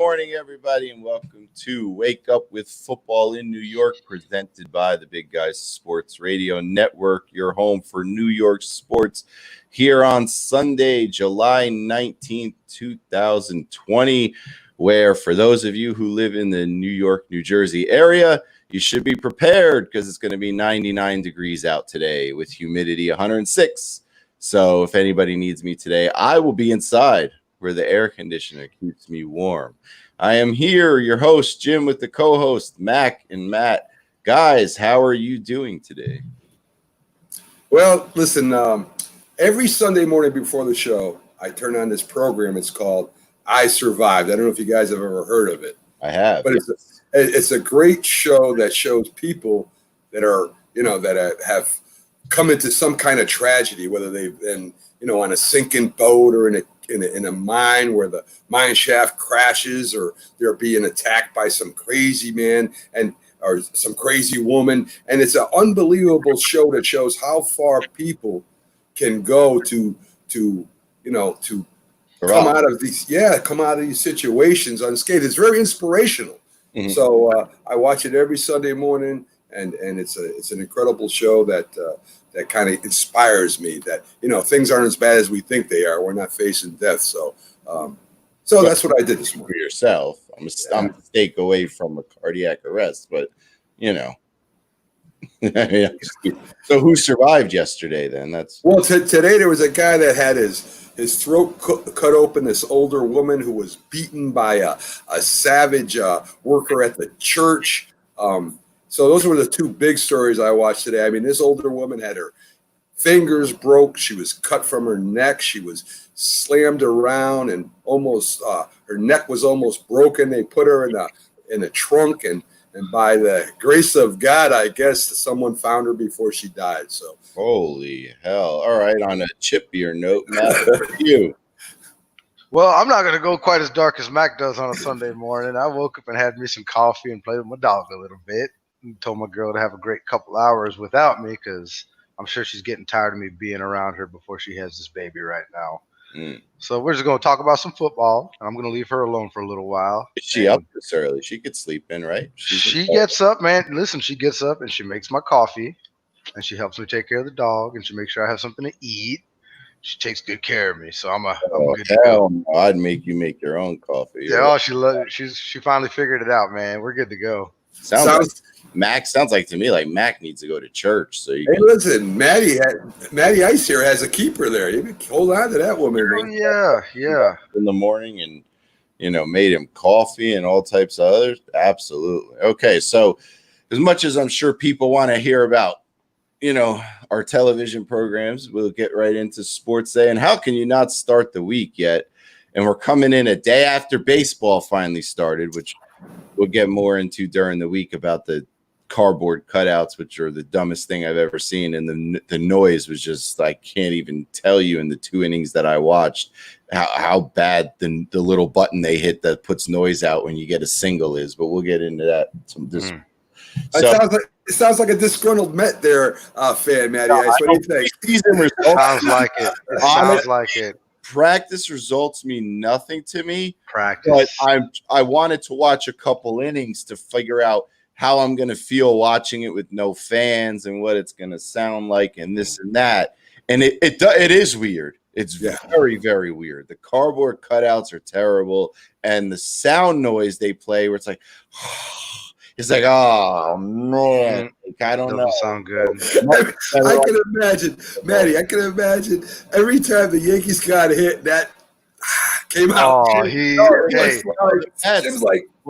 Morning, everybody, and welcome to Wake Up with Football in New York, presented by the Big Guys Sports Radio Network, your home for New York sports, here on Sunday, July 19th, 2020, where for those of you who live in the New York, New Jersey area, you should be prepared because it's going to be 99 degrees out today with humidity 106. So if anybody needs me today, I will be inside where the air conditioner keeps me warm. I am here, your host, Jim, with the co-host, Mac and Matt. Guys, how are you doing today? Well, listen, every Sunday morning before the show, I turn on this program. It's called I Survived. I don't know if you guys have ever heard of it. I have. But it's a great show that shows people that are, that have come into some kind of tragedy, whether they've been, on a sinking boat or in a mine where the mine shaft crashes, or they're being attacked by some crazy man or some crazy woman. And it's an unbelievable show that shows how far people can go to come out of these situations unscathed. It's very inspirational. Mm-hmm. So I watch it every Sunday morning, and it's an incredible show that kind of inspires me that, things aren't as bad as we think they are. We're not facing death. So that's what I did this morning. For yourself. I'm a mistake away from a cardiac arrest, but, So who survived yesterday then? Today there was a guy that had his throat cut open, this older woman who was beaten by a savage worker at the church. So those were the two big stories I watched today. I mean, this older woman had her fingers broke. She was cut from her neck. She was slammed around, and almost her neck was almost broken. They put her in a trunk, and by the grace of God, I guess someone found her before she died. So holy hell! All right, on a chippier note, Matt, for you. Well, I'm not going to go quite as dark as Mac does on a Sunday morning. I woke up and had me some coffee and played with my dog a little bit. And told my girl to have a great couple hours without me because I'm sure she's getting tired of me being around her before she has this baby right now. So we're just going to talk about some football, and I'm going to leave her alone for a little while. Is she up this early? She could sleep in, right? She gets up, man. Listen, she gets up and she makes my coffee, and she helps me take care of the dog, and she makes sure I have something to eat. She takes good care of me, so I'm good to go. No, I'd make you make your own coffee. Yeah, she loves it. She finally figured it out, man. We're good to go. Sounds like to me like Mac needs to go to church. So listen, Maddie Ice here has a keeper there. You can hold on to that woman. Yeah. In the morning, and made him coffee and all types of others. Absolutely. Okay, so as much as I'm sure people want to hear about, our television programs, we'll get right into Sports Day. And how can you not start the week yet? And we're coming in a day after baseball finally started, which we'll get more into during the week about the cardboard cutouts, which are the dumbest thing I've ever seen. And the noise was just, I can't even tell you in the 2 innings that I watched how bad the little button they hit that puts noise out when you get a single is. But we'll get into that. It sounds like a disgruntled Met there, fan, Matty. What do you think? Sounds like it. It sounds like it. Practice results mean nothing to me. Practice. But I wanted to watch a couple innings to figure out how I'm going to feel watching it with no fans and what it's going to sound like and this and that. And it is weird. It's very, very weird. The cardboard cutouts are terrible. And the sound noise they play where it's like, it's like, oh, man. I don't know. Sound good. I can imagine, Maddie, every time the Yankees got hit, that came out.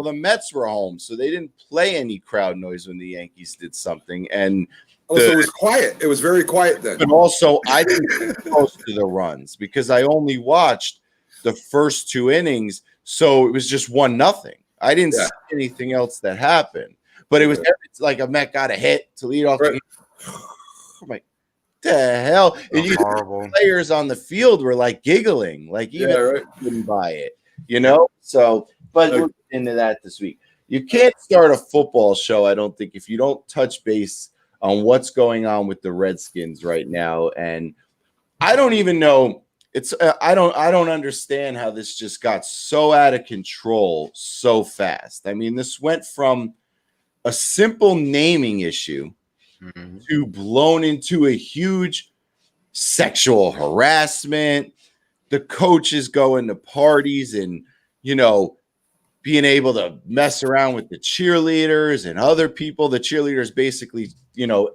The Mets were home, so they didn't play any crowd noise when the Yankees did something. And so it was quiet. It was very quiet then. And also, I didn't get close to the runs because I only watched the first 2 innings, so it was just 1-0. I didn't see anything else that happened, but it was like a Met got a hit to lead off. The game. I'm like, the hell? And the players on the field were like giggling, like even couldn't buy it, So, but we'll get into that this week. You can't start a football show, I don't think, if you don't touch base on what's going on with the Redskins right now. And I don't even know it's I don't understand how this just got so out of control so fast. I mean, this went from a simple naming issue to blown into a huge sexual harassment. The coaches going to parties and, being able to mess around with the cheerleaders and other people. The cheerleaders basically,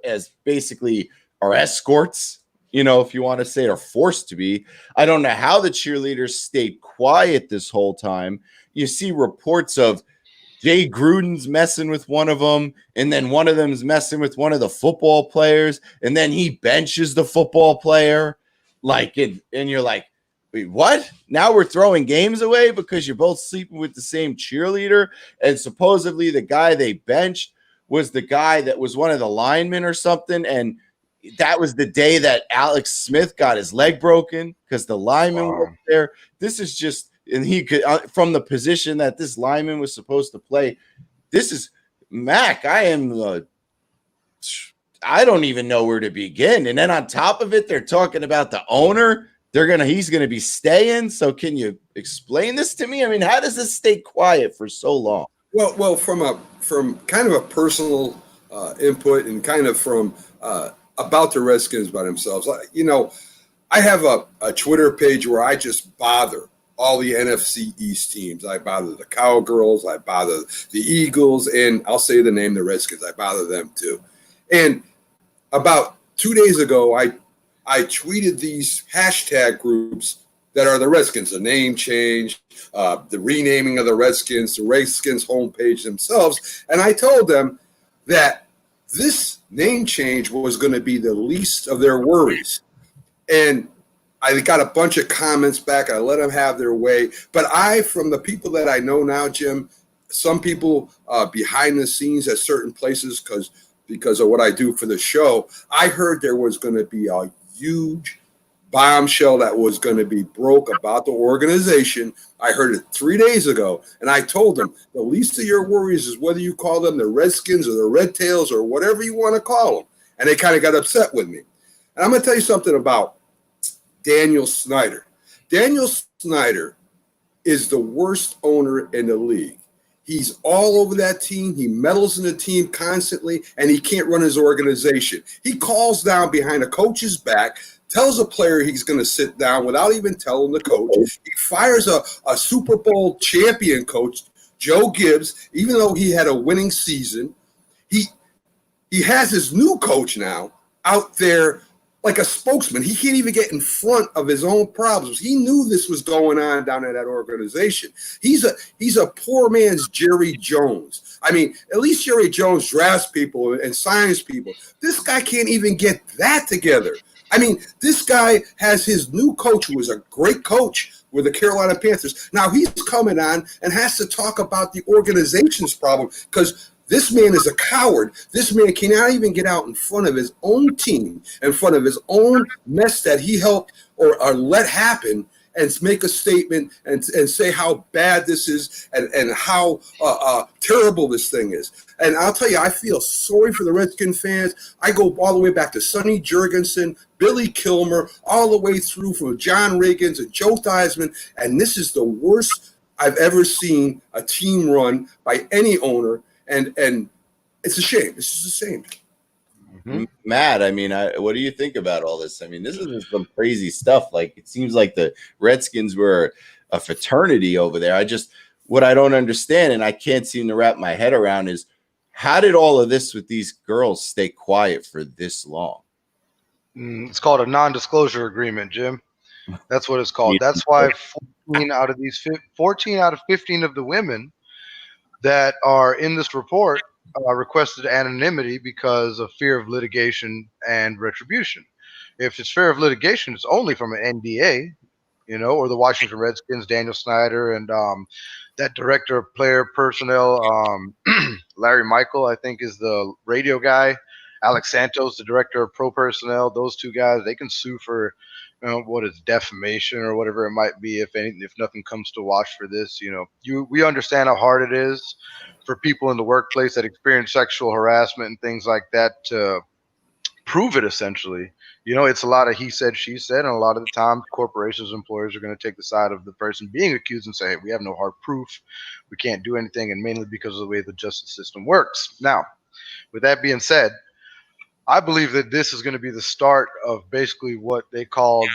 as basically are escorts, if you want to say, are forced to be. I don't know how the cheerleaders stayed quiet this whole time. You see reports of Jay Gruden's messing with one of them, and then one of them is messing with one of the football players, and then he benches the football player. And you're like, wait, what? Now we're throwing games away because you're both sleeping with the same cheerleader, and supposedly the guy they benched was the guy that was one of the linemen or something, and that was the day that Alex Smith got his leg broken because the lineman was there. This is just, and he could, from the position that this lineman was supposed to play. This is Mac. I don't even know where to begin. And then on top of it, they're talking about the owner. He's gonna be staying. So can you explain this to me? I mean, how does this stay quiet for so long? Well, from kind of a personal input and kind of from about the Redskins by themselves. I have a Twitter page where I just bother all the NFC East teams. I bother the Cowgirls. I bother the Eagles. And I'll say the name, the Redskins. I bother them too. And about 2 days ago, I tweeted these hashtag groups that are the Redskins, the name change, the renaming of the Redskins homepage themselves. And I told them that this name change was going to be the least of their worries. And I got a bunch of comments back. I let them have their way. But from the people that I know now, Jim, some people behind the scenes at certain places because of what I do for the show, I heard there was going to be a huge bombshell that was going to be broke about the organization. I heard it 3 days ago, and I told them the least of your worries is whether you call them the Redskins or the Red Tails or whatever you want to call them. And they kind of got upset with me. And I'm going to tell you something about Daniel Snyder. Daniel Snyder is the worst owner in the league. He's all over that team. He meddles in the team constantly, and he can't run his organization. He calls down behind a coach's back, tells a player he's going to sit down without even telling the coach. He fires a Super Bowl champion coach, Joe Gibbs, even though he had a winning season. He has his new coach now out there like a spokesman. He can't even get in front of his own problems. He knew this was going on down at that organization. He's a poor man's Jerry Jones. I mean, at least Jerry Jones drafts people and signs people. This guy can't even get that together. I mean, this guy has his new coach, who is a great coach with the Carolina Panthers. Now he's coming on and has to talk about the organization's problem because this man is a coward. This man cannot even get out in front of his own team, in front of his own mess that he helped or let happen, and make a statement and say how bad this is and how terrible this thing is. And I'll tell you, I feel sorry for the Redskin fans. I go all the way back to Sonny Jurgensen, Billy Kilmer, all the way through from John Riggins and Joe Theismann, and this is the worst I've ever seen a team run by any owner. And it's a shame. It's just a shame. Mm-hmm. Matt, I mean, what do you think about all this? I mean, this is just some crazy stuff. Like, it seems like the Redskins were a fraternity over there. What I don't understand, and I can't seem to wrap my head around, is how did all of this with these girls stay quiet for this long? It's called a non-disclosure agreement, Jim. That's what it's called. That's why 14 out of 15 of the women that are in this report requested anonymity because of fear of litigation and retribution. If it's fear of litigation, it's only from an NDA, or the Washington Redskins, Daniel Snyder, and that director of player personnel, Larry Michael, I think, is the radio guy. Alex Santos, the director of pro personnel. Those two guys, they can sue for what is defamation or whatever it might be if nothing comes to wash for this. We understand how hard it is for people in the workplace that experience sexual harassment and things like that to prove it essentially. It's a lot of he said, she said, and a lot of the time corporations, employers are going to take the side of the person being accused and say, hey, we have no hard proof. We can't do anything, and mainly because of the way the justice system works. Now, with that being said, I believe that this is going to be the start of basically what they called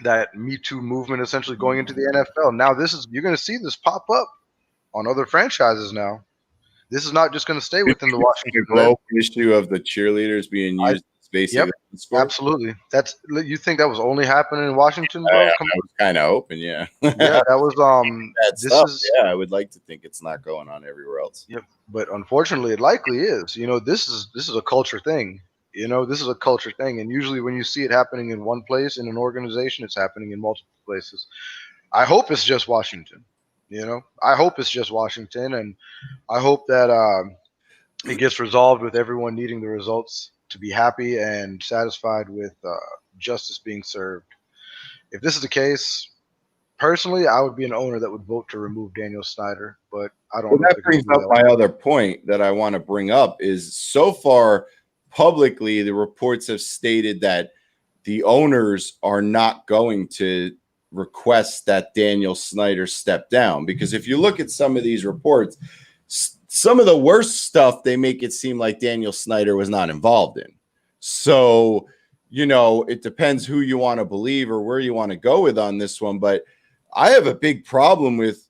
that Me Too movement essentially going into the NFL. Now, you're going to see this pop up on other franchises now. This is not just going to stay within the Washington global issue of the cheerleaders being used as basically Yep, the sport. absolutely. You think that was only happening in Washington, bro? I was kind of hoping, yeah. Yeah, that was I would like to think it's not going on everywhere else. Yep, but unfortunately, it likely is. This is a culture thing. This is a culture thing, and usually when you see it happening in one place in an organization, it's happening in multiple places. I hope it's just Washington. I hope it's just Washington, and I hope that it gets resolved with everyone needing the results to be happy and satisfied with justice being served. If this is the case, personally, I would be an owner that would vote to remove Daniel Snyder, but I don't. Well, that brings up my other point that I want to bring up is so far publicly, the reports have stated that the owners are not going to request that Daniel Snyder step down, because if you look at some of these reports, some of the worst stuff, they make it seem like Daniel Snyder was not involved in. So, it depends who you want to believe or where you want to go with on this one. But I have a big problem with,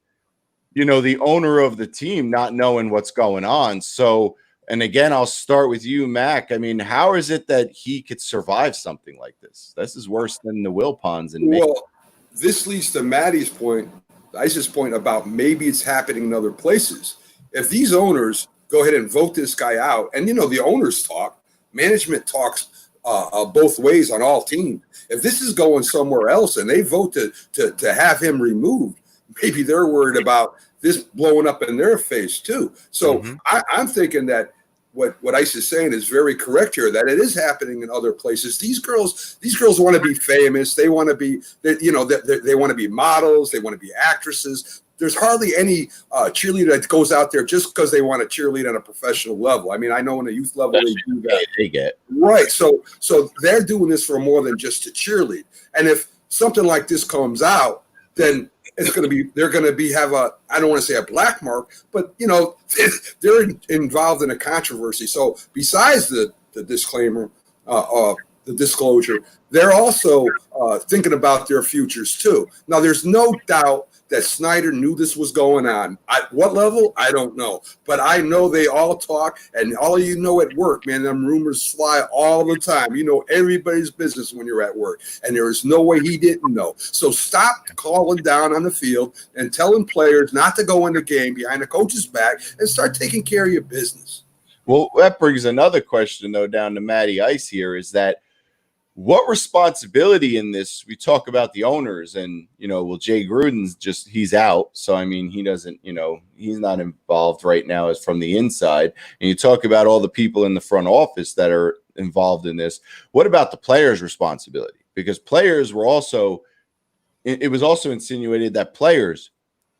the owner of the team not knowing what's going on. So, and again, I'll start with you, Mac. I mean, how is it that he could survive something like this? This is worse than the Wilpons. Well, this leads to Maddie's point, Ice's point about maybe it's happening in other places. If these owners go ahead and vote this guy out, and the owners talk, management talks both ways on all teams. If this is going somewhere else and they vote to have him removed, maybe they're worried about this blowing up in their face too. So I'm thinking that what Ice is saying is very correct here, that it is happening in other places. These girls want to be famous. They want to be, they want to be models. They want to be actresses. There's hardly any cheerleader that goes out there just because they want to cheerlead on a professional level. I mean, I know in a youth level they do that. They get right. So they're doing this for more than just to cheerlead. And if something like this comes out, then it's going to be, they're going to have I don't want to say a black mark, but they're involved in a controversy. So besides the disclaimer, the disclosure, they're also thinking about their futures too. Now, there's no doubt that Snyder knew this was going on. At what level? I don't know. But I know they all talk, and all of at work, man, them rumors fly all the time. Everybody's business when you're at work, and there is no way he didn't know. So stop calling down on the field and telling players not to go in the game behind the coach's back and start taking care of your business. Well, that brings another question, though, down to Matty Ice here, is that what responsibility in this? We talk about the owners and, Jay Gruden's he's out. So, I mean, he doesn't, he's not involved right now as from the inside. And you talk about all the people in the front office that are involved in this. What about the players' responsibility? Because players were also, it was also insinuated that players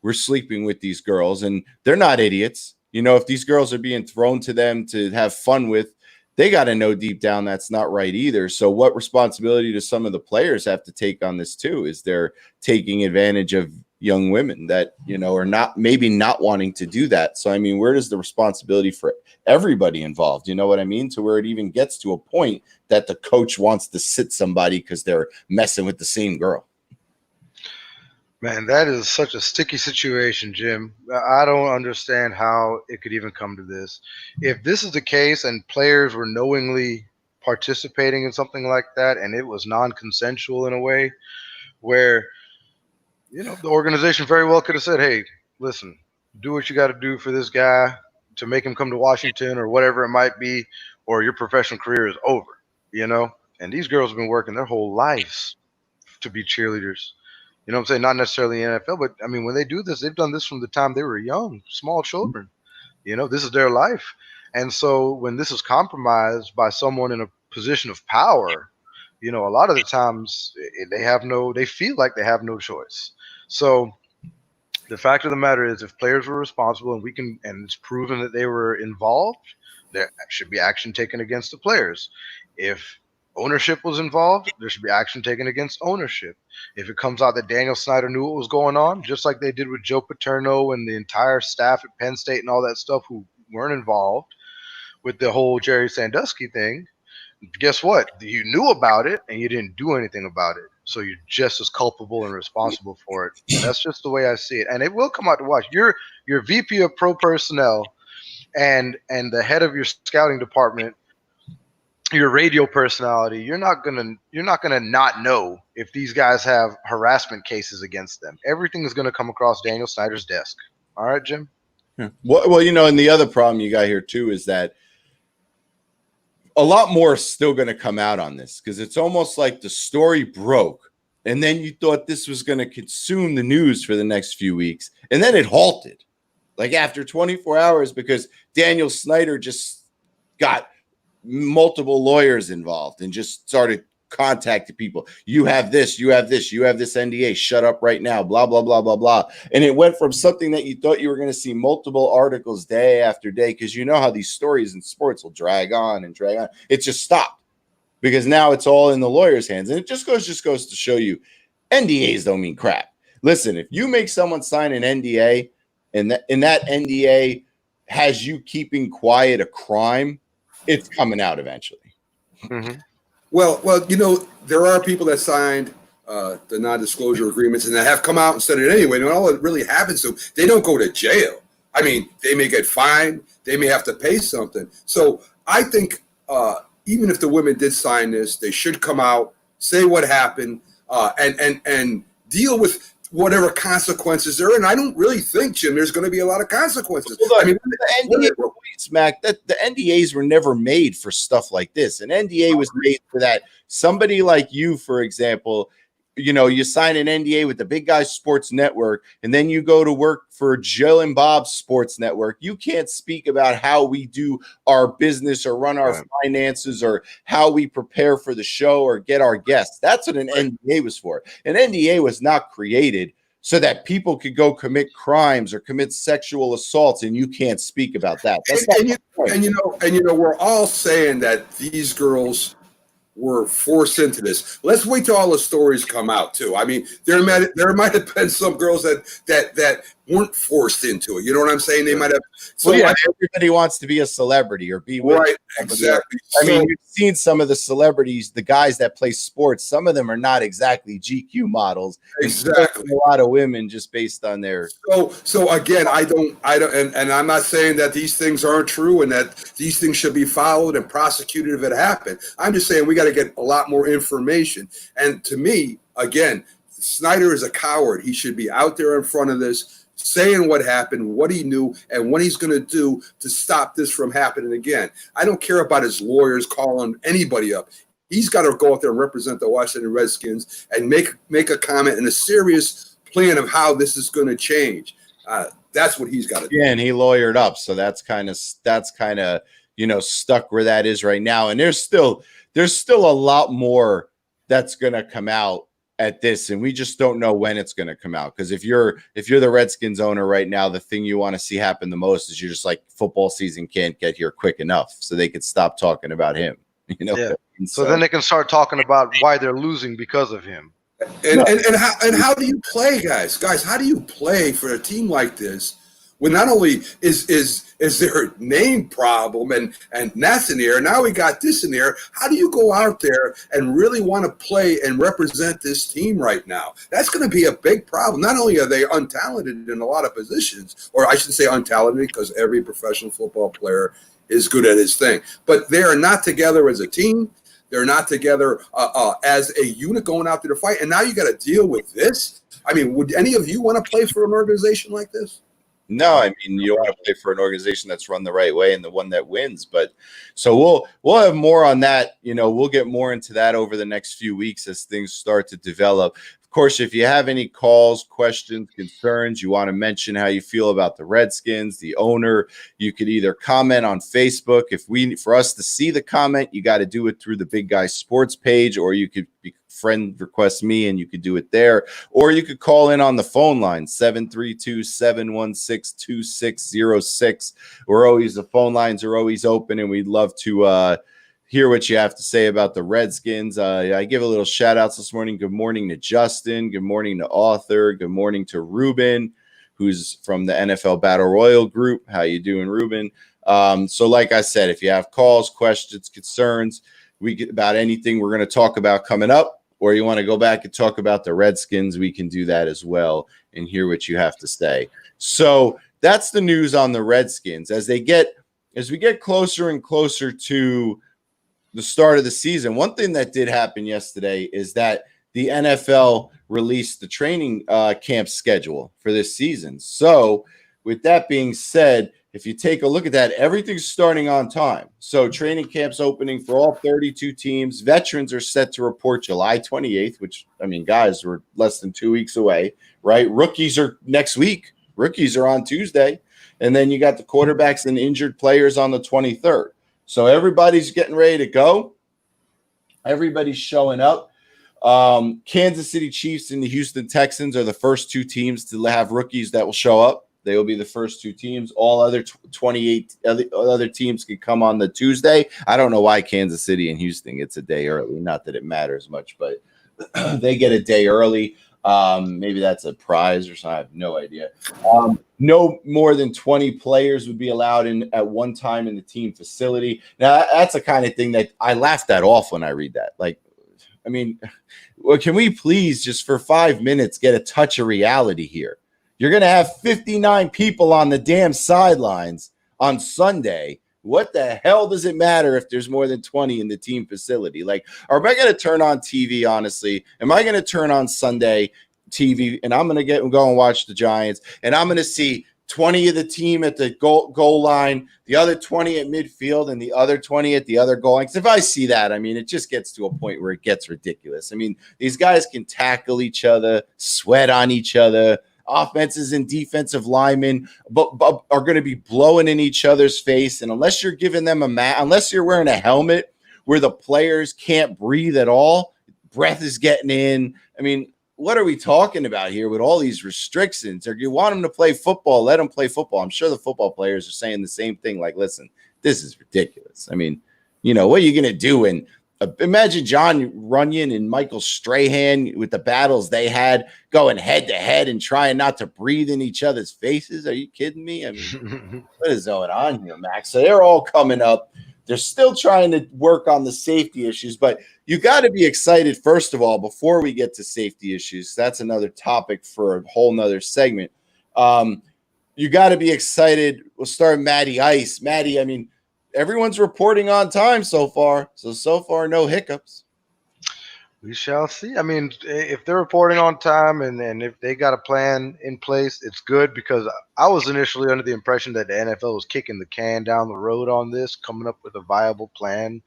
were sleeping with these girls, and they're not idiots. If these girls are being thrown to them to have fun with, they got to know deep down that's not right either. So what responsibility do some of the players have to take on this too? Is they're taking advantage of young women that, are not wanting to do that. So, I mean, where does the responsibility for everybody involved? You know what I mean? To where it even gets to a point that the coach wants to sit somebody because they're messing with the same girl. Man, that is such a sticky situation, Jim. I don't understand how it could even come to this. If this is the case and players were knowingly participating in something like that and it was non-consensual in a way where, the organization very well could have said, hey, listen, do what you got to do for this guy to make him come to Washington or whatever it might be, or your professional career is over, And these girls have been working their whole lives to be cheerleaders. You know what I'm saying? Not necessarily in the NFL, but I mean, when they do this, they've done this from the time they were young, small children. This is their life. And so when this is compromised by someone in a position of power, a lot of the times they feel like they have no choice. So the fact of the matter is, if players were responsible and it's proven that they were involved, there should be action taken against the players. If ownership was involved, there should be action taken against ownership. If it comes out that Daniel Snyder knew what was going on, just like they did with Joe Paterno and the entire staff at Penn State and all that stuff who weren't involved with the whole Jerry Sandusky thing, guess what? You knew about it and you didn't do anything about it. So you're just as culpable and responsible for it. That's just the way I see it. And it will come out to watch. You're VP of pro personnel and the head of your scouting department, your radio personality. You're not gonna not know if these guys have harassment cases against them. Everything is gonna come across Daniel Snyder's desk. All right, Jim? Yeah. Well, and the other problem you got here too is that a lot more is still going to come out on this, because it's almost like the story broke and then you thought this was going to consume the news for the next few weeks, and then it halted like after 24 hours because Daniel Snyder just got multiple lawyers involved and just started contacting people. You have this, you have this, you have this NDA, shut up right now, blah, blah, blah, blah, blah. And it went from something that you thought you were going to see multiple articles day after day, because you know how these stories in sports will drag on and drag on. It just stopped because now it's all in the lawyer's hands. And it just goes to show you NDAs don't mean crap. Listen, if you make someone sign an NDA and that NDA has you keeping quiet a crime, it's coming out eventually. Mm-hmm. Well, there are people that signed the non-disclosure agreements and that have come out and said it anyway. And all that really happens to them, they don't go to jail. I mean, they may get fined. They may have to pay something. So I think even if the women did sign this, they should come out, say what happened, and deal with whatever consequences there are. And I don't really think, Jim, there's going to be a lot of consequences. Well, look, I mean, the NDAs were never made for stuff like this. An NDA was made for that. Somebody like you, for example, you sign an NDA with the Big Guy Sports Network, and then you go to work for Jill and Bob's Sports Network. You can't speak about how we do our business or run our finances or how we prepare for the show or get our guests. That's what an NDA was for. An NDA was not created so that people could go commit crimes or commit sexual assaults, and you can't speak about that. We're all saying that these girls were forced into this. Let's wait till all the stories come out too. I mean, there might have been some girls that weren't forced into it. You know what I'm saying? They might have. So everybody wants to be a celebrity or be with right. Exactly. I mean, you've seen some of the celebrities, the guys that play sports. Some of them are not exactly GQ models. Exactly. A lot of women just based on their. So again, I don't, and I'm not saying that these things aren't true and that these things should be followed and prosecuted if it happened. I'm just saying we got to get a lot more information. And to me, again, Snyder is a coward. He should be out there in front of this, saying what happened, what he knew, and what he's going to do to stop this from happening again. I don't care about his lawyers calling anybody up. He's got to go out there and represent the Washington Redskins and make a comment and a serious plan of how this is going to change. That's what he's got to do. Yeah, and he lawyered up, so that's kind of stuck where that is right now. And there's still a lot more that's going to come out at this, and we just don't know when it's going to come out. Because if you're the Redskins owner right now, the thing you want to see happen the most is you're just like, football season can't get here quick enough, so they could stop talking about him. Yeah. So then they can start talking about why they're losing because of him. And how do you play, guys? Guys, how do you play for a team like this when not only is there a name problem and that's in there, now we got this in there. How do you go out there and really want to play and represent this team right now? That's going to be a big problem. Not only are they untalented in a lot of positions, or I should say untalented because every professional football player is good at his thing, but they are not together as a team. They're not together as a unit going out there to fight. And now you got to deal with this. I mean, would any of you want to play for an organization like this? No, I mean, you want to play for an organization that's run the right way and the one that wins. But so we'll have more on that. We'll get more into that over the next few weeks as things start to develop. Of course, if you have any calls, questions, concerns, you want to mention how you feel about the Redskins, the owner, you could either comment on Facebook. For us to see the comment, you got to do it through the Big Guy Sports page, or you could friend request me and you could do it there, or you could call in on the phone line 732-716-2606. The phone lines are always open, and we'd love to hear what you have to say about the Redskins. I give a little shout outs this morning. Good morning to Justin. Good morning to Arthur. Good morning to Ruben, who's from the NFL Battle Royal group. How you doing, Ruben? So like I said, if you have calls, questions, concerns, about anything we're going to talk about coming up, or you want to go back and talk about the Redskins, we can do that as well and hear what you have to say. So that's the news on the Redskins. As we get closer and closer to the start of the season, one thing that did happen yesterday is that the NFL released the training camp schedule for this season. So with that being said, if you take a look at that, everything's starting on time. So training camp's opening for all 32 teams. Veterans are set to report July 28th, which, I mean, guys, we're less than 2 weeks away, right? Rookies are next week. Rookies are on Tuesday. And then you got the quarterbacks and injured players on the 23rd. So everybody's getting ready to go. Everybody's showing up. Kansas City Chiefs and the Houston Texans are the first two teams to have rookies that will show up. They will be the first two teams. All other 28 other teams can come on the Tuesday. I don't know why Kansas City and Houston gets a day early. Not that it matters much, but they get a day early. Maybe that's a prize or something. I have no idea. No more than 20 players would be allowed in at one time in the team facility. Now, that's the kind of thing that I laughed that off when I read that. Like, I mean, well, can we please just for 5 minutes get a touch of reality here? You're going to have 59 people on the damn sidelines on Sunday. What the hell does it matter if there's more than 20 in the team facility? Like, am I going to turn on TV, honestly? Am I going to turn on Sunday TV and I'm going to go and watch the Giants, and I'm going to see 20 of the team at the goal line, the other 20 at midfield, and the other 20 at the other goal line? Because if I see that, I mean, it just gets to a point where it gets ridiculous. I mean, these guys can tackle each other, sweat on each other. Offenses and defensive linemen but are going to be blowing in each other's face. And unless you're giving them unless you're wearing a helmet where the players can't breathe at all, breath is getting in. I mean, what are we talking about here with all these restrictions? Or you want them to play football, let them play football. I'm sure the football players are saying the same thing. Like, listen, this is ridiculous. I mean, what are you going to do when imagine John Runyon and Michael Strahan with the battles they had going head to head and trying not to breathe in each other's faces. Are you kidding me? I mean, what is going on here, Max? So they're all coming up. They're still trying to work on the safety issues, but you got to be excited, first of all, before we get to safety issues. That's another topic for a whole nother segment. You got to be excited. We'll start with Matty Ice. Matty, I mean, everyone's reporting on time so far. So far, no hiccups. We shall see. I mean, if they're reporting on time and if they got a plan in place, it's good, because I was initially under the impression that the NFL was kicking the can down the road on this, coming up with a viable plan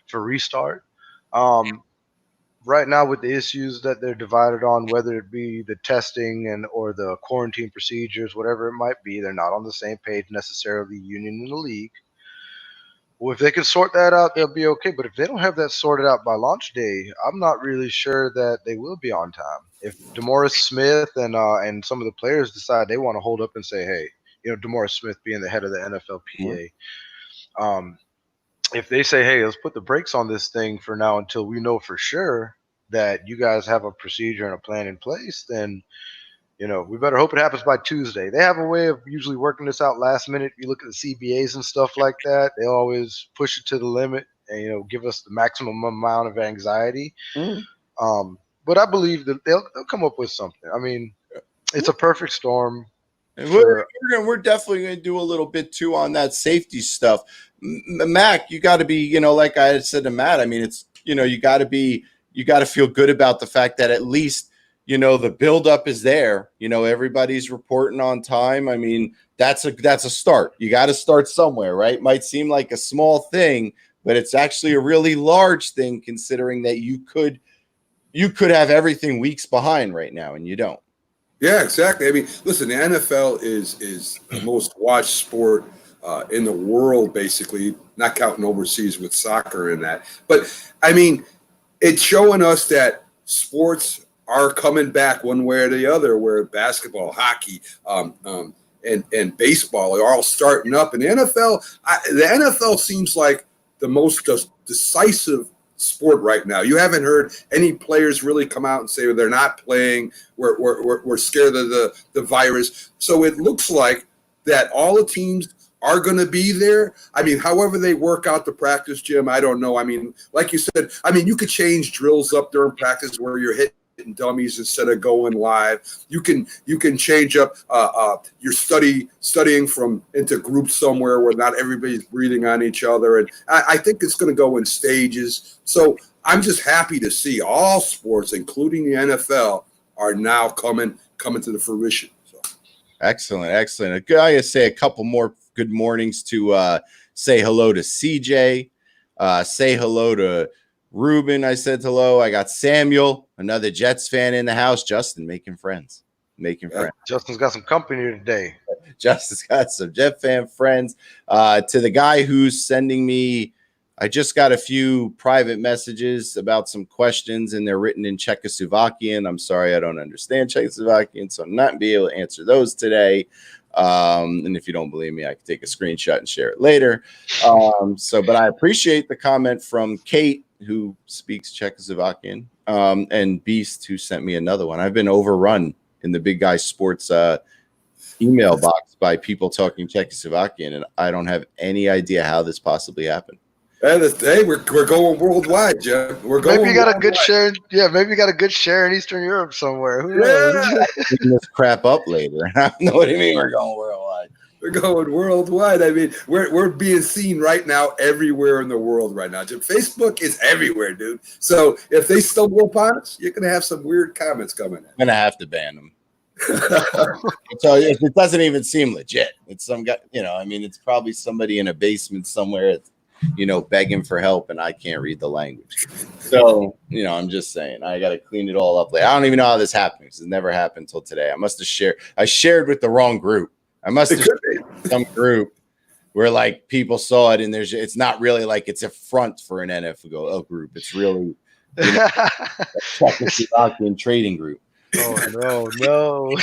for restart. Right now, with the issues that they're divided on, whether it be the testing or the quarantine procedures, whatever it might be, they're not on the same page necessarily, union and the league. Well, if they can sort that out, they'll be okay. But if they don't have that sorted out by launch day, I'm not really sure that they will be on time. If DeMaurice Smith and some of the players decide they want to hold up and say, hey, DeMaurice Smith being the head of the NFLPA, if they say, hey, let's put the brakes on this thing for now until we know for sure that you guys have a procedure and a plan in place, then we better hope it happens by Tuesday. They have a way of usually working this out last minute. You look at the CBAs and stuff like that, they always push it to the limit and, give us the maximum amount of anxiety. But I believe that they'll come up with something. I mean, it's a perfect storm. And we're definitely going to do a little bit too on that safety stuff. Mac, you got to be, like I had said to Matt, I mean, it's, you got to feel good about the fact that at least, the buildup is there. Everybody's reporting on time. I mean, that's a start. You got to start somewhere, right? Might seem like a small thing, but it's actually a really large thing, considering that you could you could have everything weeks behind right now, and you don't. Yeah, exactly. I mean, listen, the NFL is the most watched sport in the world, basically, not counting overseas with soccer and that. But I mean, it's showing us that sports are coming back one way or the other, where basketball, hockey, and baseball are all starting up. And the NFL seems like the most decisive sport right now. You haven't heard any players really come out and say they're not playing. We're scared of the virus. So it looks like that all the teams are going to be there. I mean, however they work out the practice, Jim, I don't know. I mean, like you said, I mean, you could change drills up during practice where you're hitting dummies instead of going live. You can change up your studying from into groups somewhere where not everybody's breathing on each other. And I think it's going to go in stages. So I'm just happy to see all sports, including the NFL, are now coming to the fruition. So. Excellent. I gotta say a couple more good mornings to say hello to CJ, say hello to Ruben. I said hello. I got Samuel, another Jets fan in the house. Justin, making friends. Justin's got some company today. Justin's got some Jet fan friends. To the guy who's sending me, I just got a few private messages about some questions, and they're written in Czechoslovakian. I'm sorry, I don't understand Czechoslovakian, so I'm not be able to answer those today. And if you don't believe me, I can take a screenshot and share it later. But I appreciate the comment from Kate, who speaks Czechoslovakian, and Beast, who sent me another one. I've been overrun in the Big Guy Sports email box by people talking Czechoslovakian, and I don't have any idea how this possibly happened. Hey, we're going worldwide, Jeff. We're going. Maybe you got a good share. Yeah, maybe you got a good share in Eastern Europe somewhere. Who knows? Picking this crap up later. I don't know what do you mean we're going worldwide. We're going worldwide. I mean, we're being seen right now everywhere in the world right now. Facebook is everywhere, dude. So if they stumble upon us, you're gonna have some weird comments coming in. I'm gonna have to ban them. So it doesn't even seem legit. It's some guy, I mean, it's probably somebody in a basement somewhere, begging for help, and I can't read the language. So, I'm just saying, I got to clean it all up later. I don't even know how this happened, because it never happened until today. I shared with the wrong group. I must have shared some group where like people saw it, and it's not really like it's a front for an NFL group. It's really Czechoslovakian trading group. Oh no.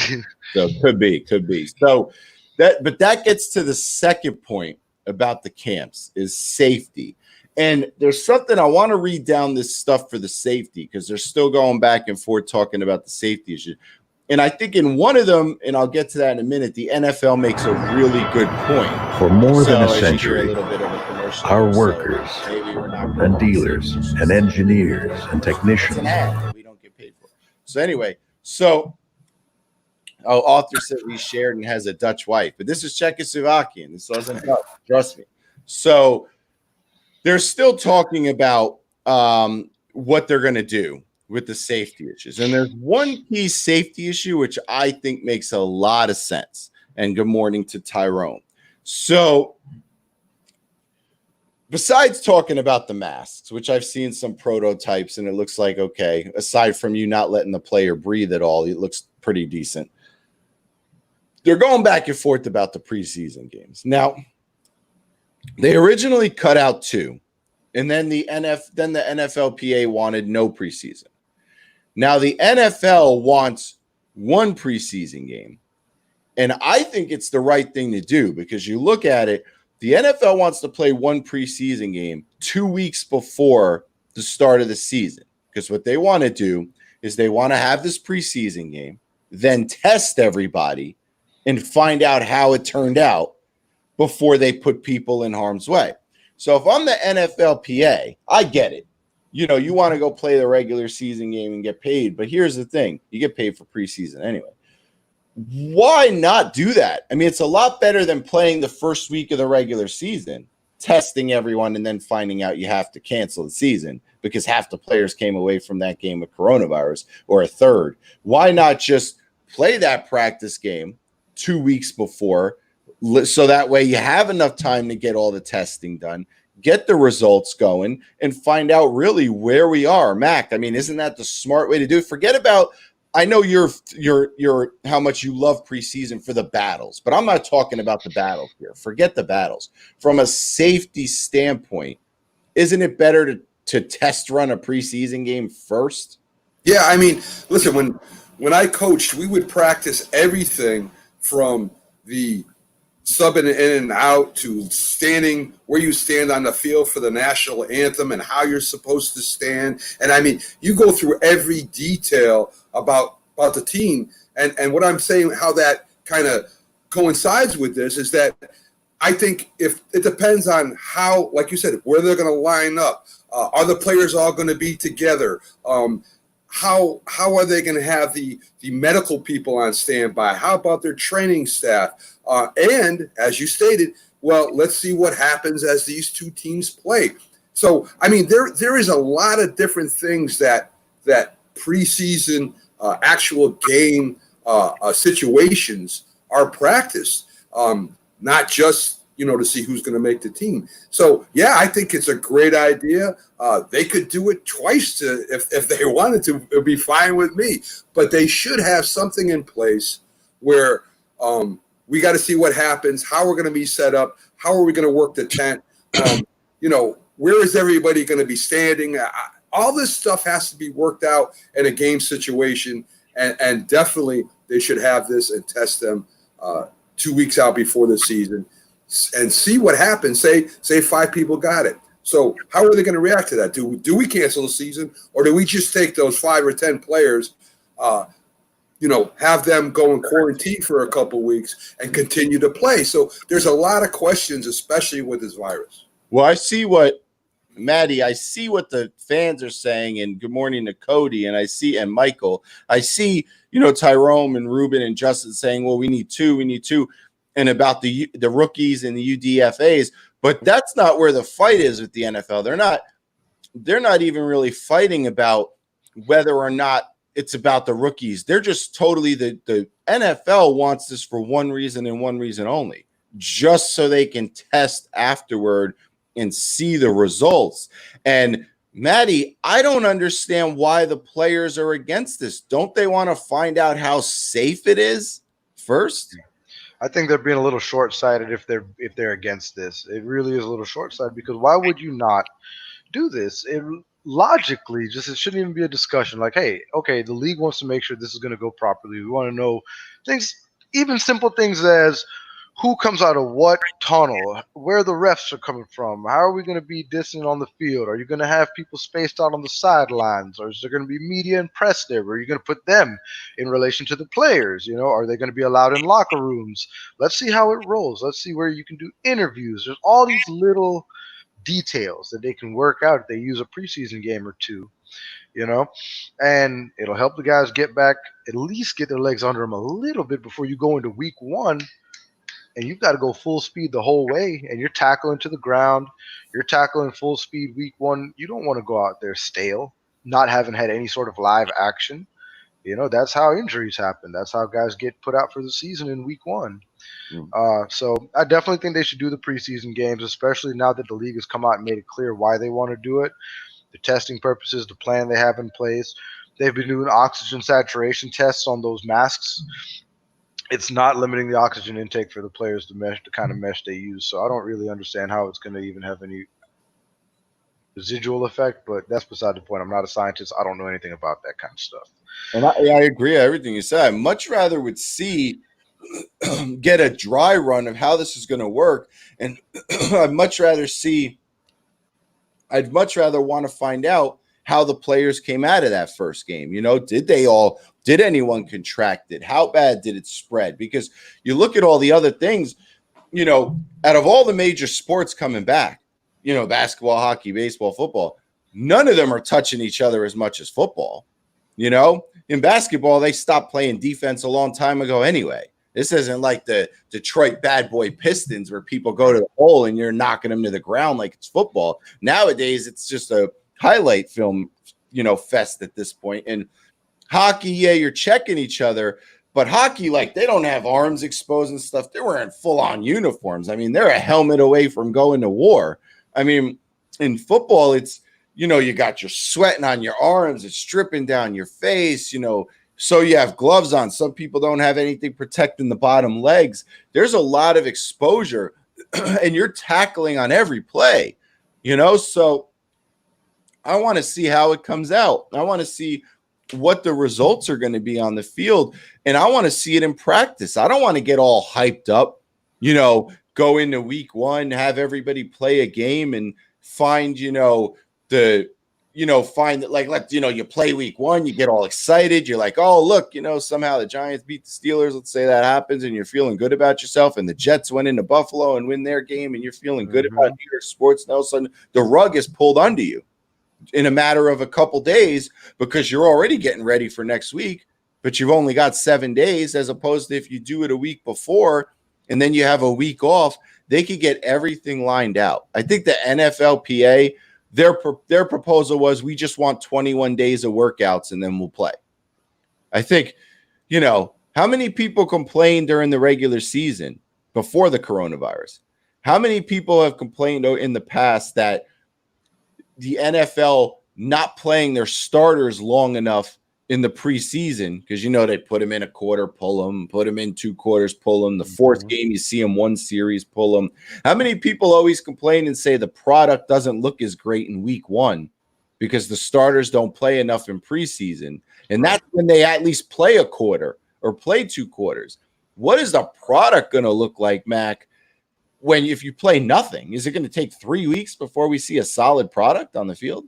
So could be. So that gets to the second point about the camps is safety. And there's something I want to read down this stuff for the safety, because they're still going back and forth talking about the safety issue. And I think in one of them, and I'll get to that in a minute, the NFL makes a really good point. For more than a century, our workers and dealers and engineers and technicians. We don't get paid for it. So anyway, author said he shared and has a Dutch wife, but this is Czechoslovakian. This wasn't Dutch, trust me. So they're still talking about what they're going to do with the safety issues. And there's one key safety issue, which I think makes a lot of sense. And good morning to Tyrone. So besides talking about the masks, which I've seen some prototypes, and it looks like, okay, aside from you not letting the player breathe at all, it looks pretty decent. They're going back and forth about the preseason games. Now, they originally cut out 2, and then the NFLPA wanted no preseason. Now the NFL wants 1 preseason game, and I think it's the right thing to do, because you look at it, the NFL wants to play 1 preseason game 2 weeks before the start of the season, because what they want to do is they want to have this preseason game, then test everybody and find out how it turned out before they put people in harm's way. So if I'm the NFLPA, I get it. You want to go play the regular season game and get paid. But here's the thing. You get paid for preseason anyway. Why not do that? I mean, it's a lot better than playing the first week of the regular season, testing everyone, and then finding out you have to cancel the season because half the players came away from that game with coronavirus, or a third. Why not just play that practice game 2 weeks before, so that way you have enough time to get all the testing done, get the results going, and find out really where we are. Mac, I mean, isn't that the smart way to do it? Forget about, I know you're how much you love preseason for the battles, but I'm not talking about the battles here. Forget the battles. From a safety standpoint, isn't it better to test run a preseason game first? Yeah, I mean, listen, when I coached, we would practice everything from the subbing in and out to standing where you stand on the field for the national anthem and how you're supposed to stand. And I mean, you go through every detail about the team. And what I'm saying, how that kind of coincides with this is that I think if it depends on how, like you said, where they're going to line up. Are the players all going to be together? How are they going to have the medical people on standby? How about their training staff? And as you stated, well, let's see what happens as these two teams play. So, I mean, there is a lot of different things that preseason actual game situations are practiced, not just to see who's going to make the team. So, yeah, I think it's a great idea. They could do it twice if they wanted to. It'd be fine with me. But they should have something in place where we got to see what happens, how we're going to be set up, how are we going to work the tent, where is everybody going to be standing. All this stuff has to be worked out in a game situation, and definitely they should have this and test them 2 weeks out before the season and see what happens. Say 5 people got it. So how are they going to react to that? Do we cancel the season, or do we just take those 5 or 10 players, have them go in quarantine for a couple weeks and continue to play? So there's a lot of questions, especially with this virus. Well, I see what the fans are saying, and good morning to Cody, and Michael. I see, Tyrone and Ruben and Justin saying, well, we need two, and about the rookies and the UDFAs, but that's not where the fight is with the NFL. They're not even really fighting about whether or not it's about the rookies. They're just totally the NFL wants this for one reason and one reason only, just so they can test afterward and see the results. And Maddie, I don't understand why the players are against this. Don't they want to find out how safe it is first? I think they're being a little short-sighted if they're against this. It really is a little short-sighted, because why would you not do this? Logically, it shouldn't even be a discussion. Like, hey, okay, the league wants to make sure this is going to go properly. We want to know things, even simple things as who comes out of what tunnel, where the refs are coming from, how are we going to be distant on the field? Are you going to have people spaced out on the sidelines, or is there going to be media and press there? Where are you going to put them in relation to the players? Are they going to be allowed in locker rooms? Let's see how it rolls. Let's see where you can do interviews. There's all these little details that they can work out if they use a preseason game or two, and it'll help the guys get back, at least get their legs under them a little bit before you go into week one. And you've got to go full speed the whole way, and you're tackling to the ground. You're tackling full speed week one. You don't want to go out there stale, not having had any sort of live action. That's how injuries happen. That's how guys get put out for the season in week one. So I definitely think they should do the preseason games, especially now that the league has come out and made it clear why they want to do it, the testing purposes, the plan they have in place. They've been doing oxygen saturation tests on those masks. It's not limiting the oxygen intake for the players, the kind of mesh they use. So I don't really understand how it's going to even have any residual effect, but that's beside the point. I'm not a scientist. I don't know anything about that kind of stuff. And I agree with everything you said. I much rather would see get a dry run of how this is going to work. And I'd much rather want to find out how the players came out of that first game. Did anyone contract it? How bad did it spread? Because you look at all the other things, out of all the major sports coming back, basketball, hockey, baseball, football, none of them are touching each other as much as football. In basketball, they stopped playing defense a long time ago anyway. This isn't like the Detroit bad boy Pistons where people go to the hole and you're knocking them to the ground like it's football. Nowadays, it's just a highlight film, fest at this point. And hockey, yeah, you're checking each other, but hockey, they don't have arms exposed and stuff. They're wearing full-on uniforms. I mean, they're a helmet away from going to war. I mean, in football, it's, you got your sweating on your arms, it's dripping down your face, so you have gloves on. Some people don't have anything protecting the bottom legs. There's a lot of exposure and you're tackling on every play, so I want to see how it comes out. I want to see what the results are going to be on the field, and I want to see it in practice. I don't want to get all hyped up, go into week one, have everybody play a game and find, find that, like, you play week one, you get all excited. You're like, oh, look, somehow the Giants beat the Steelers. Let's say that happens and you're feeling good about yourself. And the Jets went into Buffalo and win their game and you're feeling good about New York sports. And all of a sudden the rug is pulled under you in a matter of a couple days because you're already getting ready for next week, but you've only got 7 days, as opposed to if you do it a week before and then you have a week off, they could get everything lined out. I think the NFLPA, their proposal was, we just want 21 days of workouts and then we'll play. I think, how many people complained during the regular season before the coronavirus? How many people have complained in the past that the NFL not playing their starters long enough in the preseason, because they put them in a quarter, pull them, put them in 2 quarters, pull them. The fourth game, you see them 1 series, pull them. How many people always complain and say the product doesn't look as great in week 1 because the starters don't play enough in preseason? And that's when they at least play a quarter or play 2 quarters. What is the product going to look like, Mac, if you play nothing? Is it going to take 3 weeks before we see a solid product on the field?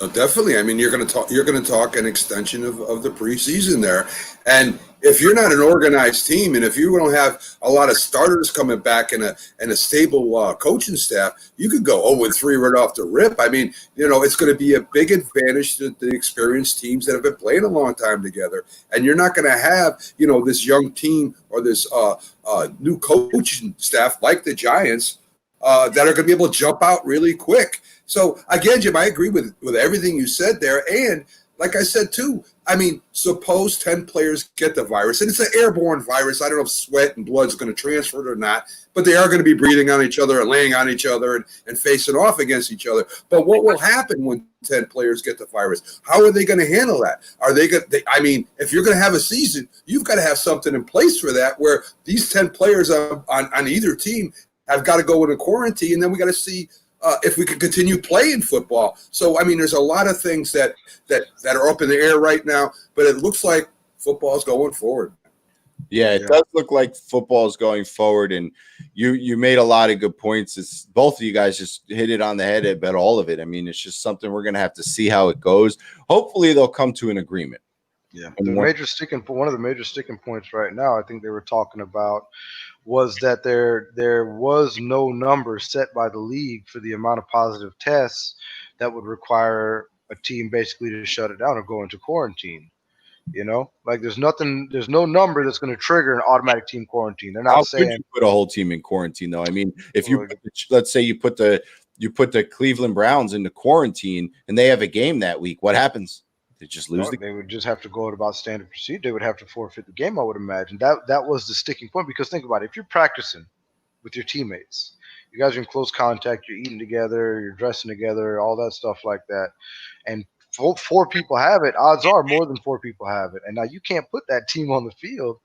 Oh, definitely. I mean, you're going to talk an extension of the preseason there. And if you're not an organized team, and if you don't have a lot of starters coming back and a stable coaching staff, you could go 0-3 right off the rip. I mean, it's going to be a big advantage to the experienced teams that have been playing a long time together. And you're not going to have, this young team or this new coaching staff like the Giants that are going to be able to jump out really quick. So, again, Jim, I agree with everything you said there. And like I said, too, I mean, suppose 10 players get the virus, and it's an airborne virus. I don't know if sweat and blood is going to transfer it or not, but they are going to be breathing on each other and laying on each other and facing off against each other. But what will happen when 10 players get the virus? How are they going to handle that? Are they going to, I mean, if you're going to have a season, you've got to have something in place for that, where these 10 players on either team have got to go into quarantine, and then we got to see if we can continue playing football. So, I mean, there's a lot of things that are up in the air right now, but it looks like football is going forward. Yeah, it does look like football is going forward, and you made a lot of good points. It's both of you guys just hit it on the head about all of it. I mean, it's just something we're going to have to see how it goes. Hopefully, they'll come to an agreement. Yeah, one of the major sticking points right now, I think they were talking about, was that there was no number set by the league for the amount of positive tests that would require a team basically to shut it down or go into quarantine. Like there's no number that's going to trigger an automatic team quarantine. They're not saying you put a whole team in quarantine, though. I mean, if let's say you put the Cleveland Browns into quarantine and they have a game that week, what happens? They just lose. They would just have to go about standard procedure. They would have to forfeit the game, I would imagine. That was the sticking point, because think about it. If you're practicing with your teammates, you guys are in close contact, you're eating together, you're dressing together, all that stuff like that, and four people have it, odds are more than 4 people have it. And now you can't put that team on the field.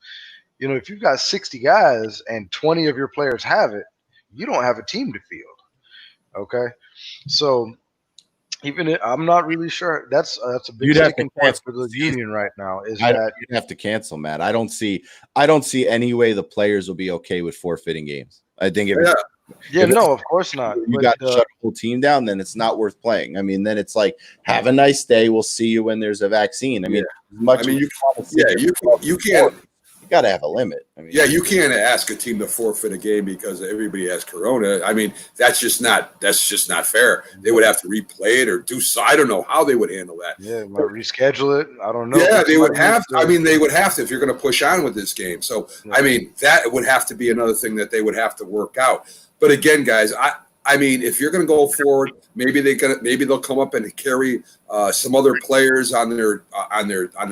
If you've got 60 guys and 20 of your players have it, you don't have a team to field. Okay? So I'm not really sure. That's a big sticking point for the union right now. You'd have to cancel, Matt. I don't see any way the players will be okay with forfeiting games. I think of course not. You got to shut the whole team down, then it's not worth playing. I mean, then it's like, have a nice day. We'll see you when there's a vaccine. I mean, you can't. Got to have a limit. I mean, you can't ask a team to forfeit a game because everybody has corona. I mean, that's just not fair. They would have to replay it or do so. I don't know how they would handle that. Yeah, reschedule it. I don't know. Yeah, they would have to. I mean, they would have to if you're going to push on with this game. So, I mean, that would have to be another thing that they would have to work out. But again, guys, I mean, if you're going to go forward, maybe they'll come up and carry some other players on their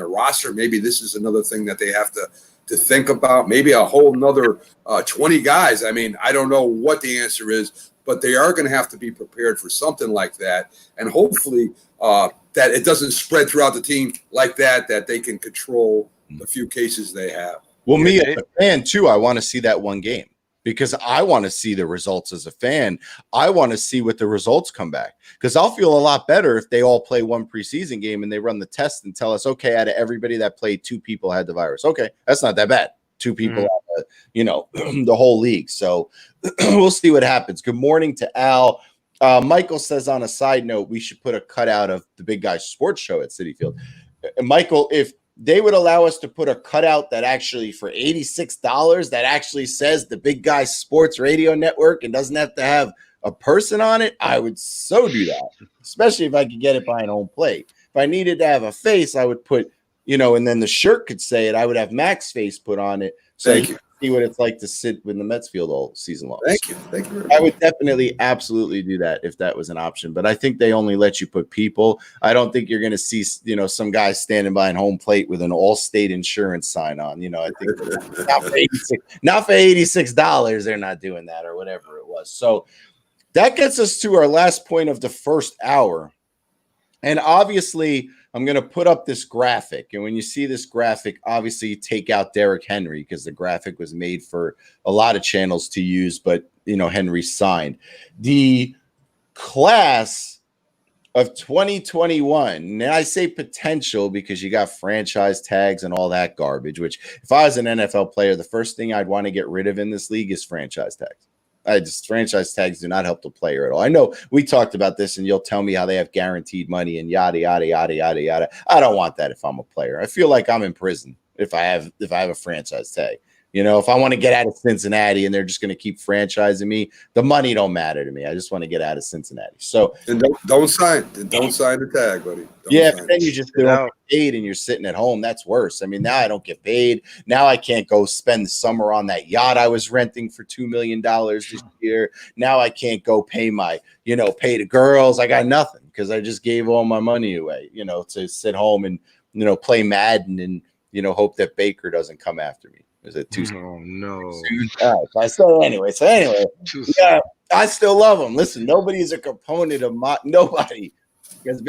roster. Maybe this is another thing that they have to think about. Maybe a whole nother 20 guys. I mean, I don't know what the answer is, but they are going to have to be prepared for something like that. And hopefully that it doesn't spread throughout the team like that they can control the few cases they have. Well, me as a fan, too, I want to see that one game because I want to see the results as a fan. I want to see what the results come back because I'll feel a lot better if they all play one preseason game and they run the test and tell us, okay, out of everybody that played, 2 people had the virus. Okay, that's not that bad. 2 people, the whole league. So we'll see what happens. Good morning to Al. Michael says on a side note, we should put a cutout of the Big Guy Sports Show at Citi Field. Michael, if they would allow us to put a cutout that actually for $86 that actually says the Big Guy Sports Radio Network and doesn't have to have a person on it, I would so do that, especially if I could get it by an home plate. If I needed to have a face, I would put, and then the shirt could say it. I would have Mac's face put on it. So you can see what it's like to sit in the Mets field all season long. Thank you. Thank you very much. I would definitely, absolutely do that if that was an option. But I think they only let you put people. I don't think you're going to see, some guy standing by an home plate with an All-State insurance sign on. I think not for $86, they're not doing that or whatever it was. So that gets us to our last point of the first hour. And obviously, I'm going to put up this graphic. And when you see this graphic, obviously you take out Derrick Henry because the graphic was made for a lot of channels to use, but, Henry signed. The class of 2021, and I say potential because you got franchise tags and all that garbage, which if I was an NFL player, the first thing I'd want to get rid of in this league is franchise tags. Franchise tags do not help the player at all. I know we talked about this and you'll tell me how they have guaranteed money and yada, yada, yada, yada, yada. I don't want that if I'm a player. I feel like I'm in prison if I have a franchise tag. If I want to get out of Cincinnati and they're just going to keep franchising me, the money don't matter to me. I just want to get out of Cincinnati. So and don't sign the tag, buddy. But then you just don't get paid and you're sitting at home. That's worse. I mean, now I don't get paid. Now I can't go spend the summer on that yacht I was renting for $2 million this year. Now I can't go pay my, pay the girls. I got nothing because I just gave all my money away, to sit home and, play Madden and, hope that Baker doesn't come after me. Is it too soon? Oh, no. All right, so anyway, yeah, I still love him. Listen, nobody has been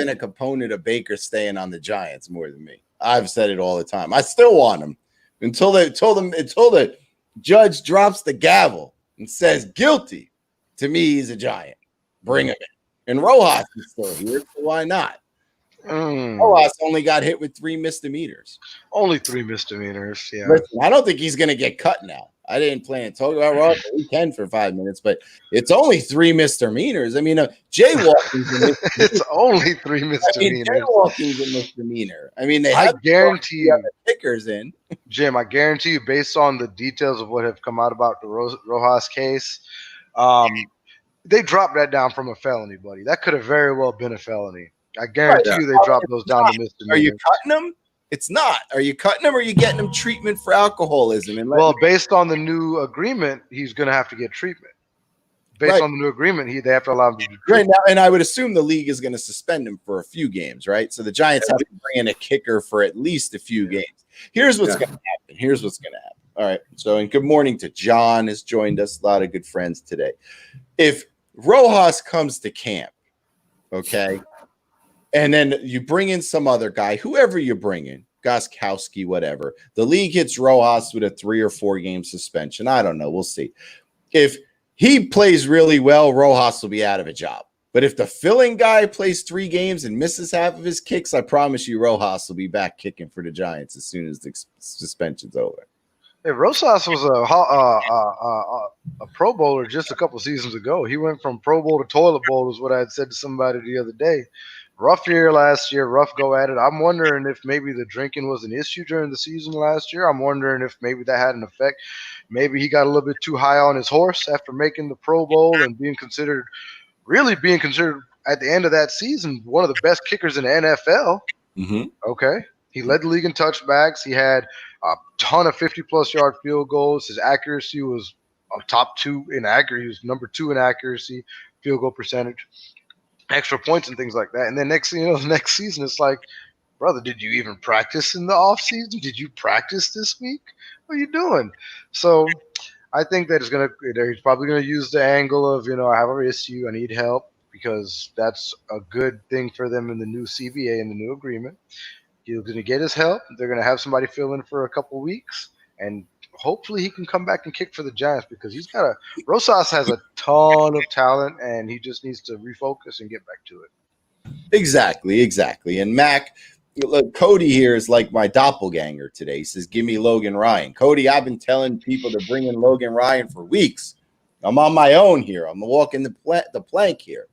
a component of Baker staying on the Giants more than me. I've said it all the time. I still want him until the judge drops the gavel and says guilty. To me, he's a Giant. Bring him in. And Rojas is still here, so why not? Rojas only got hit with 3 misdemeanors. Only 3 misdemeanors, yeah. Listen, I don't think he's going to get cut now. I didn't plan to talk about Rojas. We can for 5 minutes, but it's only 3 misdemeanors. I mean, jaywalking's a misdemeanor. It's only 3 misdemeanors. Jaywalking's a misdemeanor. I mean, I guarantee you the kickers in. Jim, I guarantee you, based on the details of what have come out about the Rojas case, they dropped that down from a felony, buddy. That could have very well been a felony. I guarantee you they dropped those down to misdemeanors. Are you cutting them? It's not. Are you cutting them or are you getting them treatment for alcoholism? And based on the new agreement, he's going to have to get treatment. Based on the new agreement, they have to allow him to do treatment. Right now, and I would assume the league is going to suspend him for a few games, right? So the Giants have to bring in a kicker for at least a few games. Here's what's going to happen. All right. So, and good morning to John has joined us. A lot of good friends today. If Rojas comes to camp, okay, and then you bring in some other guy, whoever you bring in, Gostkowski, whatever. The league hits Rojas with a 3 or 4 game suspension. I don't know. We'll see. If he plays really well, Rojas will be out of a job. But if the filling guy plays 3 games and misses half of his kicks, I promise you Rojas will be back kicking for the Giants as soon as the suspension's over. Hey, Rojas was a Pro Bowler just a couple seasons ago. He went from Pro Bowl to toilet bowl is what I had said to somebody the other day. Rough year last year, rough go at it. I'm wondering if maybe the drinking was an issue during the season last year. I'm wondering if maybe that had an effect. Maybe he got a little bit too high on his horse after making the Pro Bowl and being considered at the end of that season one of the best kickers in the NFL. Mm-hmm. Okay. He led the league in touchbacks. He had a ton of 50-plus yard field goals. His accuracy was top 2 in accuracy. He was number 2 in accuracy, field goal percentage. Extra points and things like that. And then next season, it's like, brother, did you even practice in the off season? Did you practice this week? What are you doing? So I think that he's probably gonna use the angle of, I have an issue, I need help, because that's a good thing for them in the new CBA and the new agreement. He's gonna get his help. They're gonna have somebody fill in for a couple weeks, and hopefully he can come back and kick for the Giants, because Rosas has a ton of talent, and he just needs to refocus and get back to it. Exactly. And Mac, look, Cody here is like my doppelganger today. He says, give me Logan Ryan. Cody, I've been telling people to bring in Logan Ryan for weeks. I'm on my own here. I'm walking the plank here.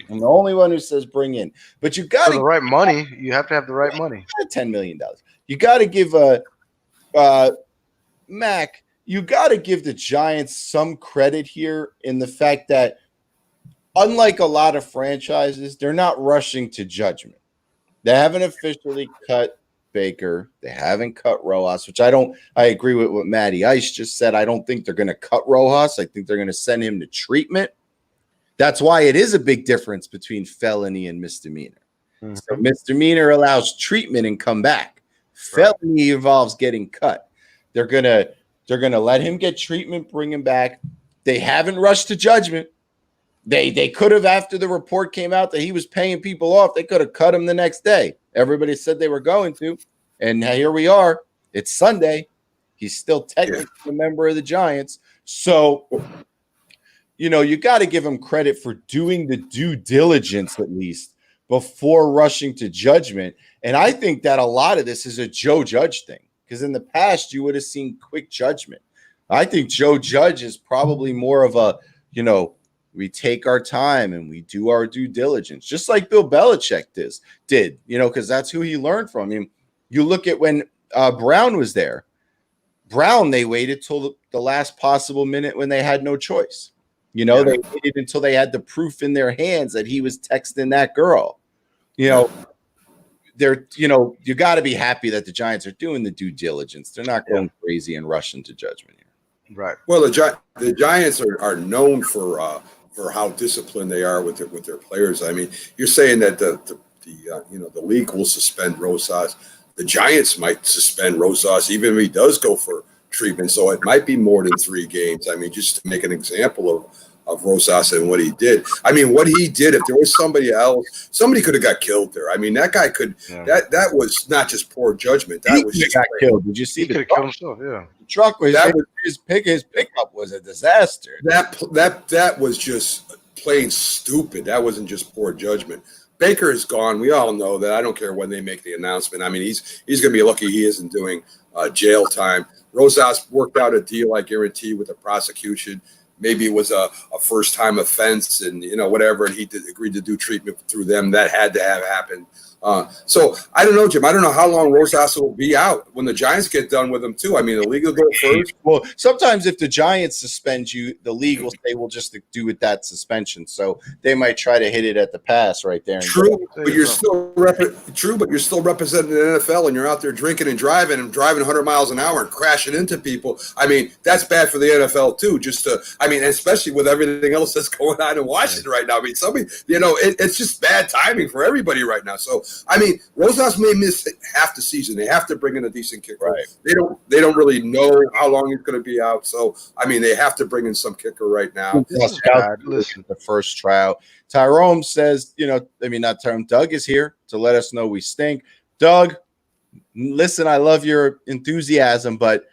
I'm the only one who says bring in. But you got the right money. You have to have the right money. $10 million. You got to give Mac, you got to give the Giants some credit here in the fact that, unlike a lot of franchises, they're not rushing to judgment. They haven't officially cut Baker. They haven't cut Rojas, which I agree with what Matty Ice just said. I don't think they're going to cut Rojas. I think they're going to send him to treatment. That's why it is a big difference between felony and misdemeanor. Mm-hmm. So misdemeanor allows treatment and come back. Right. Felony involves getting cut. They're gonna let him get treatment, bring him back. They haven't rushed to judgment. They could have, after the report came out that he was paying people off, they could have cut him the next day. Everybody said they were going to, and here we are. It's Sunday. He's still technically a member of the Giants. So, you got to give him credit for doing the due diligence at least before rushing to judgment. And I think that a lot of this is a Joe Judge thing, because in the past you would have seen quick judgment. I think Joe Judge is probably more of a, we take our time and we do our due diligence, just like Bill Belichick did, because that's who he learned from. I mean, you look at when Brown was there. Brown, they waited till the last possible minute when they had no choice. They waited until they had the proof in their hands that he was texting that girl. You got to be happy that the Giants are doing the due diligence. They're not going crazy and rushing to judgment here. Right. Well, the Giants are known for how disciplined they are with their players. I mean, you're saying that the league will suspend Rosas. The Giants might suspend Rosas even if he does go for treatment. So it might be more than 3 games. I mean, just to make an example of Rosas and what he did. I mean, what he did, if there was somebody else, somebody could have got killed there. I mean, that guy could. Yeah. That was not just poor judgment. That was just got killed. Did you see he could have killed himself? Yeah. The truck was his pickup was a disaster. That was just plain stupid. That wasn't just poor judgment. Baker is gone. We all know that. I don't care when they make the announcement. I mean, he's going to be lucky he isn't doing jail time. Rosas worked out a deal, I guarantee, with the prosecution. Maybe it was a first-time offense and, whatever, and he agreed to do treatment through them. That had to have happened. So I don't know, Jim. I don't know how long Rosas will be out when the Giants get done with him, too. I mean, the league will go first. Well, sometimes if the Giants suspend you, the league will say, we'll just do with that suspension. So they might try to hit it at the pass right there. True, but you're still representing the NFL, and you're out there drinking and driving 100 miles an hour and crashing into people. I mean, that's bad for the NFL, too. Especially with everything else that's going on in Washington right now. I mean, it's just bad timing for everybody right now. So, I mean, Rosas may miss half the season. They have to bring in a decent kicker. Right. They don't really know how long he's going to be out. So, I mean, they have to bring in some kicker right now. Listen, the first trial. Tyrone says, not Tyrone. Doug is here to let us know we stink. Doug, listen, I love your enthusiasm, but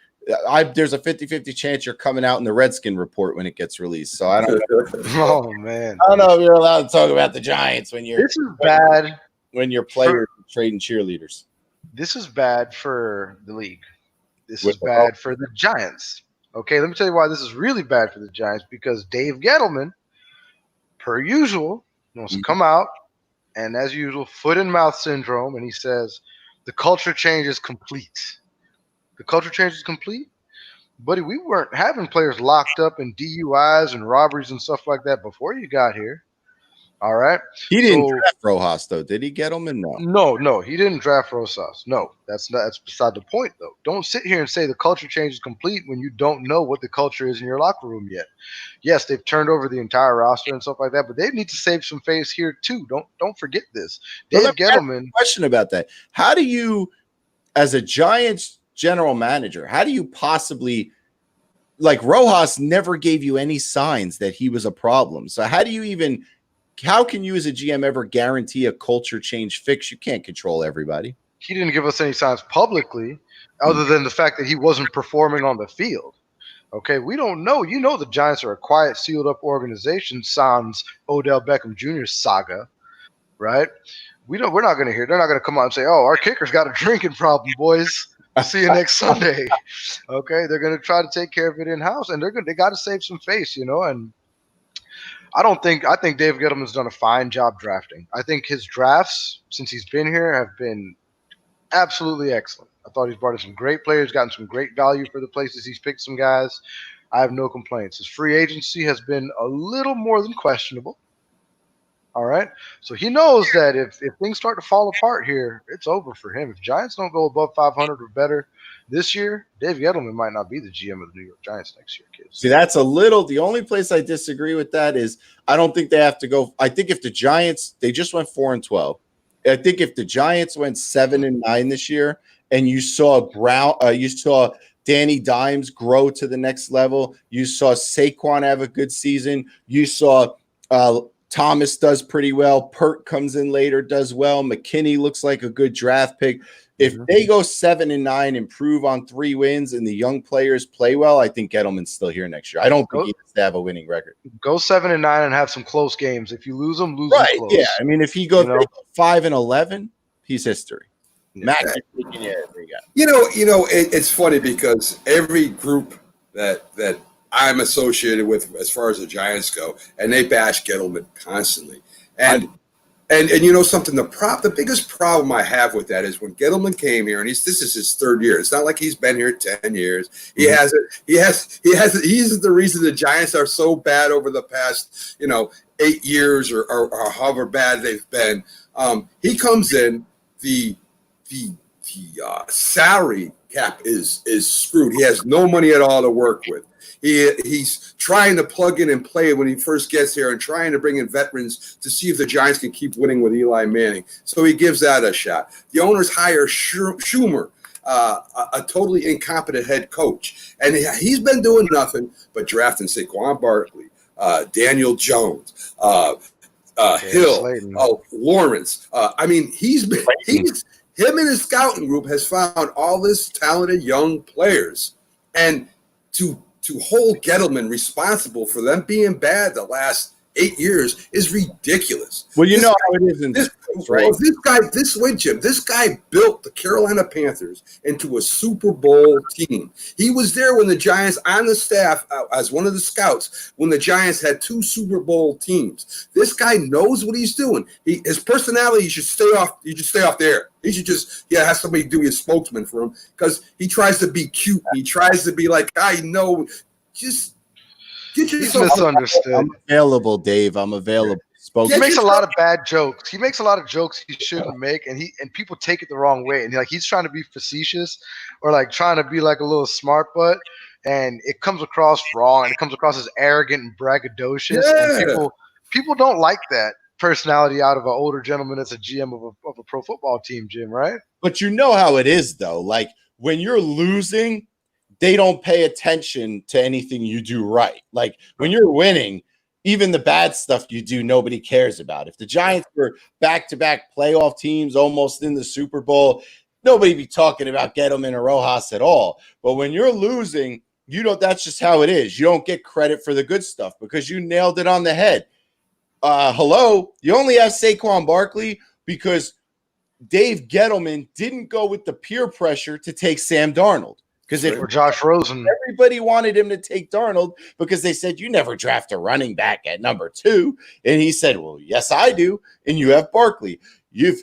there's a 50-50 chance you're coming out in the Redskin report when it gets released. So I don't know. Oh, man. I don't know if you're allowed to talk about the Giants when you're. This is bad. When your players are trading cheerleaders. This is bad for the league. This is bad for the Giants. Okay, let me tell you why this is really bad for the Giants, because Dave Gettleman, per usual, wants to come out and, as usual, foot and mouth syndrome, and he says the culture change is complete. The culture change is complete? Buddy, we weren't having players locked up in DUIs and robberies and stuff like that before you got here. All right. He didn't draft Rojas, though. Did he get him? No, he didn't draft Rosas. No, that's beside the point, though. Don't sit here and say the culture change is complete when you don't know what the culture is in your locker room yet. Yes, they've turned over the entire roster and stuff like that, but they need to save some face here too. Don't forget this. Dave Gettleman. Question about that: how do you, as a Giants general manager, how do you possibly like Rojas never gave you any signs that he was a problem. So how can you as a GM ever guarantee a culture change fix? You can't control everybody. He didn't give us any signs publicly other than the fact that he wasn't performing on the field. Okay, we don't know. You know the Giants are a quiet, sealed-up organization sans Odell Beckham Jr. saga, right? We're not going to hear. They're not going to come out and say, "Oh, our kicker's got a drinking problem, boys. See you next Sunday." Okay, they're going to try to take care of it in-house, and they got to save some face, And I think Dave Gettleman's done a fine job drafting. I think his drafts since he's been here have been absolutely excellent. I thought he's brought in some great players, gotten some great value for the places he's picked some guys. I have no complaints. His free agency has been a little more than questionable. All right. So he knows that if things start to fall apart here, it's over for him. If Giants don't go above 500 or better this year, Dave Gettleman might not be the GM of the New York Giants next year, kids. See, that's the only place I disagree with that is I don't think they have to go. I think if the Giants, they just went 4-12. I think if the Giants went 7-9 this year, and you saw Danny Dimes grow to the next level, you saw Saquon have a good season, you saw Thomas does pretty well, Pert comes in later, does well, McKinney looks like a good draft pick. If they go 7-9, improve on 3 wins, and the young players play well, I think Gettleman's still here next year. I don't think he has to have a winning record. Go 7-9 and have some close games. If you lose them, lose right, them close. Yeah, I mean, if he goes 5-11, he's history. Mac, it's funny because every group that I'm associated with as far as the Giants go, and they bash Gettleman constantly. And you know something, the biggest problem I have with that is when Gettleman came here, and this is his 3rd year. It's not like he's been here 10 years. He's the reason the Giants are so bad over the past 8 years or however bad they've been. He comes in, the salary cap is screwed. He has no money at all to work with. He's trying to plug in and play when he first gets here and trying to bring in veterans to see if the Giants can keep winning with Eli Manning. So he gives that a shot. The owners hire Schumer, a totally incompetent head coach. And he's been doing nothing but drafting Saquon Barkley, Daniel Jones, Hill, Lawrence. Him and his scouting group has found all this talented young players. And to hold Gettleman responsible for them being bad the last 8 years is ridiculous. Well, how it is in sports, right? This guy built the Carolina Panthers into a Super Bowl team. He was there when the Giants on the staff as one of the scouts when the Giants had 2 Super Bowl teams. This guy knows what he's doing. His personality should stay off. You should stay off there. He should just have somebody do his spokesman for him because he tries to be cute. He tries to be like, I know, just. He's misunderstood. I'm available, Dave. I'm available. He makes a lot of bad jokes. He makes a lot of jokes he shouldn't make, and people take it the wrong way. And he's trying to be facetious or like trying to be like a little smart butt, and it comes across wrong. And it comes across as arrogant and braggadocious. Yeah. And people don't like that personality out of an older gentleman that's a GM of a pro football team, Jim. Right? But you know how it is, though. Like when you're losing, they don't pay attention to anything you do right. Like when you're winning, even the bad stuff you do, nobody cares about. If the Giants were back-to-back playoff teams almost in the Super Bowl, nobody be talking about Gettleman or Rojas at all. But when you're losing, that's just how it is. You don't get credit for the good stuff because you nailed it on the head. You only have Saquon Barkley because Dave Gettleman didn't go with the peer pressure to take Sam Darnold. Or Josh Rosen. Everybody wanted him to take Darnold because they said, you never draft a running back at number 2. And he said, well, yes, I do. And you have Barkley. If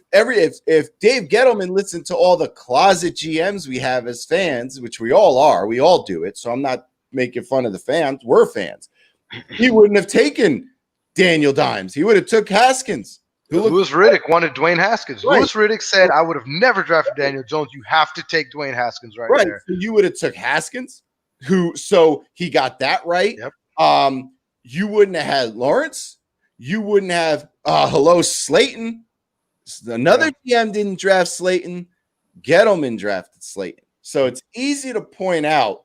Dave Gettleman listened to all the closet GMs we have as fans, which we all are, we all do it. So I'm not making fun of the fans. We're fans. He wouldn't have taken Daniel Dimes. He would have took Haskins. Louis Riddick wanted Dwayne Haskins. Right. Louis Riddick said, I would have never drafted Daniel Jones. You have to take Dwayne Haskins right there. So you would have took Haskins, so he got that right. Yep. You wouldn't have had Lawrence. You wouldn't have Slayton. Another GM didn't draft Slayton. Gettleman drafted Slayton. So it's easy to point out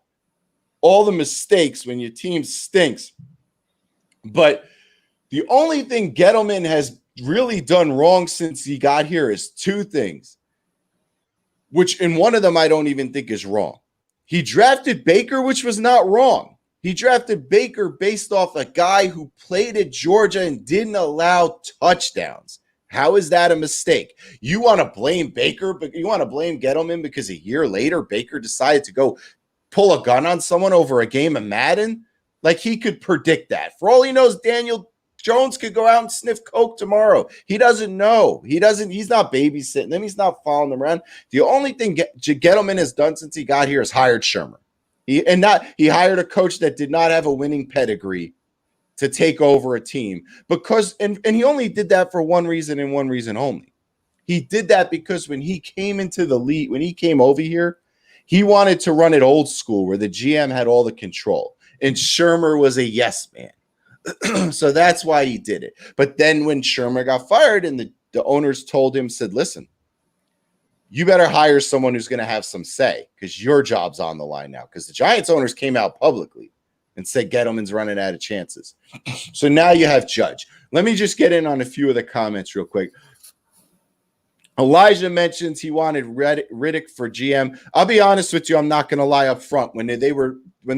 all the mistakes when your team stinks. But the only thing Gettleman has really done wrong since he got here is two things, which in one of them I don't even think is wrong. He drafted Baker, which was not wrong. He drafted Baker based off a guy who played at Georgia and didn't allow touchdowns. How is that a mistake? You want to blame Baker, but you want to blame Gettleman because a year later Baker decided to go pull a gun on someone over a game of Madden? Like, he could predict that. For all he knows, Daniel Jones could go out and sniff coke tomorrow. He doesn't know. He's not babysitting them. He's not following them around. The only thing Gettleman has done since he got here is hired Shermer. He hired a coach that did not have a winning pedigree to take over a team because he only did that for one reason and one reason only. He did that because when he came into the league, when he came over here, he wanted to run it old school where the GM had all the control and Shermer was a yes man. So that's why he did it. But then when Shermer got fired and the owners told him, said, listen, you better hire someone who's going to have some say because your job's on the line now. Because the Giants owners came out publicly and said Gettleman's running out of chances. So now you have Judge. Let me just get in on a few of the comments real quick. Elijah mentions he wanted Riddick for GM. I'll be honest with you, I'm not going to lie up front. When they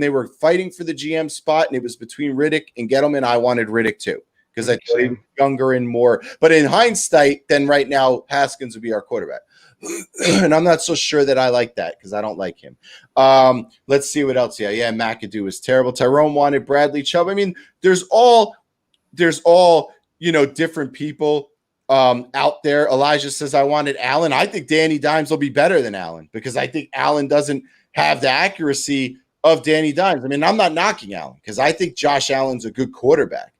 were fighting for the GM spot and it was between Riddick and Gettleman, I wanted Riddick too because I thought he was younger and more. But in hindsight, then right now Haskins would be our quarterback. And I'm not so sure that I like that because I don't like him. Let's see what else. Yeah, McAdoo was terrible. Tyrone wanted Bradley Chubb. I mean, there's all different people out there. Elijah says I wanted Allen. I think Danny Dimes will be better than Allen because I think Allen doesn't have the accuracy of Danny Dimes. I mean, I'm not knocking Allen because I think Josh Allen's a good quarterback,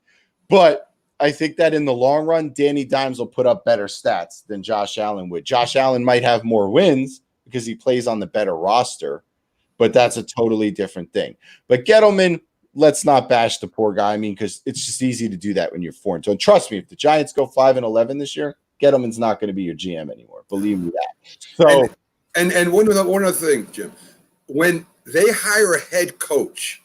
but I think that in the long run, Danny Dimes will put up better stats than Josh Allen would. Josh Allen might have more wins because he plays on the better roster, but that's a totally different thing. But Gettleman, let's not bash the poor guy. I mean, because it's just easy to do that when you're 4-2. And trust me, if the Giants go 5-11 this year, Gettleman's not going to be your GM anymore. Believe me that. So, and one other thing, Jim, when they hire a head coach,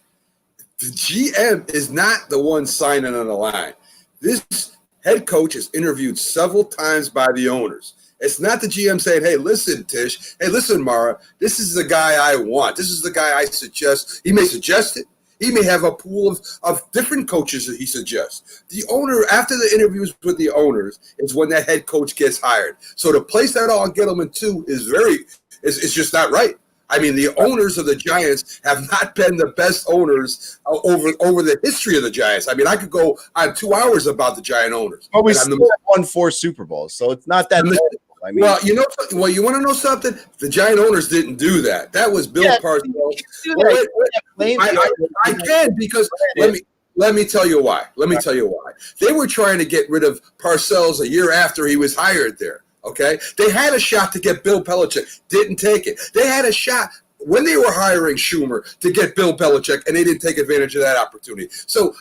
the GM is not the one signing on the line. This head coach is interviewed several times by the owners. It's not the GM saying, hey, listen, Tish. Hey, listen, Mara. This is the guy I want. This is the guy I suggest. He may suggest it. He may have a pool of different coaches that he suggests. The owner, after the interviews with the owners, is when that head coach gets hired. So to place that on Gettleman, too, is just not right. I mean, the owners of the Giants have not been the best owners over the history of the Giants. I mean, I could go on 2 hours about the Giant owners. But we still won 4 Super Bowls, so it's not that. I mean, you want to know something? The Giant owners didn't do that. That was Bill Parcells. I can because let me tell you why. They were trying to get rid of Parcells a year after he was hired there. Okay, they had a shot to get Bill Belichick, didn't take it. They had a shot when they were hiring Schumer to get Bill Belichick, and they didn't take advantage of that opportunity. So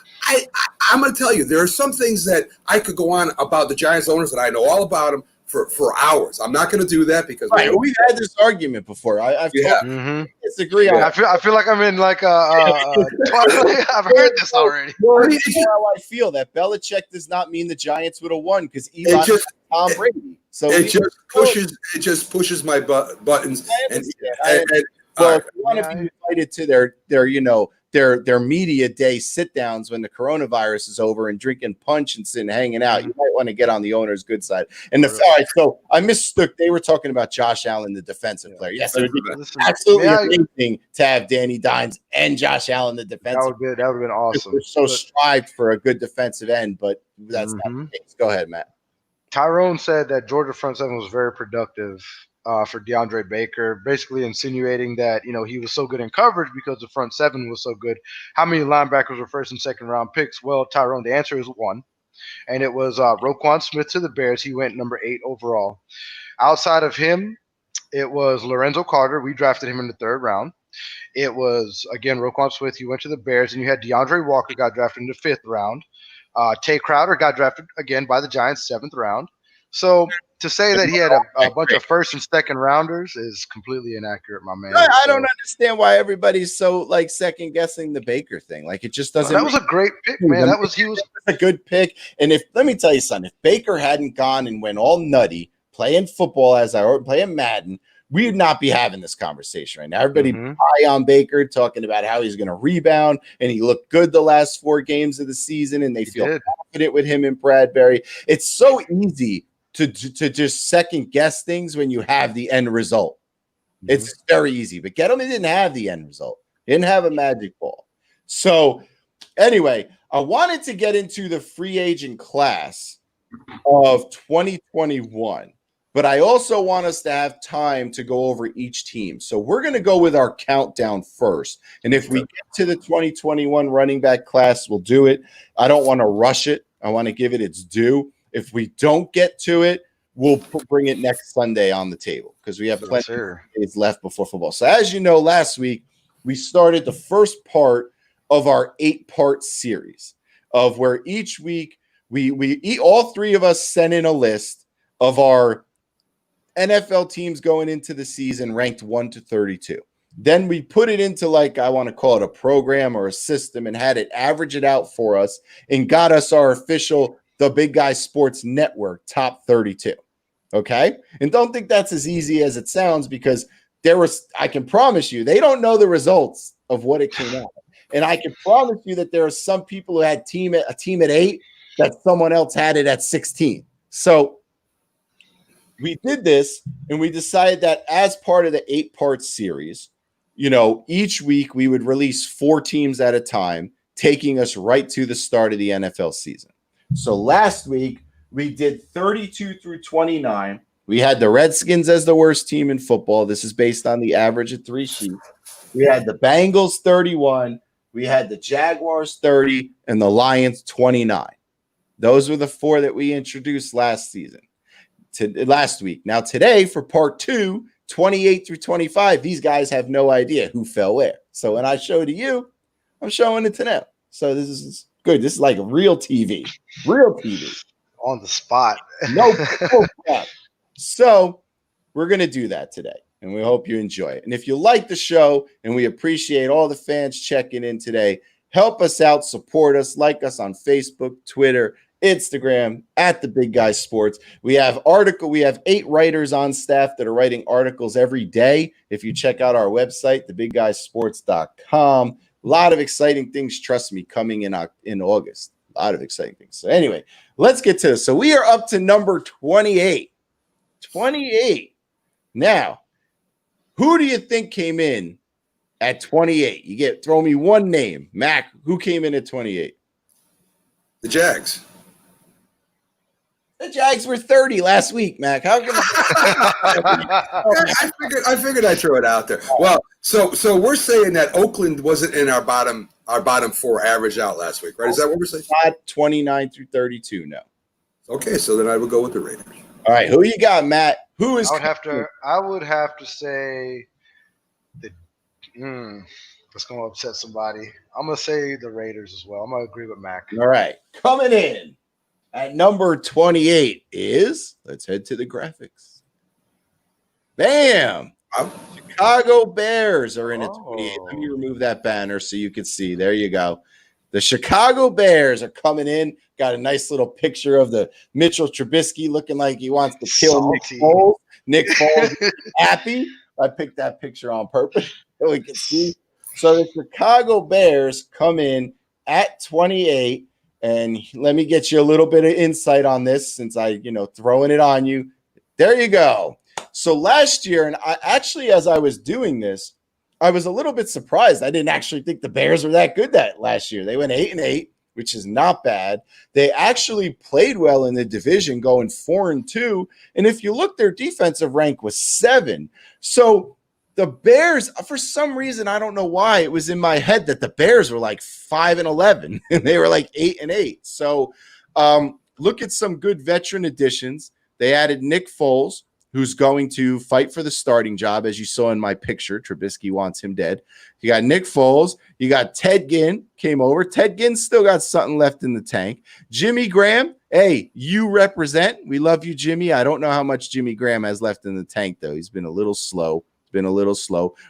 I'm going to tell you, there are some things that I could go on about the Giants owners that I know all about them for hours. I'm not going to do that because we've had this argument before. I've disagree. Yeah, I feel like I'm in like I've heard this already. Well, how I feel that Belichick does not mean the Giants would have won because Eli Tom Brady. So it just pushes my buttons. And if you want to be invited to their media day sit downs when the coronavirus is over and drinking punch and sitting hanging out, you might want to get on the owner's good side. And so I mistook. They were talking about Josh Allen, the defensive player. Yes, it would be absolutely amazing to have Danny Dimes and Josh Allen, the defensive. That would have been awesome. We're so strived for a good defensive end, but that's not the case. Go ahead, Matt. Tyrone said that Georgia front seven was very productive for DeAndre Baker, basically insinuating that, he was so good in coverage because the front seven was so good. How many linebackers were first and second round picks? Well, Tyrone, the answer is 1. And it was Roquan Smith to the Bears. He went number 8 overall. Outside of him, it was Lorenzo Carter. We drafted him in the 3rd round. It was, again, Roquan Smith. He went to the Bears. And you had DeAndre Walker got drafted in the 5th round. Tay Crowder got drafted again by the Giants, 7th round. So to say that he had a bunch of first and second rounders is completely inaccurate, my man. I don't understand why everybody's so like second guessing the Baker thing. Like it just doesn't. That was a great pick, man. He was a good pick. And let me tell you something, if Baker hadn't gone and went all nutty playing football playing Madden, we would not be having this conversation right now. Everybody high on Baker, talking about how he's going to rebound, and he looked good the last 4 games of the season, and they feel confident with him and Bradbury. It's so easy to just second guess things when you have the end result. It's very easy. But Gettleman didn't have the end result. He didn't have a magic ball. So anyway, I wanted to get into the free agent class of 2021. But I also want us to have time to go over each team. So we're going to go with our countdown first. And if we get to the 2021 running back class, we'll do it. I don't want to rush it. I want to give it its due. If we don't get to it, we'll bring it next Sunday on the table because we have plenty of days left before football. So as you know, last week, we started the first part of our 8-part series of where each week we all 3 of us sent in a list of our NFL teams going into the season ranked 1 to 32. Then we put it into I want to call it a program or a system and had it average it out for us and got us our official The Big Guy Sports Network top 32. Okay. And don't think that's as easy as it sounds because I can promise you, they don't know the results of what it came out. And I can promise you that there are some people who had a team at 8 that someone else had it at 16. So we did this and we decided that as part of the 8-part series, each week we would release 4 teams at a time, taking us right to the start of the NFL season. So last week we did 32 through 29. We had the Redskins as the worst team in football. This is based on the average of 3 sheets. We had the Bengals 31. We had the Jaguars 30 and the Lions 29. Those were the 4 that we introduced last week. Now today for part 2, 28 through 25, these guys have no idea who fell where. So when I show to you, I'm showing it to them. So this is good. This is like real TV. On the spot. No crap. So we're going to do that today, and we hope you enjoy it. And if you like the show, and we appreciate all the fans checking in today, help us out, support us, like us on Facebook, Twitter, Instagram at The Big Guy Sports. We have 8 writers on staff that are writing articles every day. If you check out our website, thebigguysports.com, a lot of exciting things, trust me, coming in August. A lot of exciting things. So anyway, let's get to this. So we are up to number 28. 28. Now, who do you think came in at 28? Throw me one name. Mac, who came in at 28? The Jags. The Jags were 30 last week, Mac. How can I figured I'd throw it out there. Well, so we're saying that Oakland wasn't in our bottom 4 average out last week, right? Is that what we're saying? Not 29 through 32, no. Okay, so then I would go with the Raiders. All right, who you got, Matt? Who is? I would have to say that's going to upset somebody. I'm going to say the Raiders as well. I'm going to agree with Mac. All right, coming in at number 28 is, let's head to the graphics. Bam! Chicago Bears are in at 28. Let me remove that banner so you can see. There you go. The Chicago Bears are coming in. Got a nice little picture of the Mitchell Trubisky looking like he wants to kill Nick Foles. Nick Foles is happy. I picked that picture on purpose so we can see. So the Chicago Bears come in at 28. And let me get you a little bit of insight on this since throwing it on you. There you go. So last year, and I actually, as I was doing this, I was a little bit surprised. I didn't actually think the Bears were that good that last year. They went 8-8, which is not bad. They actually played well in the division, going 4-2. And if you look, their defensive rank was 7. So the Bears, for some reason, I don't know why, it was in my head that the Bears were like 5-11 and they were like 8-8. So look at some good veteran additions. They added Nick Foles. who's going to fight for the starting job, as you saw in my picture. Trubisky wants him dead. You got Nick Foles. You got Ted Ginn came over. Ted Ginn still got something left in the tank. Jimmy Graham, hey, you represent. We love you, Jimmy. I don't know how much Jimmy Graham has left in the tank, though. He's been a little slow.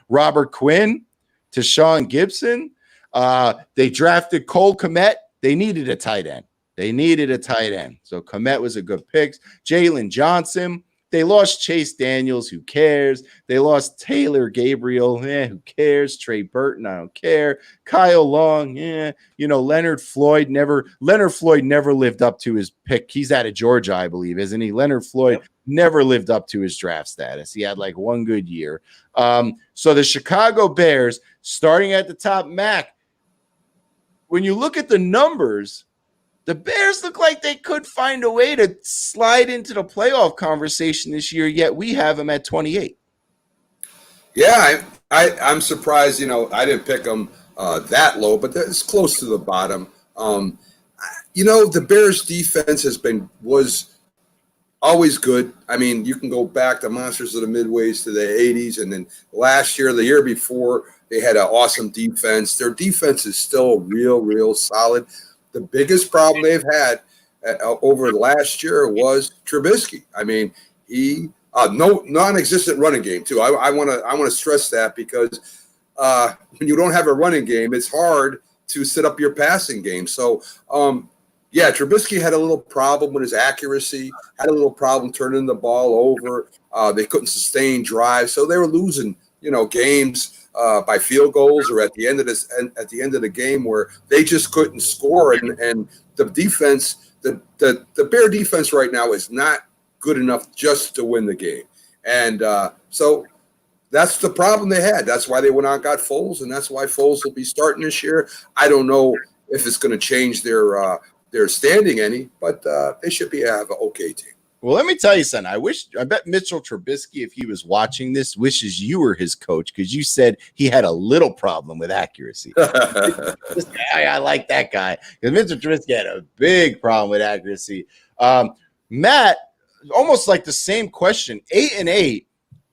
Robert Quinn, Tashawn Gibson. They drafted Cole Kmet. They needed a tight end. So Kmet was a good pick. Jalen Johnson. They lost Chase Daniels. Who cares? They lost Taylor Gabriel. Who cares? Trey Burton. I don't care. Kyle Long. Leonard Floyd never lived up to his pick. He's out of Georgia, I believe, isn't he? Leonard Floyd never lived up to his draft status. He had like one good year. So the Chicago Bears, starting at the top, Mac, when you look at the numbers, the Bears look like they could find a way to slide into the playoff conversation this year, yet we have them at 28. Yeah, I'm surprised. I didn't pick them that low, but it's close to the bottom. The Bears' defense was always good. I mean, you can go back to Monsters of the Midways to the 80s, and then last year, the year before, they had an awesome defense. Their defense is still real solid. The biggest problem they've had over the last year was Trubisky. I mean, he no non-existent running game too. I want to stress that, because when you don't have a running game, it's hard to set up your passing game. So Trubisky had a little problem with his accuracy, had a little problem turning the ball over. They couldn't sustain drives, so they were losing games by field goals, or at the end of the game where they just couldn't score. And the defense, the Bear defense right now is not good enough just to win the game. And so that's the problem they had. That's why they went out and got Foles, and that's why Foles will be starting this year. I don't know if it's going to change their standing any, but they should have an okay team. Well, let me tell you something. I bet Mitchell Trubisky, if he was watching this, wishes you were his coach, because you said he had a little problem with accuracy. I like that guy, because Mitchell Trubisky had a big problem with accuracy. Matt, almost like the same question. 8-8.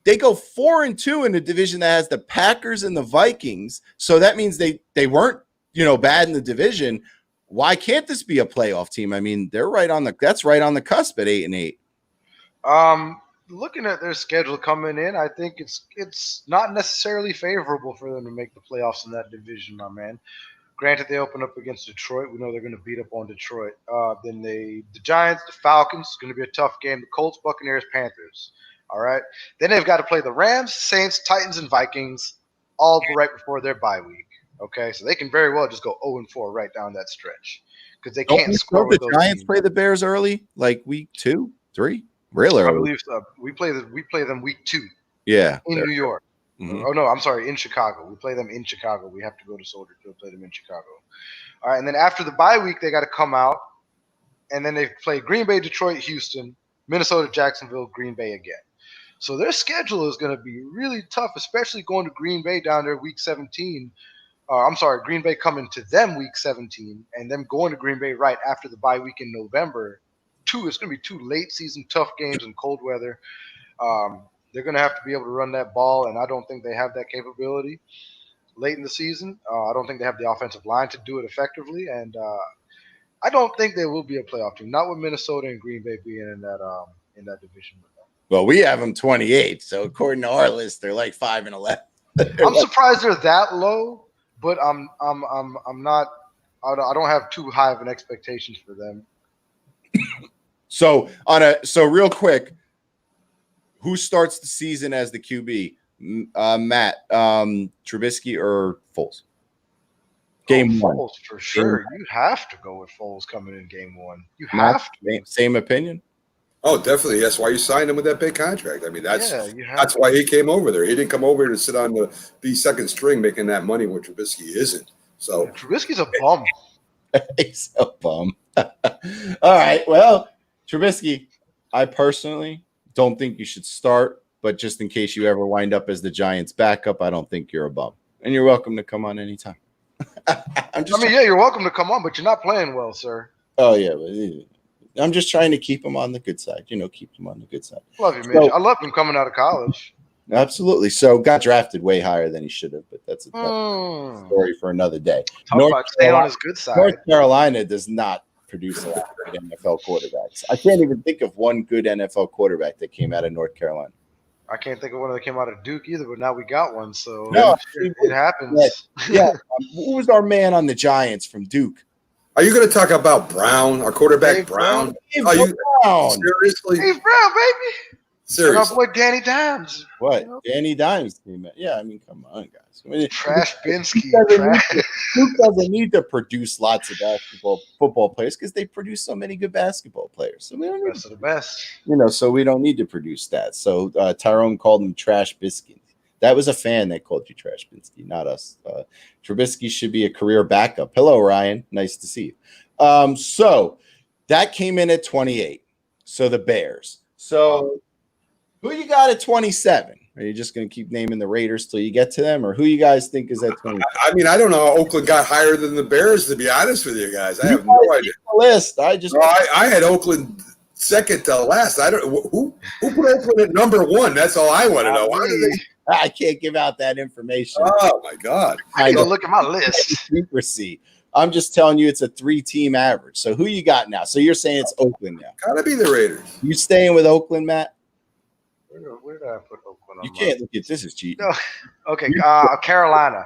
They go 4-2 in a division that has the Packers and the Vikings. So that means they weren't bad in the division. Why can't this be a playoff team? I mean, that's right on the cusp at 8-8. Looking at their schedule coming in, I think it's not necessarily favorable for them to make the playoffs in that division, my man. Granted, they open up against Detroit. We know they're going to beat up on Detroit. Then the Giants, the Falcons, it's going to be a tough game. The Colts, Buccaneers, Panthers. All right. Then they've got to play the Rams, Saints, Titans, and Vikings, all right before their bye week. Okay, so they can very well just go 0-4 right down that stretch, because they can't score. The Giants play the Bears early, like week 2, 3, really early. I believe so. We play them week 2. Yeah, in New York. Mm-hmm. Oh no, I'm sorry, in Chicago. We play them in Chicago. We have to go to Soldier Field, play them in Chicago. All right, and then after the bye week, they got to come out, and then they play Green Bay, Detroit, Houston, Minnesota, Jacksonville, Green Bay again. So their schedule is going to be really tough, especially going to Green Bay down there week 17. Green Bay coming to them week 17, and them going to Green Bay right after the bye week in November. It's going to be 2 late season tough games in cold weather. They're going to have to be able to run that ball, and I don't think they have that capability late in the season. I don't think they have the offensive line to do it effectively, and I don't think they will be a playoff team. Not with Minnesota and Green Bay being in that division with them. Well, we have them 28, so according to our list, they're like 5-11. I'm surprised they're that low. But I'm not. I don't have too high of an expectations for them. So real quick, who starts the season as the QB? Matt, Trubisky or Foles? Game 1 Foles for sure. You have to go with Foles coming in game 1. You have to. Same opinion. Oh, definitely. That's why you signed him with that big contract. I mean, that's why he came over there. He didn't come over to sit on be second string making that money when Trubisky isn't. So Trubisky's a bum. He's a bum. All right. Well, Trubisky, I personally don't think you should start, but just in case you ever wind up as the Giants' backup, I don't think you're a bum. And you're welcome to come on anytime. You're welcome to come on, but you're not playing well, sir. Oh, yeah. But I'm just trying to keep him on the good side. Keep him on the good side. Love you, man. I love him coming out of college. Absolutely. So got drafted way higher than he should have, but that's a story for another day. Talk about staying on his good side. North Carolina does not produce a lot of good NFL quarterbacks. I can't even think of one good NFL quarterback that came out of North Carolina. I can't think of one that came out of Duke either, but now we got one, so no, it happens. Yeah. Who was our man on the Giants from Duke? Are you going to talk about Brown, our quarterback Dave Brown? Are you Brown. Seriously? Dave Brown, baby. Seriously. My boy Danny Dimes. What? Danny Dimes came out. Yeah, I mean, come on, guys. Trash Binsky. Duke doesn't need to produce lots of football players because they produce so many good basketball players. So we don't need the best. So we don't need to produce that. So Tyrone called him Trash Binsky. That was a fan that called you Trash Binsky, not us. Trubisky should be a career backup. Hello, Ryan. Nice to see you. So that came in at 28. So the Bears. So who you got at 27? Are you just going to keep naming the Raiders till you get to them, or who you guys think is at 27? I mean, I don't know how Oakland got higher than the Bears, to be honest with you guys. I have no idea. List. I had Oakland second to last. I don't who put Oakland at number one. That's all I want to know. Why do they? I can't give out that information. Oh my God! I go look at my list. Secrecy. I'm just telling you, it's a 3-team average. So who you got now? So you're saying it's Oakland now? Gotta be the Raiders. You staying with Oakland, Matt? Where did I put Oakland? You can't look at this is cheating. No. Okay, Carolina.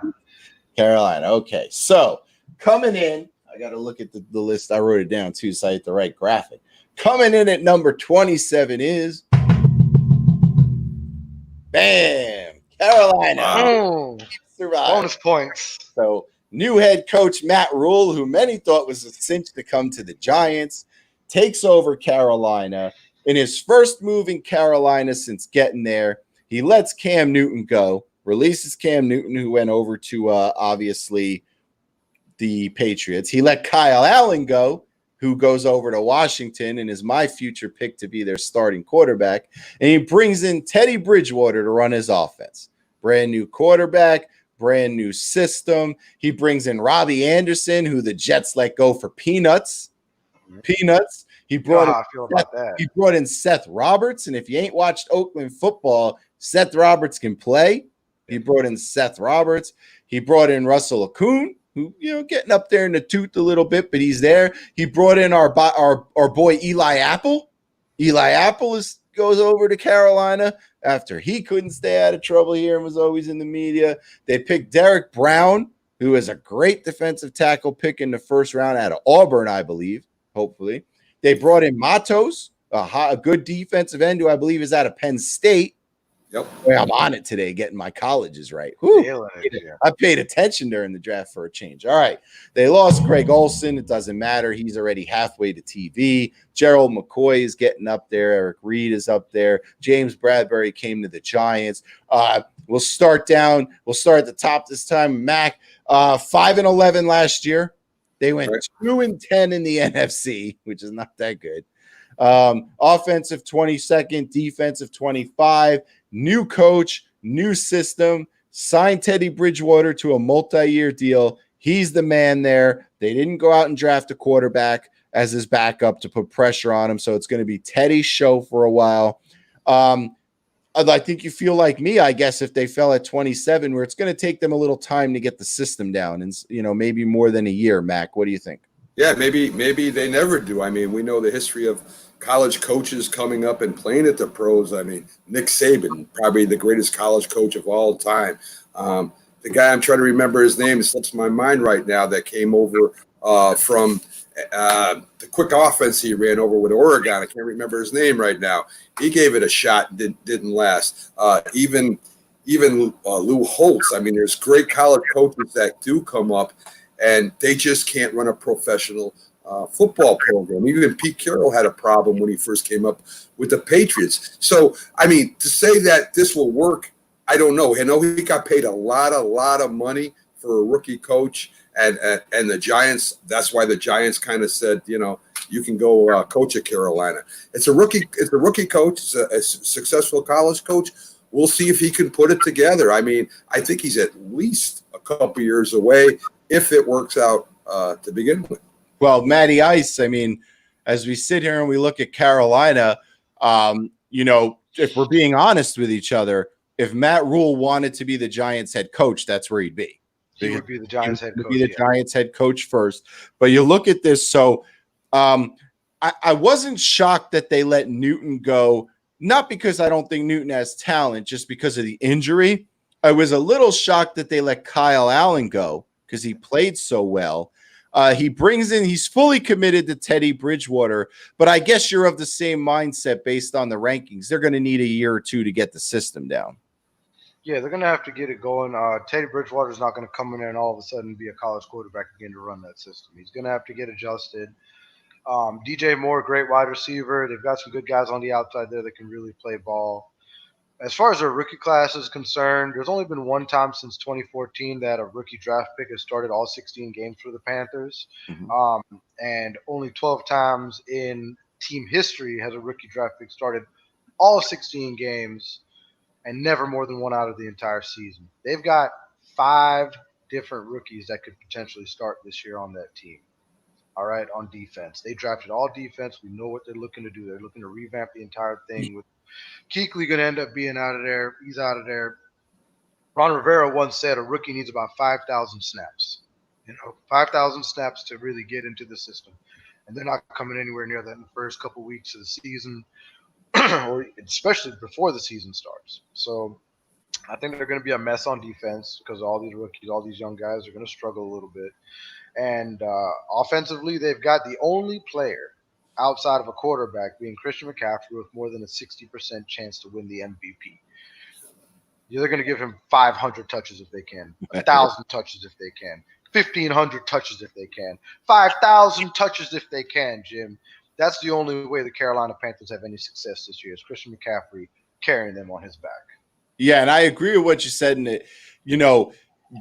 Carolina. Okay, so coming in, I got to look at the list. I wrote it down too, so I hit the right graphic. Coming in at number 27 is bam, Carolina. Wow. Survive. Bonus points. So new head coach Matt Rule, who many thought was a cinch to come to the Giants, takes over Carolina. In his first move in Carolina since getting there, he lets Cam Newton go, releases Cam Newton, who went over to obviously the Patriots. He let Kyle Allen go, who goes over to Washington and is my future pick to be their starting quarterback. And he brings in Teddy Bridgewater to run his offense. Brand new quarterback, brand new system. He brings in Robbie Anderson, who the Jets let go for peanuts. Peanuts. He brought in Seth Roberts, and if you ain't watched Oakland football, Seth Roberts can play. He brought in Seth Roberts. He brought in Russell Okung, who getting up there in the tooth a little bit, but he's there. He brought in our boy Eli Apple. Eli Apple goes over to Carolina after he couldn't stay out of trouble here and was always in the media. They picked Derrick Brown, who is a great defensive tackle pick in the first round out of Auburn, I believe. Hopefully. They brought in Matos, a good defensive end who I believe is out of Penn State. Yep. Boy, I'm on it today, getting my colleges right. I paid attention during the draft for a change. All right. They lost Greg Olsen. It doesn't matter. He's already halfway to TV. Gerald McCoy is getting up there. Eric Reed is up there. James Bradbury came to the Giants. We'll start at the top this time. Mac, 5-11 last year. They went 2-10 in the NFC, which is not that good. Offensive 22nd, defensive 25. New coach, new system. Signed Teddy Bridgewater to a multi-year deal. He's the man there. They didn't go out and draft a quarterback as his backup to put pressure on him, so it's going to be Teddy's show for a while. I think you feel like me, I guess, if they fell at 27, where it's going to take them a little time to get the system down and, maybe more than a year. Mac, what do you think? Yeah, maybe they never do. I mean, we know the history of college coaches coming up and playing at the pros. I mean, Nick Saban, probably the greatest college coach of all time. The guy, I'm trying to remember his name, it slips my mind right now, that came over from the quick offense he ran over with Oregon. I can't remember his name right now. He gave it a shot and didn't last. Even Lou Holtz. I mean, there's great college coaches that do come up, and they just can't run a professional football program. Even Pete Carroll had a problem when he first came up with the Patriots. So, I mean, to say that this will work, I don't know. I know he got paid a lot of money for a rookie coach, and the Giants. That's why the Giants kind of said, you can go coach at Carolina. It's a rookie coach. It's a successful college coach. We'll see if he can put it together. I mean, I think he's at least a couple years away if it works out to begin with. Well, Matty Ice, I mean, as we sit here and we look at Carolina, if we're being honest with each other, if Matt Rule wanted to be the Giants head coach, that's where he'd be. He would be the Giants head coach. Giants head coach first. But you look at this. So I wasn't shocked that they let Newton go, not because I don't think Newton has talent, just because of the injury. I was a little shocked that they let Kyle Allen go because he played so well. He's fully committed to Teddy Bridgewater, but I guess you're of the same mindset based on the rankings. They're going to need a year or two to get the system down. Yeah, they're going to have to get it going. Teddy Bridgewater is not going to come in there and all of a sudden be a college quarterback again to run that system. He's going to have to get adjusted. DJ Moore, great wide receiver. They've got some good guys on the outside there that can really play ball. As far as their rookie class is concerned, there's only been one time since 2014 that a rookie draft pick has started all 16 games for the Panthers. Mm-hmm. And only 12 times in team history has a rookie draft pick started all 16 games and never more than one out of the entire season. They've got 5 different rookies that could potentially start this year on that team. All right, on defense. They drafted all defense. We know what they're looking to do. They're looking to revamp the entire thing with Kuechly going to end up being out of there. He's out of there. Ron Rivera once said a rookie needs about 5,000 snaps. 5,000 snaps to really get into the system. And they're not coming anywhere near that in the first couple weeks of the season, or especially before the season starts. So I think they're going to be a mess on defense because all these rookies, all these young guys are going to struggle a little bit. And offensively, they've got the only player outside of a quarterback being Christian McCaffrey with more than a 60% chance to win the MVP. They're going to give him 500 touches if they can, 1,000 touches if they can, 1,500 touches if they can, 5,000 touches if they can, Jim. That's the only way the Carolina Panthers have any success this year is Christian McCaffrey carrying them on his back. Yeah, and I agree with what you said. And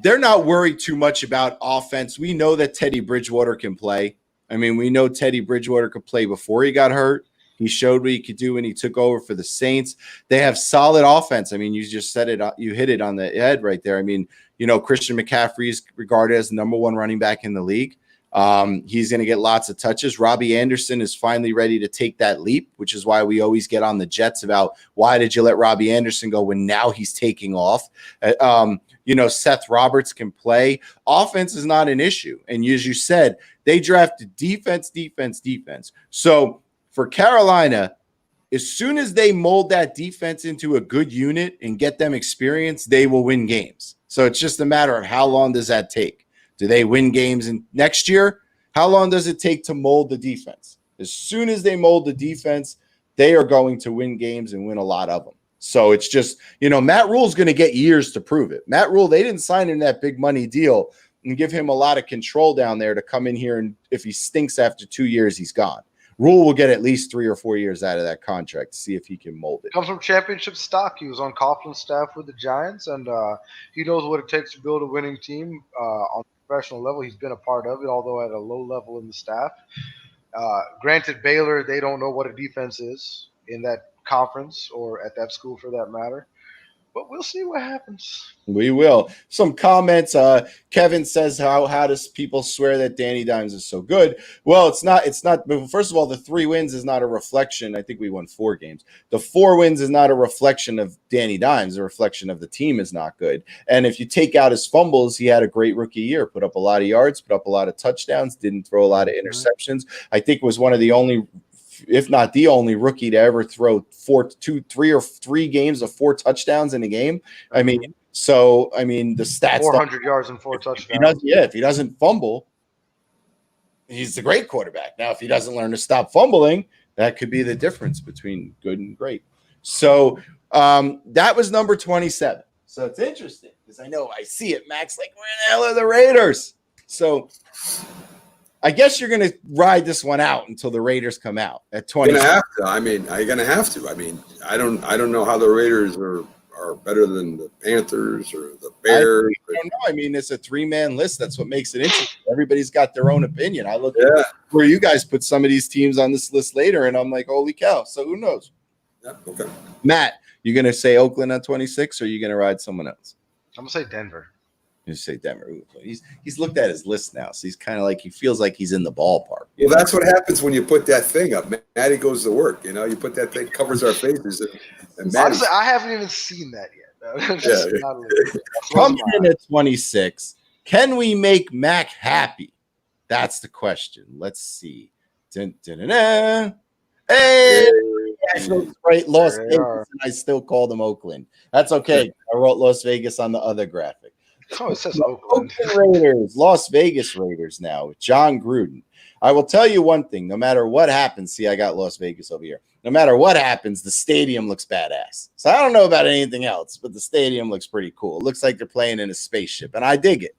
they're not worried too much about offense. We know that Teddy Bridgewater can play. I mean, we know Teddy Bridgewater could play before he got hurt. He showed what he could do when he took over for the Saints. They have solid offense. I mean, you just said it. You hit it on the head right there. I mean, Christian McCaffrey is regarded as the number 1 running back in the league. He's going to get lots of touches. Robbie Anderson is finally ready to take that leap, which is why we always get on the Jets about why did you let Robbie Anderson go when now he's taking off. Seth Roberts can play. Offense is not an issue. And as you said, they drafted defense. So for Carolina, as soon as they mold that defense into a good unit and get them experience, they will win games. So it's just a matter of how long does that take? Do they win games in next year? How long does it take to mold the defense? As soon as they mold the defense, they are going to win games and win a lot of them. So it's just, Matt Rule's going to get years to prove it. Matt Rule, they didn't sign him that big money deal and give him a lot of control down there to come in here, and if he stinks after 2 years, he's gone. Rule will get at least 3 or 4 years out of that contract to see if he can mold it. Comes from championship stock. He was on Coughlin's staff with the Giants, and he knows what it takes to build a winning team on the professional level. He's been a part of it, although at a low level in the staff. Granted, Baylor, they don't know what a defense is in that conference or at that school for that matter. But we'll see what happens. We will. Some comments. Kevin says, how does people swear that Danny Dimes is so good? Well, it's not. First of all, the 3 wins is not a reflection. I think we won 4 games. The 4 wins is not a reflection of Danny Dimes. A reflection of the team is not good. And if you take out his fumbles, he had a great rookie year. Put up a lot of yards, put up a lot of touchdowns, didn't throw a lot of interceptions. I think was one of the only, if not the only rookie to ever throw 3 games of 4 touchdowns in a game. I mean, the stats. 400 yards and 4 touchdowns. If he doesn't fumble, he's a great quarterback. Now, if he doesn't learn to stop fumbling, that could be the difference between good and great. So that was number 27. So it's interesting because I see it, Max, like, where the hell are the Raiders? So I guess you're going to ride this one out until the Raiders come out at 20. You're going to have to. You're going to have to. I don't know how the Raiders are better than the Panthers or the Bears. I don't know. It's a 3-man list. That's what makes it interesting. Everybody's got their own opinion. I look at where you guys put some of these teams on this list later, and I'm like, holy cow. So who knows? Yeah, okay. Matt, you going to say Oakland on 26, or are you going to ride someone else? I'm going to say Denver. You say Denver. He's looked at his list now, so he's kind of like he feels like he's in the ballpark. Well, that's what happens when you put that thing up. Matty goes to work. You know, you put that thing, covers our faces. And Honestly, I haven't even seen that yet. Coming in at 26, can we make Mac happy? That's the question. Let's see. Dun, dun, dun, dun. Hey, right, Las Vegas, and I still call them Oakland. That's okay. I wrote Las Vegas on the other graphic. Oh, it says Oakland. Raiders, Las Vegas Raiders now with John Gruden. I will tell you one thing. No matter what happens, see, I got Las Vegas over here. No matter what happens, the stadium looks badass. So I don't know about anything else, but the stadium looks pretty cool. It looks like they're playing in a spaceship, and I dig it.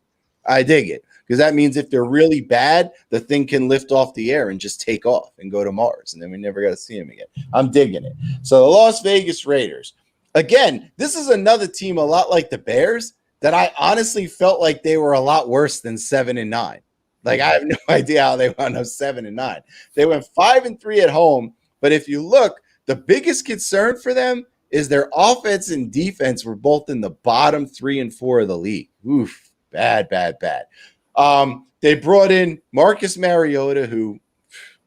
Because that means if they're really bad, the thing can lift off the air and just take off and go to Mars, and then we never got to see him again. I'm digging it. So the Las Vegas Raiders. Again, this is another team a lot like the Bears that I honestly felt like they were a lot worse than 7-9. Like, I have no idea how they wound up 7-9. They went 5-3 at home, but if you look, the biggest concern for them is their offense and defense were both in the bottom 3 and 4 of the league. Oof, bad. They brought in Marcus Mariota, who,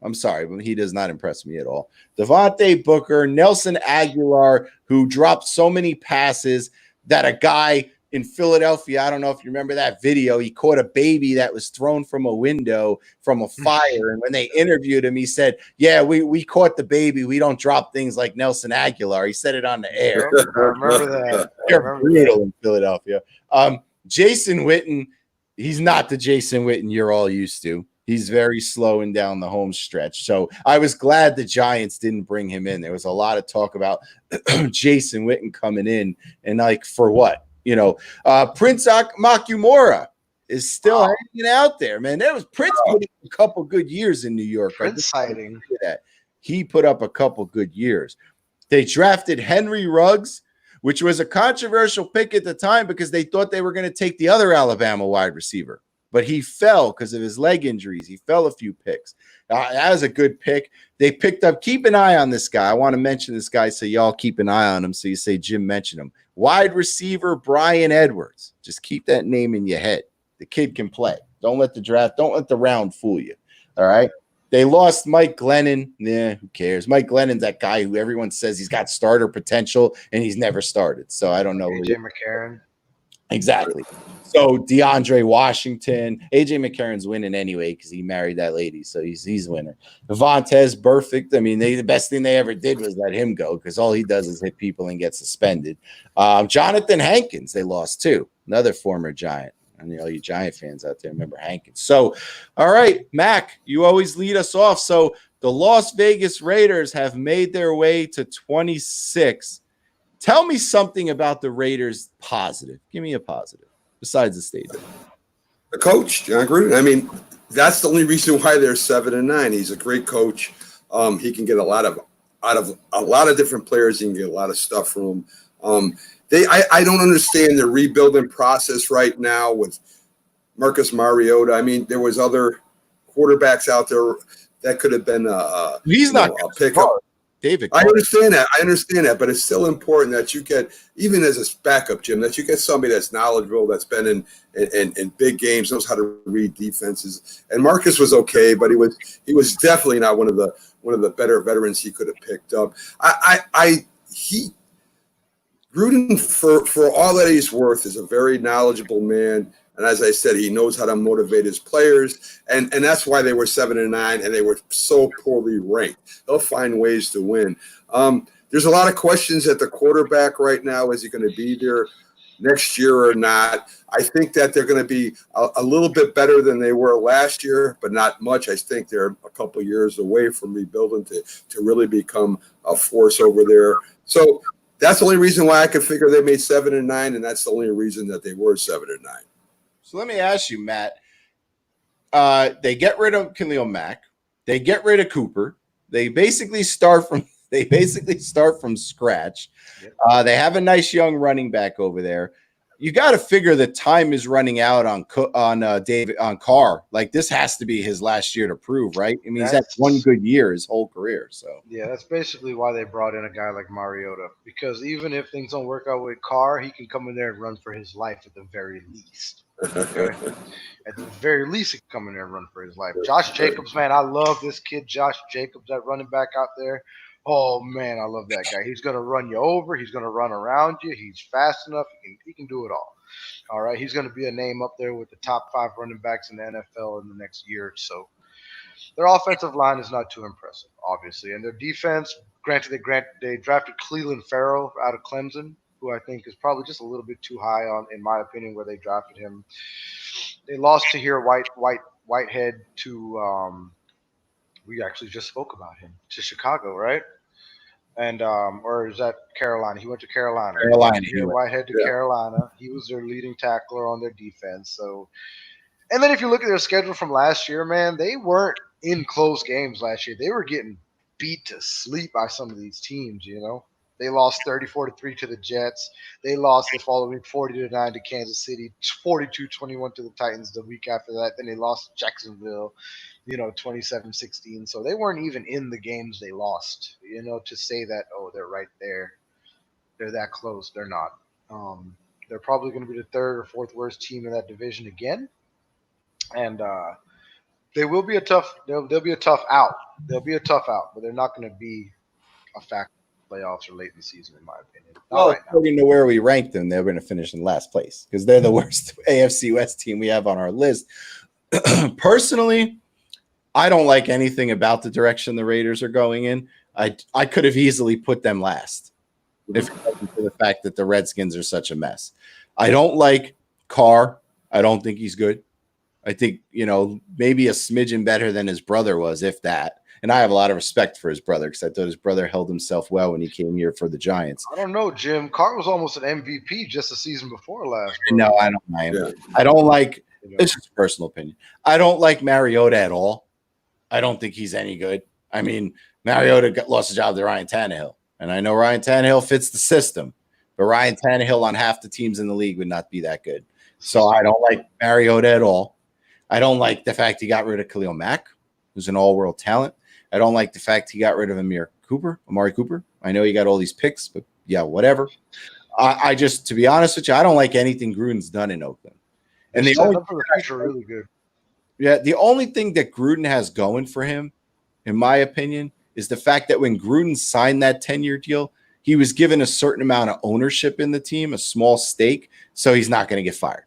I'm sorry, but he does not impress me at all. Devontae Booker, Nelson Aguilar, who dropped so many passes that a guy in Philadelphia, I don't know if you remember that video, he caught a baby that was thrown from a window from a fire. And when they interviewed him, he said, yeah, we caught the baby. We don't drop things like Nelson Aguilar. He said it on the air. I remember that. They're brutal in Philadelphia. Jason Witten, he's not the Jason Witten you're all used to. He's very slow and down the home stretch. So I was glad the Giants didn't bring him in. There was a lot of talk about Jason Witten coming in, and like, for what? You know, Prince Makumura is still hanging out there, man. There was Prince put up a couple good years in New York. Prince sighting. He put up a couple good years. They drafted Henry Ruggs, which was a controversial pick at the time because they thought they were going to take the other Alabama wide receiver. But he fell because of his leg injuries. He fell a few picks. That was a good pick. They picked up, keep an eye on this guy. I want to mention this guy so y'all keep an eye on him. So you say Jim mentioned him. Wide receiver Brian Edwards. Just keep that name in your head. The kid can play. Don't let the round fool you. All right. They lost Mike Glennon. Who cares? Mike Glennon's that guy who everyone says he's got starter potential and he's never started. So I don't know. AJ McCarron. Exactly. So DeAndre Washington, AJ McCarron's winning anyway because he married that lady, so he's winning. Vontez Burfict. I mean, the best thing they ever did was let him go because all he does is hit people and get suspended. Jonathan Hankins, they lost too, another former Giant. And all you Giant fans out there remember Hankins. So, all right, Mac, you always lead us off. So the Las Vegas Raiders have made their way to 26. Tell me something about the Raiders positive. Give me a positive besides the stadium. The coach, John Gruden. I mean, that's the only reason why they're 7-9. He's a great coach. He can get a lot of different players. He can get a lot of stuff from them. I don't understand the rebuilding process right now with Marcus Mariota. I mean, there was other quarterbacks out there that could have been a pickup. David, I understand that, but it's still important that you get, even as a backup, Jim, that you get somebody that's knowledgeable, that's been in big games, knows how to read defenses. And Marcus was okay, but he was definitely not one of the better veterans he could have picked up. Gruden, for all that he's worth, is a very knowledgeable man. And as I said, he knows how to motivate his players. And that's why they were 7-9 and they were so poorly ranked. They'll find ways to win. There's a lot of questions at the quarterback right now. Is he going to be there next year or not? I think that they're going to be a little bit better than they were last year, but not much. I think they're a couple of years away from rebuilding to really become a force over there. So that's the only reason why I could figure they made 7-9, and that's the only reason that they were 7-9. So let me ask you, Matt. They get rid of Khalil Mack. They get rid of Cooper. They basically start from scratch. They have a nice young running back over there. you got to figure the time is running out on Carr. Like, this has to be his last year to prove, right? I mean, he's had one good year his whole career. So yeah, that's basically why they brought in a guy like Mariota, because even if things don't work out with Carr, he can come in there and run for his life at the very least. Okay? At the very least, he can come in there and run for his life. Josh Jacobs, man, I love this kid, Josh Jacobs, that running back out there. Oh man, I love that guy. He's gonna run you over. He's gonna run around you. He's fast enough. He can do it all. All right, he's gonna be a name up there with the top 5 running backs in the NFL in the next year or so. Their offensive line is not too impressive, obviously, and their defense. Granted, they drafted Cleveland Farrell out of Clemson, who I think is probably just a little bit too high on, in my opinion, where they drafted him. They lost to Whitehead to. We actually just spoke about him to Chicago, right? And or is that Carolina? He went to Carolina. Whitehead to Carolina. He was their leading tackler on their defense. So, and then if you look at their schedule from last year, man, they weren't in close games last year. They were getting beat to sleep by some of these teams. You know, they lost 34-3 to the Jets. They lost the following 40-9 to Kansas City, 42-21 to the Titans the week after that. Then they lost to Jacksonville. 27-16. So they weren't even in the games they lost, to say that, oh, they're right there. They're that close. They're not. They're probably going to be the 3rd or 4th worst team in that division again. And they will be a tough – they'll be a tough out. They'll be a tough out, but they're not going to be a factor in playoffs or late in the season, in my opinion. Well, according to where we ranked them, they're going to finish in last place because they're the worst AFC West team we have on our list. Personally – I don't like anything about the direction the Raiders are going in. I could have easily put them last if it wasn't for the fact that the Redskins are such a mess. I don't like Carr. I don't think he's good. I think, maybe a smidgen better than his brother was, if that. And I have a lot of respect for his brother because I thought his brother held himself well when he came here for the Giants. I don't know, Jim. Carr was almost an MVP just the season before last. Bro. No, I don't mind him. I don't like – it's just a personal opinion. I don't like Mariota at all. I don't think he's any good. I mean, Mariota lost his job to Ryan Tannehill. And I know Ryan Tannehill fits the system. But Ryan Tannehill on half the teams in the league would not be that good. So I don't like Mariota at all. I don't like the fact he got rid of Khalil Mack, who's an all-world talent. I don't like the fact he got rid of Amari Cooper. I know he got all these picks, but yeah, whatever. I just, to be honest with you, I don't like anything Gruden's done in Oakland. And the only for the future really good. Yeah, the only thing that Gruden has going for him, in my opinion, is the fact that when Gruden signed that 10-year deal, he was given a certain amount of ownership in the team, a small stake, so he's not going to get fired.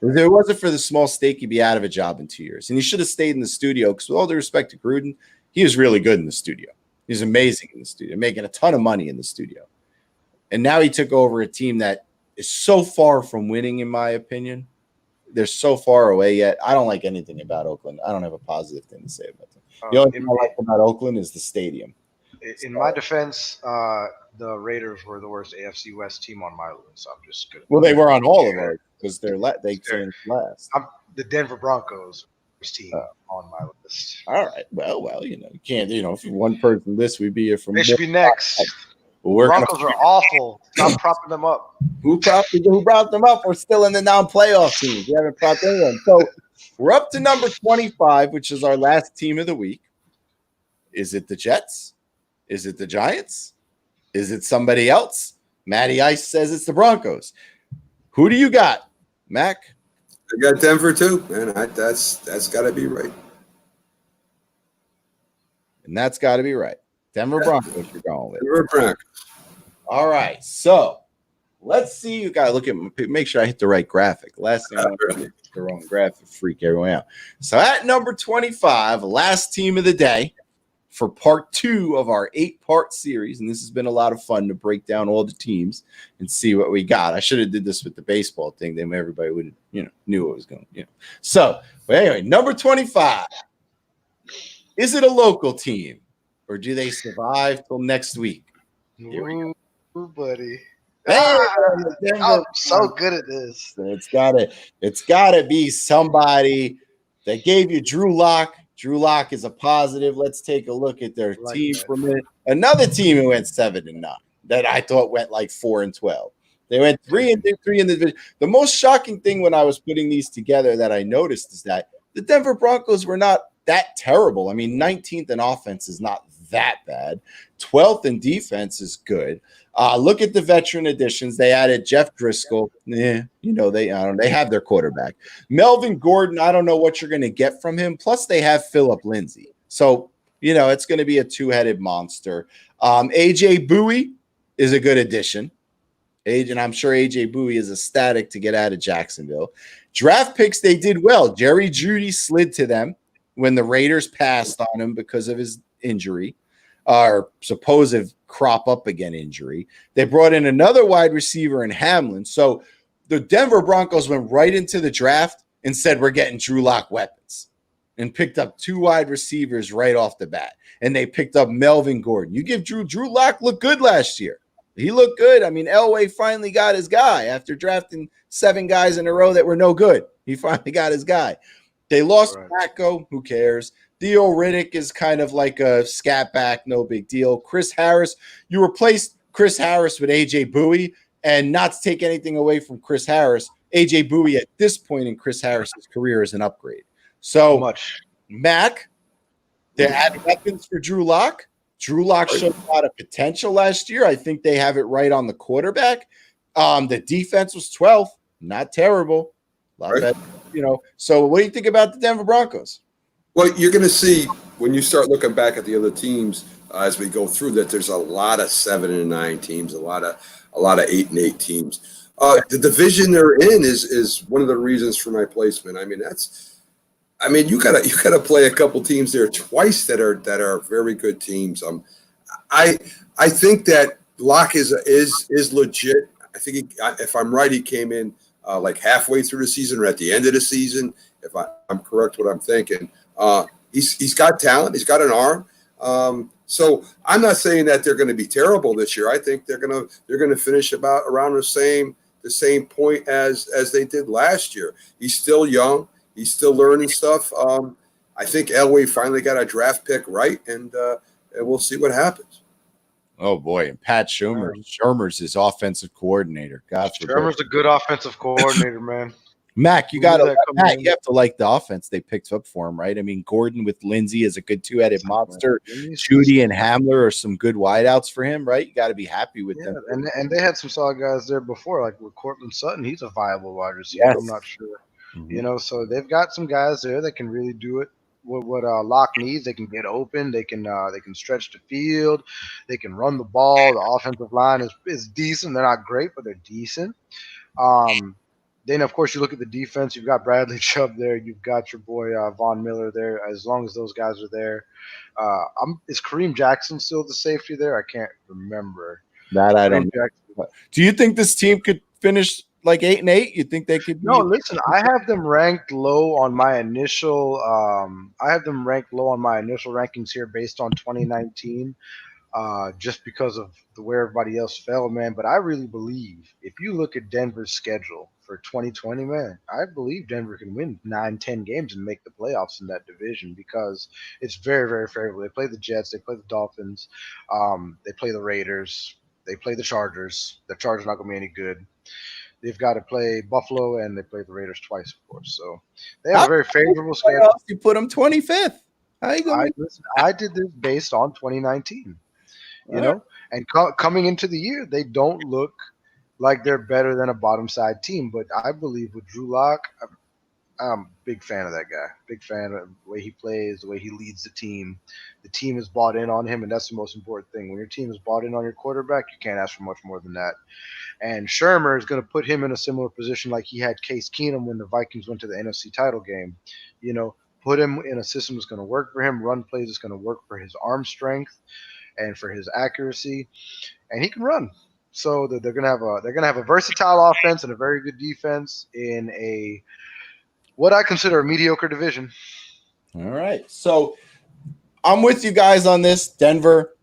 If it wasn't for the small stake, he'd be out of a job in 2 years. And he should have stayed in the studio because with all due respect to Gruden, he was really good in the studio. He's amazing in the studio, making a ton of money in the studio. And now he took over a team that is so far from winning, in my opinion. They're so far away yet. I don't like anything about Oakland. I don't have a positive thing to say about them. The only thing I like about Oakland is the stadium. In my defense, the Raiders were the worst AFC West team on my list. I'm just good. Well, they were on all of ours because they finished last. The Denver Broncos team on my list. All right. Well, you can't. If one person list, we'd be here for. They should be next. Broncos are awful. Stop propping them up. Who brought them up? We're still in the non-playoff teams. We haven't propped anyone. So we're up to number 25, which is our last team of the week. Is it the Jets? Is it the Giants? Is it somebody else? Matty Ice says it's the Broncos. Who do you got, Mac? I got Denver too, man. That's got to be right. And that's got to be right. Denver Broncos you're going with. Denver Broncos. All right. So let's see. You got to look at make sure I hit the right graphic. Last thing I want to hit the wrong graphic, freak everyone out. So at number 25, last team of the day for part 2 of our 8-part series. And this has been a lot of fun to break down all the teams and see what we got. I should have did this with the baseball thing. Then everybody would have, knew what was going, So, but anyway, number 25. Is it a local team? Or do they survive till next week? Ooh, buddy. Hey, I'm so good at this. It's gotta be somebody that gave you Drew Lock. Drew Lock is a positive. Let's take a look at their team for a minute. Another team who went 7-9 that I thought went like 4-12. They went 3-3 in the division. The most shocking thing when I was putting these together that I noticed is that the Denver Broncos were not that terrible. I mean, 19th in offense is not that bad. 12th in defense is good. Look at the veteran additions. They added Jeff Driscoll. They have their quarterback. Melvin Gordon, I don't know what you're going to get from him. Plus, they have Phillip Lindsay. So, it's going to be a two-headed monster. AJ Bowie is a good addition. And I'm sure AJ Bowie is ecstatic to get out of Jacksonville. Draft picks, they did well. Jerry Jeudy slid to them when the Raiders passed on him because of his injury, or supposed crop up again injury. They brought in another wide receiver in Hamlin. So the Denver Broncos went right into the draft and said, we're getting Drew Lock weapons, and picked up 2 wide receivers right off the bat. And they picked up Melvin Gordon. You give Drew Lock looked good last year. He looked good. I mean, Elway finally got his guy after drafting 7 guys in a row that were no good. He finally got his guy. They lost Flacco. Who cares? Theo Riddick is kind of like a scat back. No big deal. Chris Harris. You replaced Chris Harris with AJ Bowie, and not to take anything away from Chris Harris, AJ Bowie at this point in Chris Harris's career is an upgrade. So Mac, they add weapons for Drew Lock. Drew Lock showed a lot of potential last year. I think they have it right on the quarterback. The defense was 12th. Not terrible. A lot better, So what do you think about the Denver Broncos? Well, you're going to see when you start looking back at the other teams as we go through that there's a lot of 7-9 teams, a lot of 8-8 teams. The division they're in is one of the reasons for my placement. I mean, you gotta play a couple teams there twice that are very good teams. I think that Locke is legit. I think if I'm right, he came in like halfway through the season or at the end of the season. If I'm correct, what I'm thinking. He's got talent. He's got an arm. So I'm not saying that they're going to be terrible this year. I think they're going to finish around the same point as they did last year. He's still young. He's still learning stuff. I think Elway finally got a draft pick right, and we'll see what happens. Oh boy, and Pat Shurmur's his offensive coordinator. God forbid. Shurmur's a good offensive coordinator, man. Mac, you have to like the offense they picked up for him, right? I mean, Gordon with Lindsay is a good two-headed monster. Jeudy and Hamler are some good wideouts for him, right? You got to be happy with them. And they had some solid guys there before, like with Cortland Sutton. He's a viable wide receiver. Yes. I'm not sure. Mm-hmm. So they've got some guys there that can really do it. What Locke needs, they can get open. They can stretch the field. They can run the ball. The offensive line is decent. They're not great, but they're decent. Then, of course, you look at the defense. You've got Bradley Chubb there. You've got your boy Von Miller there. As long as those guys are there, is Kareem Jackson still the safety there? I can't remember. That I don't know. Do you think this team could finish like 8-8? You think they could? No, listen. I have them ranked low on my initial. Rankings here based on 2019. Just because of the way everybody else fell, man. But I really believe if you look at Denver's schedule for 2020, man, I believe Denver can win 9-10 games and make the playoffs in that division because it's very, very favorable. They play the Jets, they play the Dolphins, they play the Raiders, they play the Chargers. The Chargers not gonna be any good. They've got to play Buffalo and they play the Raiders twice, of course. So they have a very favorable schedule. You put them 25th. I did this based on 2019. And coming into the year, they don't look like they're better than a bottom side team. But I believe with Drew Lock, I'm a big fan of that guy. Big fan of the way he plays, the way he leads the team. The team is bought in on him, and that's the most important thing. When your team is bought in on your quarterback, you can't ask for much more than that. And Shurmur is going to put him in a similar position like he had Case Keenum when the Vikings went to the NFC title game. Put him in a system that's going to work for him, run plays that's going to work for his arm strength and for his accuracy, and he can run. So they're gonna have a versatile offense and a very good defense in what I consider a mediocre division. All right, so I'm with you guys on this. Denver,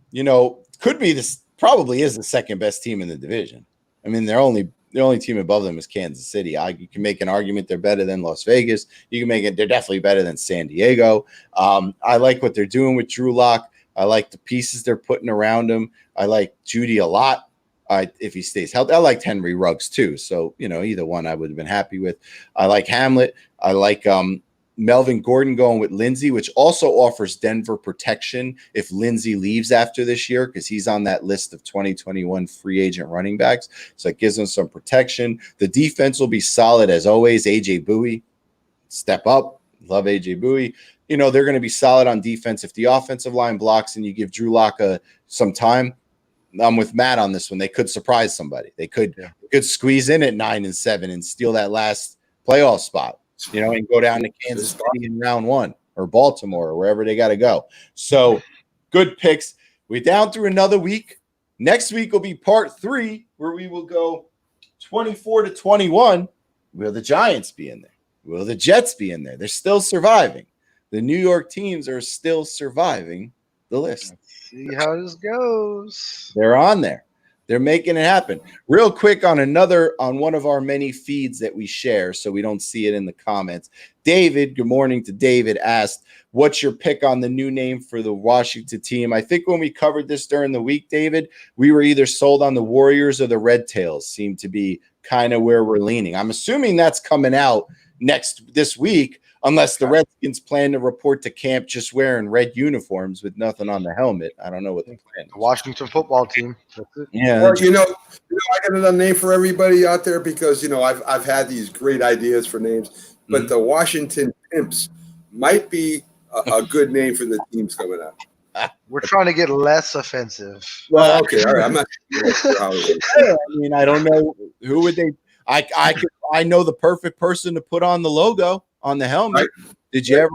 could be probably is the second best team in the division. I mean, the only team above them is Kansas City. You can make an argument they're better than Las Vegas. You can make it they're definitely better than San Diego. I like what they're doing with Drew Lock. I like the pieces they're putting around him. I like Jeudy a lot. if he stays healthy. I liked Henry Ruggs too. So, either one I would have been happy with. I like Hamlet. I like Melvin Gordon going with Lindsey, which also offers Denver protection if Lindsey leaves after this year, because he's on that list of 2021 free agent running backs. So it gives him some protection. The defense will be solid as always. AJ Bowie, step up. Love AJ Bowie. They're going to be solid on defense. If the offensive line blocks and you give Drew Lock some time, I'm with Matt on this one. They could surprise somebody. They could squeeze in at 9-7 and steal that last playoff spot, and go down to Kansas City in round 1 or Baltimore or wherever they got to go. So good picks. We're down through another week. Next week will be part 3, where we will go 24-21. Will the Giants be in there? Will the Jets be in there? They're still surviving. The New York teams are still surviving the list. Let's see how this goes. They're on there. They're making it happen. Real quick on one of our many feeds that we share, so we don't see it in the comments. David, good morning to David, asked, what's your pick on the new name for the Washington team? I think when we covered this during the week, David, we were either sold on the Warriors or the Red Tails, seem to be kind of where we're leaning. I'm assuming that's coming out this week, unless the Redskins plan to report to camp just wearing red uniforms with nothing on the helmet. I don't know what the plan is. The Washington football team. That's it. Yeah. Or, I got another name for everybody out there, because I've had these great ideas for names, but the Washington Pimps might be a good name for the teams coming up. We're trying to get less offensive. Well, okay, all right. I'm not sure how it is. I don't know who would they. I know the perfect person to put on the logo on the helmet. Right. Did you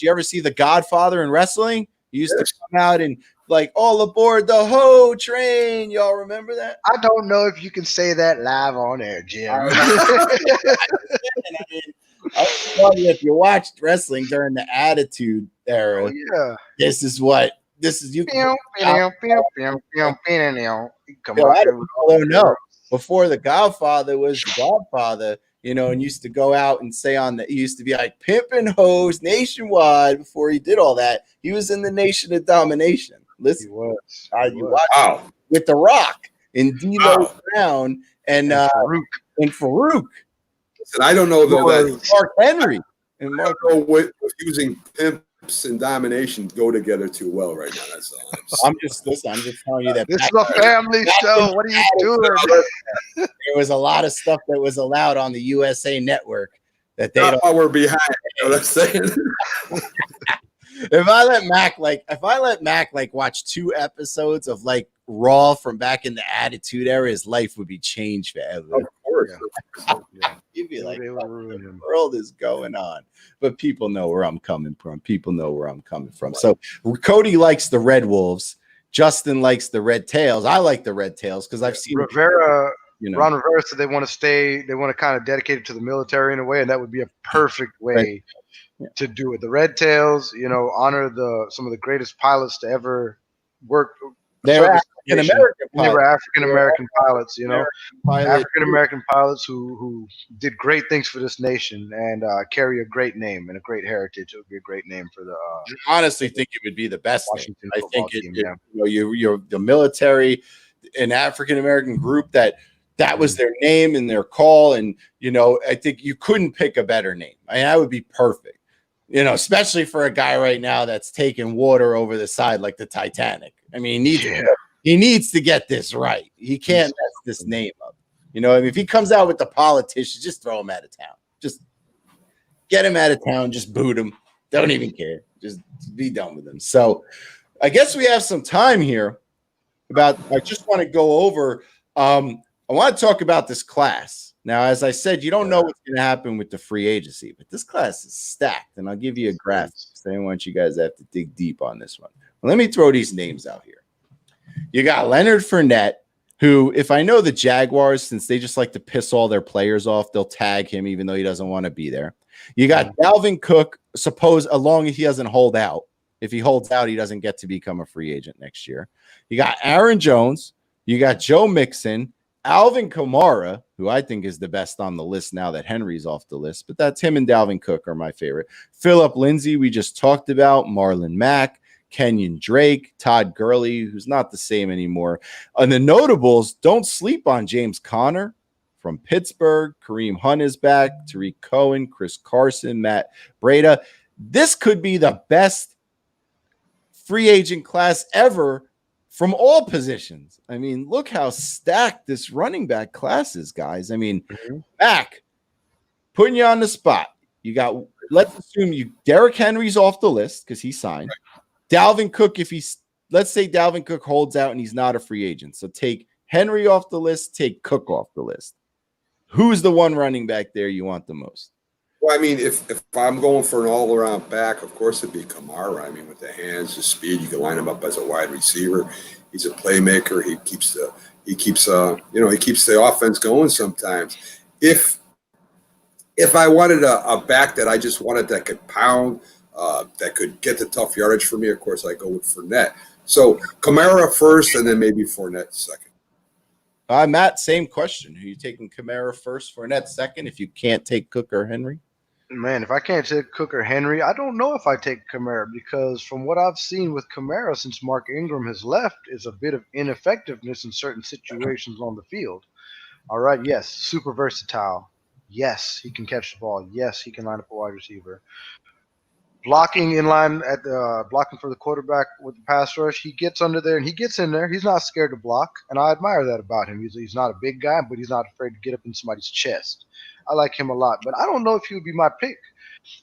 ever see The Godfather in wrestling? He used to come out and all aboard the Ho train. Y'all remember that? I don't know if you can say that live on air, Jim. If you watched wrestling during the Attitude Era, this is you. Come on, no. Before The Godfather was The Godfather, and used to go out and say he used to be like pimping hoes nationwide. Before he did all that, he was in the Nation of Domination. Listen, he was. You watch with The Rock and D'Lo Brown and Farouk. Listen, I don't know though that Mark Henry and Mark. I don't know if using pimps and domination go together too well right now. That's all. I'm just telling you that this is a family show. What are you doing? There was a lot of stuff that was allowed on the USA Network that they not don't. While we're behind. I'm saying. If I let Mac watch 2 episodes of Raw from back in the Attitude Era, his life would be changed forever. Of course. Yeah. You'd be like, what the world is going on? But people know where I'm coming from. So Cody likes the Red Wolves. Justin likes the Red Tails. I like the Red Tails because I've seen Rivera. Ron Rivera said they want to kind of dedicate it to the military in a way, and that would be a perfect way to do it. The Red Tails, honor some of the greatest pilots to ever work. They were African American pilots, African American pilots who did great things for this nation and carry a great name and a great heritage. It would be a great name for the. I honestly think it would be the best Washington name. I think team, you're the military, an African American group that was their name and their call, and I think you couldn't pick a better name. That would be perfect. Especially for a guy right now that's taking water over the side like the Titanic. He needs to get this right. He can't mess this name up. If he comes out with the politicians, just throw him out of town. Just get him out of town. Just boot him. Don't even care. Just be done with him. So I guess we have some time here I just want to go over. I want to talk about this class. Now, as I said, you don't know what's going to happen with the free agency, but this class is stacked, and I'll give you a graphic. So I want you guys to have to dig deep on this one. Well, let me throw these names out here. You got Leonard Fournette, who, if I know the Jaguars, since they just like to piss all their players off, they'll tag him even though he doesn't want to be there. You got Dalvin Cook, as long as he doesn't hold out. If he holds out, he doesn't get to become a free agent next year. You got Aaron Jones. You got Joe Mixon. Alvin Kamara, who I think is the best on the list now that Henry's off the list, but that's him and Dalvin Cook are my favorite. Phillip Lindsay, we just talked about. Marlon Mack, Kenyon Drake, Todd Gurley, who's not the same anymore. And the notables, don't sleep on James Conner from Pittsburgh. Kareem Hunt is back. Tariq Cohen, Chris Carson, Matt Breida. This could be the best free agent class ever from all positions. I mean, look how stacked this running back class is, guys. I mean, Mac, putting you on the spot. You got, let's assume Derrick Henry's off the list because he signed. Dalvin Cook, let's say Dalvin Cook holds out and he's not a free agent. So take Henry off the list, take Cook off the list. Who's the one running back there you want the most? Well, I mean, if I'm going for an all-around back, of course it'd be Kamara. I mean, with the hands, the speed, you can line him up as a wide receiver. He's a playmaker. He keeps the offense going sometimes. If I wanted a back that I just wanted that could pound, that could get the tough yardage for me, of course I go with Fournette. So Kamara first, and then maybe Fournette second. Matt, same question. Are you taking Kamara first, Fournette second, if you can't take Cook or Henry? Man, if I can't take Cook or Henry, I don't know if I take Kamara, because from what I've seen with Kamara since Mark Ingram has left is a bit of ineffectiveness in certain situations on the field. All right, yes, super versatile. Yes, he can catch the ball. Yes, he can line up a wide receiver. Blocking in line at the blocking for the quarterback with the pass rush, he gets under there and he gets in there. He's not scared to block, and I admire that about him. He's not a big guy, but he's not afraid to get up in somebody's chest. I like him a lot, but I don't know if he would be my pick.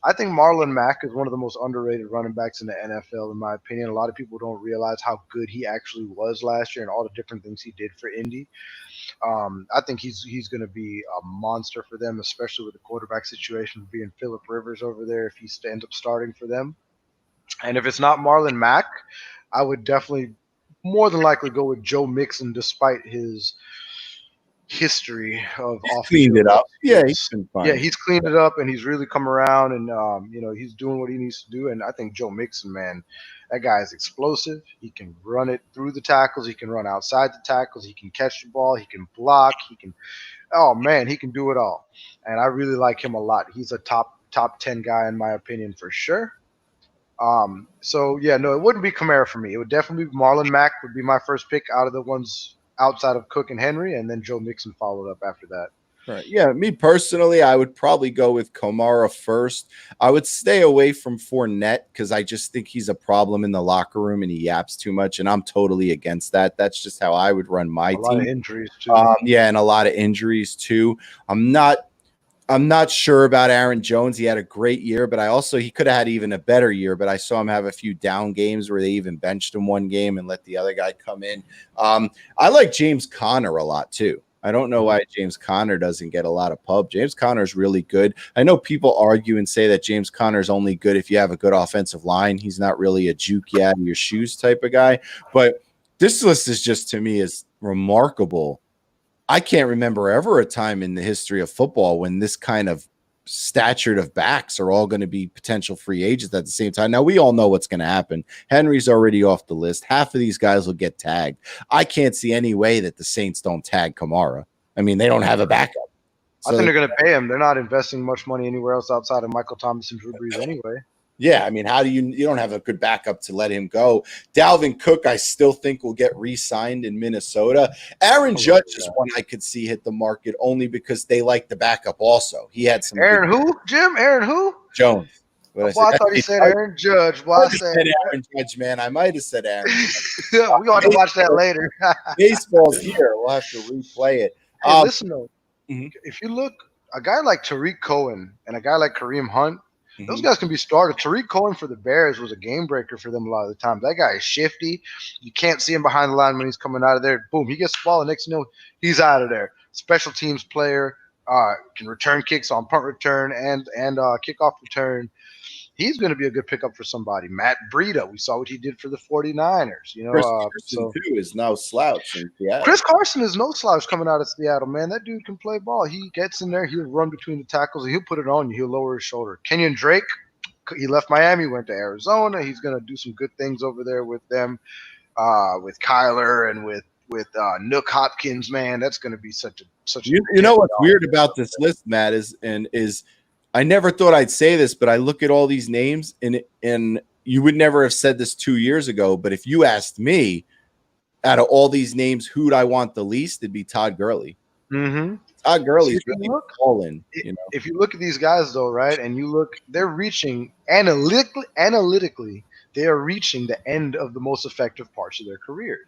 I think Marlon Mack is one of the most underrated running backs in the NFL, in my opinion. A lot of people don't realize how good he actually was last year and all the different things he did for Indy. I think he's going to be a monster for them, especially with the quarterback situation being Phillip Rivers over there if he ends up starting for them. And if it's not Marlon Mack, I would definitely more than likely go with Joe Mixon, despite his history of off. Cleaned it up. Yeah, he's been fine. Yeah, he's cleaned it up, and he's really come around, and he's doing what he needs to do. And I think Joe Mixon, man, that guy is explosive. He can run it through the tackles. He can run outside the tackles. He can catch the ball. He can block. He can do it all. And I really like him a lot. He's a top 10 guy in my opinion for sure. It wouldn't be Kamara for me. It would definitely be Marlon Mack would be my first pick out of the ones outside of Cook and Henry, and then Joe Mixon followed up after that. Right. Yeah, me personally, I would probably go with Kamara first. I would stay away from Fournette because I just think he's a problem in the locker room and he yaps too much, and I'm totally against that. That's just how I would run my team. A lot of injuries too. And a lot of injuries too. I'm not sure about Aaron Jones. He had a great year, but he could have had even a better year, but I saw him have a few down games where they even benched him one game and let the other guy come in. I like James Conner a lot too. I don't know why James Conner doesn't get a lot of pub. James Conner is really good. I know people argue and say that James Conner is only good if you have a good offensive line. He's not really a juke you out of your shoes type of guy, but this list is just, to me, is remarkable. I can't remember ever a time in the history of football when this kind of stature of backs are all going to be potential free agents at the same time. Now, we all know what's going to happen. Henry's already off the list. Half of these guys will get tagged. I can't see any way that the Saints don't tag Kamara. I mean, they don't have a backup. So I think they're going to pay him. They're not investing much money anywhere else outside of Michael Thomas and Drew Brees anyway. Yeah, I mean, how do you don't have a good backup to let him go? Dalvin Cook, I still think will get re-signed in Minnesota. Aaron Judge is one I could see hit the market only because they like the backup also. He had some Aaron who? Jim? Aaron who? Jones. I thought he said Aaron Judge. I said Aaron Judge, man. I might have said Aaron. Yeah, we ought to watch that later. Baseball's here. We'll have to replay it. Hey, listen, though. If you look, a guy like Tariq Cohen and a guy like Kareem Hunt, those guys can be started. Tariq Cohen for the Bears was a game breaker for them a lot of the time. That guy is shifty. You can't see him behind the line when he's coming out of there. Boom, he gets the ball, and next thing you know, he's out of there. Special teams player, can return kicks on punt return and kickoff return. He's going to be a good pickup for somebody. Matt Breida, we saw what he did for the 49ers. Chris Carson, too, is no slouch in Seattle. Chris Carson is no slouch coming out of Seattle, man. That dude can play ball. He gets in there. He'll run between the tackles, and he'll put it on you. He'll lower his shoulder. Kenyon Drake, he left Miami, went to Arizona. He's going to do some good things over there with them, with Kyler and with Nook Hopkins, man. That's going to be such a. You know what's weird about this list, Matt, is I never thought I'd say this, but I look at all these names and you would never have said this 2 years ago, but if you asked me, out of all these names, who'd I want the least, it'd be Todd Gurley. Mm-hmm. Todd Gurley's really balling. If you look at these guys, though, right, and you look, they're reaching analytically, they are reaching the end of the most effective parts of their career.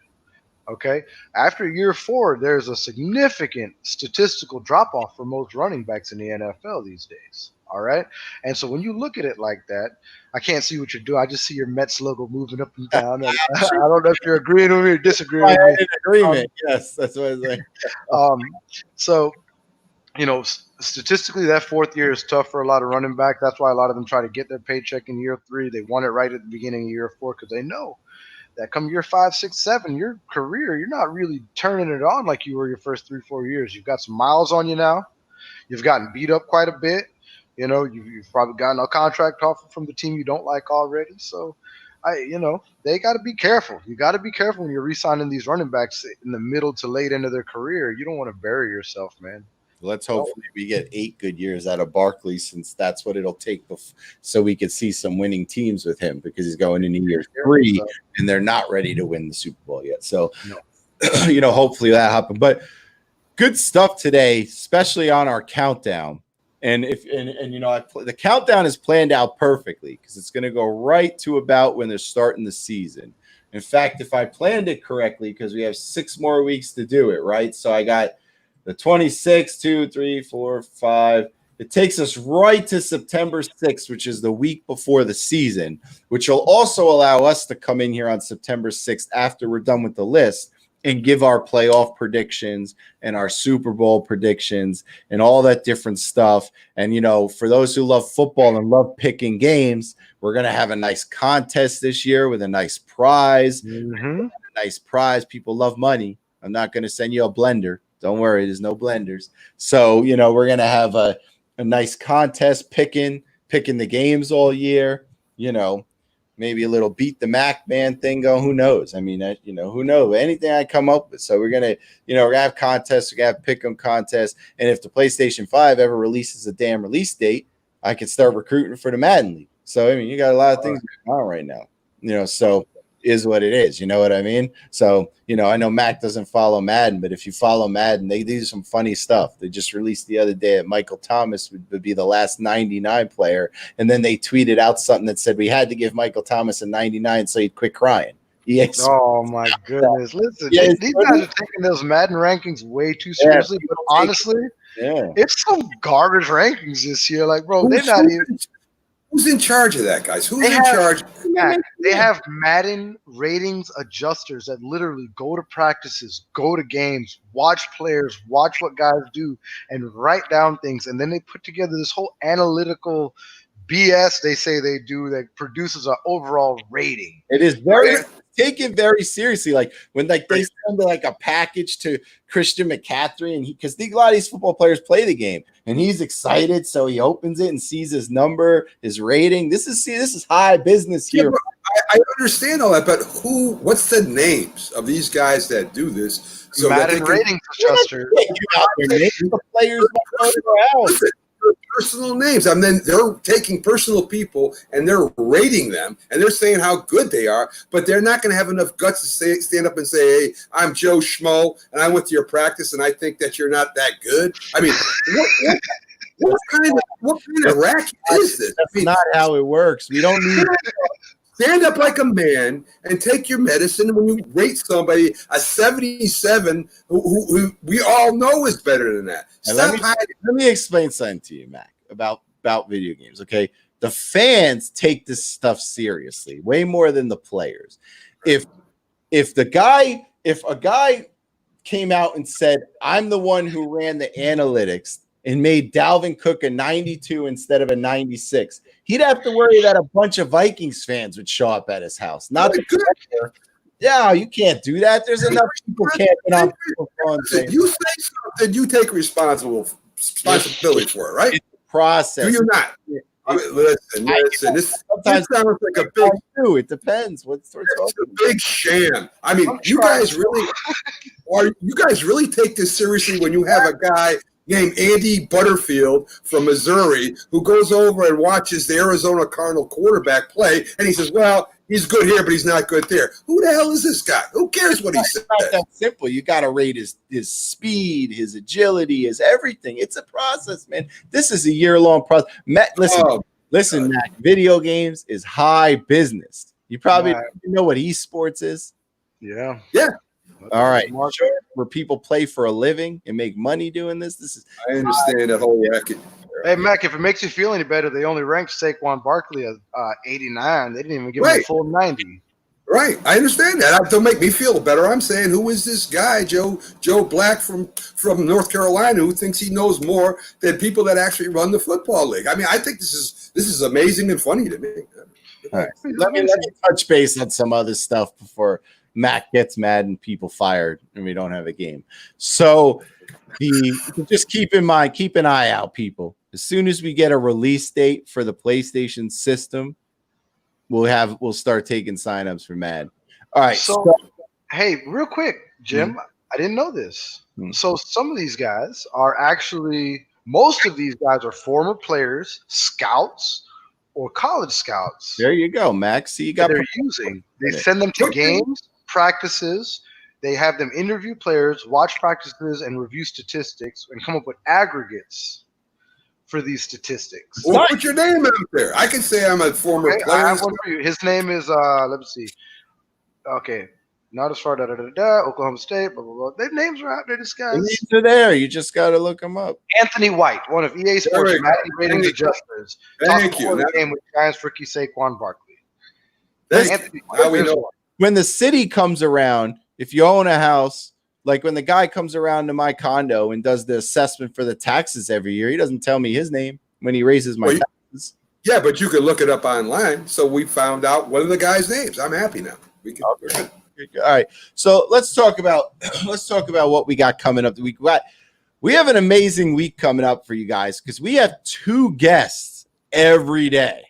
Okay, after year 4, there's a significant statistical drop off for most running backs in the NFL these days. All right, and so when you look at it like that, I can't see what you're doing. I just see your Mets logo moving up and down. I don't know if you're agreeing with me or disagreeing with me. In agreement, yes, that's what I was saying. So, statistically, that 4th year is tough for a lot of running backs. That's why a lot of them try to get their paycheck in year 3. They want it right at the beginning of year 4 because they know that come year 5, 6, 7, your career, you're not really turning it on like you were your first 3-4 years. You've got some miles on you now. You've gotten beat up quite a bit. You've probably gotten a contract offer from the team you don't like already. So, they got to be careful. You got to be careful when you're re-signing these running backs in the middle to late end of their career. You don't want to bury yourself, man. Let's hopefully we get 8 good years out of Barkley, since that's what it'll take so we could see some winning teams with him, because he's going into year 3 and they're not ready to win the Super Bowl yet. So, hopefully that happens. But good stuff today, especially on our countdown. And the countdown is planned out perfectly because it's going to go right to about when they're starting the season. In fact, if I planned it correctly, because we have 6 more weeks to do it, right? So I got the 26th, 2, 3, 4, 5. It takes us right to September 6th, which is the week before the season, which will also allow us to come in here on September 6th after we're done with the list and give our playoff predictions and our Super Bowl predictions and all that different stuff. And, for those who love football and love picking games, we're going to have a nice contest this year with a nice prize. Mm-hmm. A nice prize. People love money. I'm not going to send you a blender. Don't worry, there's no blenders. So, we're going to have a nice contest picking the games all year, maybe a little beat the Mac man thing going. Who knows? I mean, who knows? Anything I come up with. So we're going to, we're going to have contests. We're going to have pick 'em contests. And if the PlayStation 5 ever releases a damn release date, I can start recruiting for the Madden League. So, I mean, you got a lot of things going on right now, so is what it is. You know what I mean? So, I know Mac doesn't follow Madden, but if you follow Madden, they do some funny stuff. They just released the other day that Michael Thomas would be the last 99 player. And then they tweeted out something that said we had to give Michael Thomas a 99 so he'd quit crying. Oh, my goodness. Listen, these guys are taking those Madden rankings way too seriously. But honestly, it's some garbage rankings this year. Like, bro, they're not even – who's in charge of that, guys? Who's in charge? They have Madden ratings adjusters that literally go to practices, go to games, watch players, watch what guys do, and write down things. And then they put together this whole analytical BS they say they do that produces an overall rating. It is very taken very seriously. Like when they send a package to Christian McCaffrey, and because a lot of these football players play the game, and he's excited, so he opens it and sees his number, his rating. This is high business here. Yeah, I understand all that, but what's the names of these guys that do this? So Madden ratings adjuster. The players listen, personal names. I mean, they're taking personal people and they're rating them and they're saying how good they are, but they're not going to have enough guts to stand up and say, "Hey, I'm Joe Schmo and I went to your practice and I think that you're not that good." I mean, what kind of racket is this? That's not how it works. We don't need stand up like a man and take your medicine. And when you rate somebody a 77, who we all know is better than that. Let me explain something to you, Mac, about video games. Okay, the fans take this stuff seriously, way more than the players. If a guy came out and said, "I'm the one who ran the analytics and made Dalvin Cook a 92 instead of a 96, he'd have to worry that a bunch of Vikings fans would show up at his house. Not the player. Yeah, you can't do that. There's enough people camping on people's phones. You say something, you take responsibility for it, right? It's a process. Do you not? I mean, listen. This sounds like a big. It depends. It's a big sham. I mean, you guys really take this seriously when you have a guy named Andy Butterfield from Missouri who goes over and watches the Arizona Cardinal quarterback play, and he says, well, he's good here, but he's not good there. Who the hell is this guy? Who cares what he says? It's not that simple. You got to rate his speed, his agility, his everything. It's a process, man. This is a year-long process. Matt, listen, Matt, video games is high business. You probably know what esports is. Yeah. All right. Sure. Where people play for a living and make money doing this. I understand that whole racket. Hey, Mac, if it makes you feel any better, they only ranked Saquon Barkley at 89. They didn't even give him a full 90. Right. I understand that. Don't make me feel better. I'm saying, who is this guy, Joe Black from North Carolina, who thinks he knows more than people that actually run the football league? I mean, I think this is amazing and funny to me. All right. Let me touch base on some other stuff before Mac gets mad and people fired and we don't have a game. So just keep an eye out, people. As soon as we get a release date for the PlayStation system, we'll start taking signups for Mad. All right. So hey, real quick, Jim, I didn't know this. So some of these guys are most of these guys are former players, scouts, or college scouts. There you go, Max. See, you got they're using. They send them to games, practices. They have them interview players, watch practices, and review statistics, and come up with aggregates for these statistics. Well, put your name out there. I can say I'm a former player. I have one for you. His name is let me see. Okay. Not as far, Oklahoma State, blah, blah, blah. Their names are out there, this guys. The names are there. You just got to look them up. Anthony White, one of EA Sports Madden ratings adjusters. Thank you. The game with Giants rookie Saquon Barkley. How we know. When the city comes around, if you own a house, like when the guy comes around to my condo and does the assessment for the taxes every year, he doesn't tell me his name when he raises my taxes. Yeah, but you can look it up online. So we found out one of the guys' names. I'm happy now. Okay. All right, so let's talk about what we got coming up. We have an amazing week coming up for you guys because we have 2 guests every day.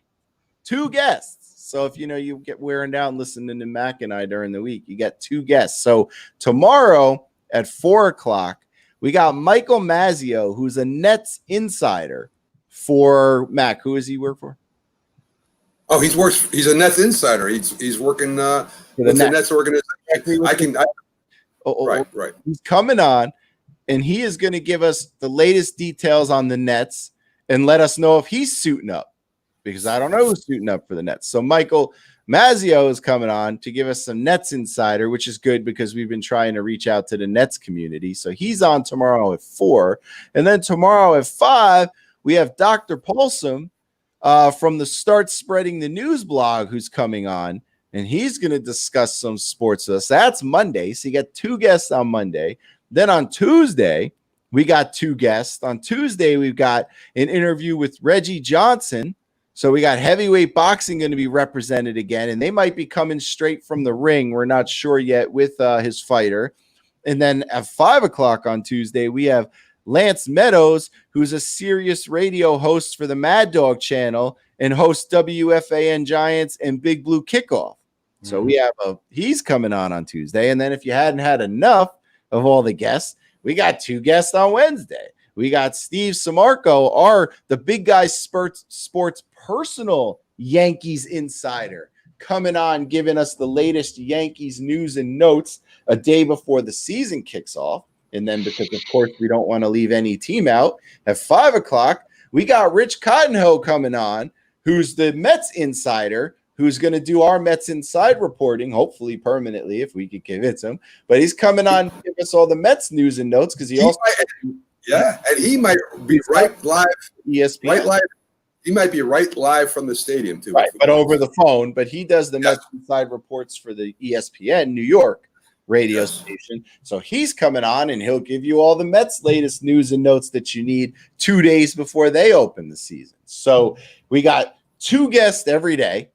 2 guests. So if you get wearing down listening to Mac and I during the week, you got 2 guests. So tomorrow at 4:00, we got Michael Mazzio, who's a Nets insider for Mac. Who does he work for? Oh, he's a Nets insider. He's working with the Nets organization. Right. He's coming on, and he is going to give us the latest details on the Nets and let us know if he's suiting up, because I don't know who's suiting up for the Nets. So Michael Mazzio is coming on to give us some Nets insider, which is good because we've been trying to reach out to the Nets community. So he's on tomorrow at 4, and then tomorrow at 5 we have Dr. Paulson from the Start Spreading the News blog, who's coming on, and he's going to discuss some sports with us. That's Monday. So you got 2 guests on Monday. Then on Tuesday, we got 2 guests. On Tuesday, we've got an interview with Reggie Johnson. So we got heavyweight boxing going to be represented again, and they might be coming straight from the ring. We're not sure yet with his fighter. And then at 5:00 on Tuesday, we have Lance Meadows, who's a Sirius radio host for the Mad Dog channel and hosts WFAN Giants and Big Blue Kickoff. So we have he's coming on Tuesday. And then if you hadn't had enough of all the guests, we got 2 guests on Wednesday. We got Steve Samarco, the Big Guy Sports personal Yankees insider, coming on, giving us the latest Yankees news and notes a day before the season kicks off. And then because, of course, we don't want to leave any team out, at 5:00, we got Rich Cottonhill coming on, who's the Mets insider, who's going to do our Mets inside reporting, hopefully permanently, if we could convince him. But he's coming on to give us all the Mets news and notes because and he might be right live. ESPN. Right live. He might be right live from the stadium, too. Right, but over the phone. But he does the Mets inside reports for the ESPN New York radio station. So he's coming on, and he'll give you all the Mets' latest news and notes that you need 2 days before they open the season. So we got 2 guests every day,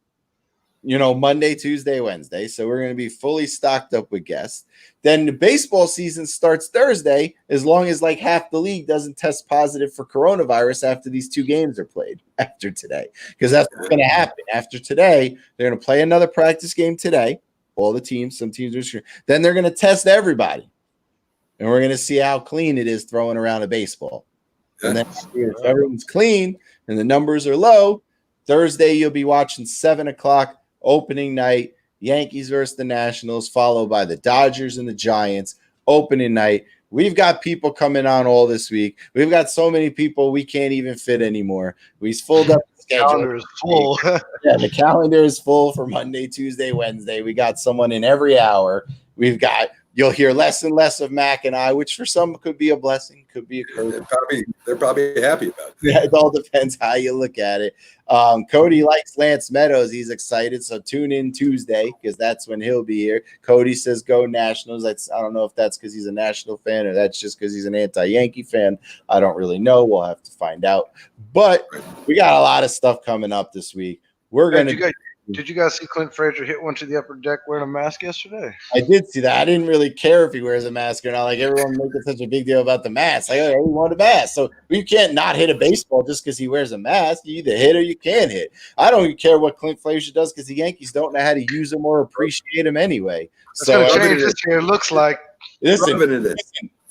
Monday, Tuesday, Wednesday. So we're going to be fully stocked up with guests. Then the baseball season starts Thursday, as long as like half the league doesn't test positive for coronavirus after these 2 games are played after today, because that's what's going to happen. After today, they're going to play another practice game today. All the teams, some teams are sure. Then they're going to test everybody, and we're going to see how clean it is throwing around a baseball. And then if everyone's clean and the numbers are low, Thursday you'll be watching 7 o'clock opening night, Yankees versus the Nationals, followed by the Dodgers and the Giants, opening night. We've got people coming on all this week. We've got so many people we can't even fit anymore. We've filled up the schedule. Calendar is full. Yeah, the calendar is full for Monday, Tuesday, Wednesday. We got someone in every hour. You'll hear less and less of Mac and I, which for some could be a blessing, could be a curse. They're probably happy about it. Yeah, it all depends how you look at it. Cody likes Lance Meadows. He's excited, so tune in Tuesday because that's when he'll be here. Cody says go Nationals. I don't know if that's because he's a National fan or that's just because he's an anti-Yankee fan. I don't really know. We'll have to find out. But we got a lot of stuff coming up this week. Did you guys see Clint Frazier hit one to the upper deck wearing a mask yesterday? I did see that. I didn't really care if he wears a mask or not. Like everyone making such a big deal about the mask. Like, we want a mask. So you can't not hit a baseball just because he wears a mask. You either hit or you can't hit. I don't even care what Clint Frazier does because the Yankees don't know how to use him or appreciate him anyway. It's going to change this year. It looks like. Listen,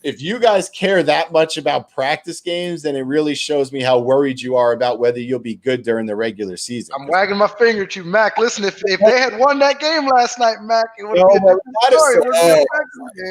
if you guys care that much about practice games, then it really shows me how worried you are about whether you'll be good during the regular season. I'm wagging my finger at you, Mac. Listen, if they had won that game last night, Mac, it would have been a different story.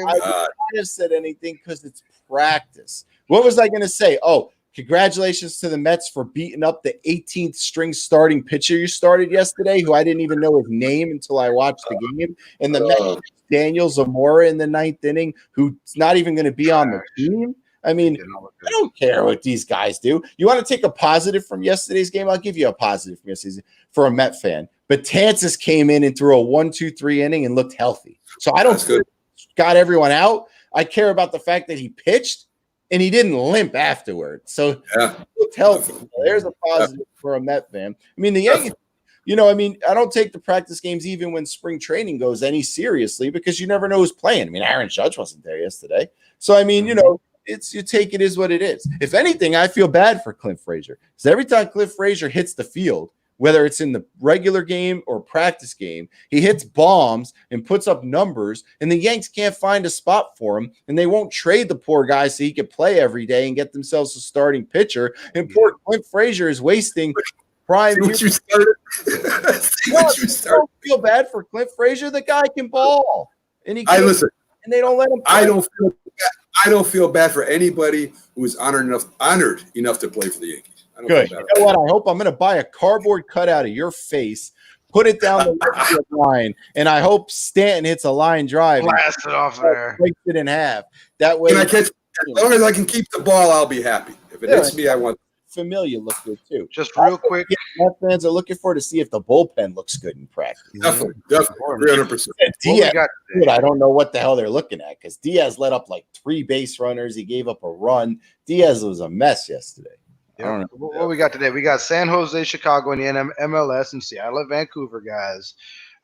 I would not have said anything because it's practice. What was I going to say? Oh, congratulations to the Mets for beating up the 18th string starting pitcher you started yesterday, who I didn't even know his name until I watched the game. And the Mets, Daniel Zamora in the 9th inning, who's not even going to be on the team. I mean, I don't care what these guys do. You want to take a positive from yesterday's game? I'll give you a positive from yesterday's for a Met fan. But Betances came in and threw a 1-2-3 inning and looked healthy. So I don't got everyone out. I care about the fact that he pitched and he didn't limp afterward. So it's healthy. So there's a positive for a Met fan. I mean, the Yankees, I don't take the practice games even when spring training goes any seriously because you never know who's playing. I mean, Aaron Judge wasn't there yesterday. So, I mean, you take it as what it is. If anything, I feel bad for Clint Frazier because every time Clint Frazier hits the field, whether it's in the regular game or practice game, he hits bombs and puts up numbers, and the Yanks can't find a spot for him, and they won't trade the poor guy so he could play every day and get themselves a starting pitcher. And poor Clint Frazier is wasting prime. You started. I don't feel bad for Clint Frazier. The guy can ball, and listen. And they don't let him play. I don't feel bad for anybody who is honored enough to play for the Yankees. Good. You know what? I hope I'm going to buy a cardboard cutout of your face, put it down the line, and I hope Stanton hits a line drive. Blast it off there. Breaks it in half. That way, as long as I can keep the ball, I'll be happy. If it hits me, I want. Familia look good too. Just real quick, Met fans are looking for to see if the bullpen looks good in practice. Definitely, 300%. Diaz, I don't know what the hell they're looking at because Diaz let up like 3 base runners. He gave up a run. Diaz was a mess yesterday. I don't know. What we got today? We got San Jose, Chicago in the MLS, and Seattle at Vancouver, guys.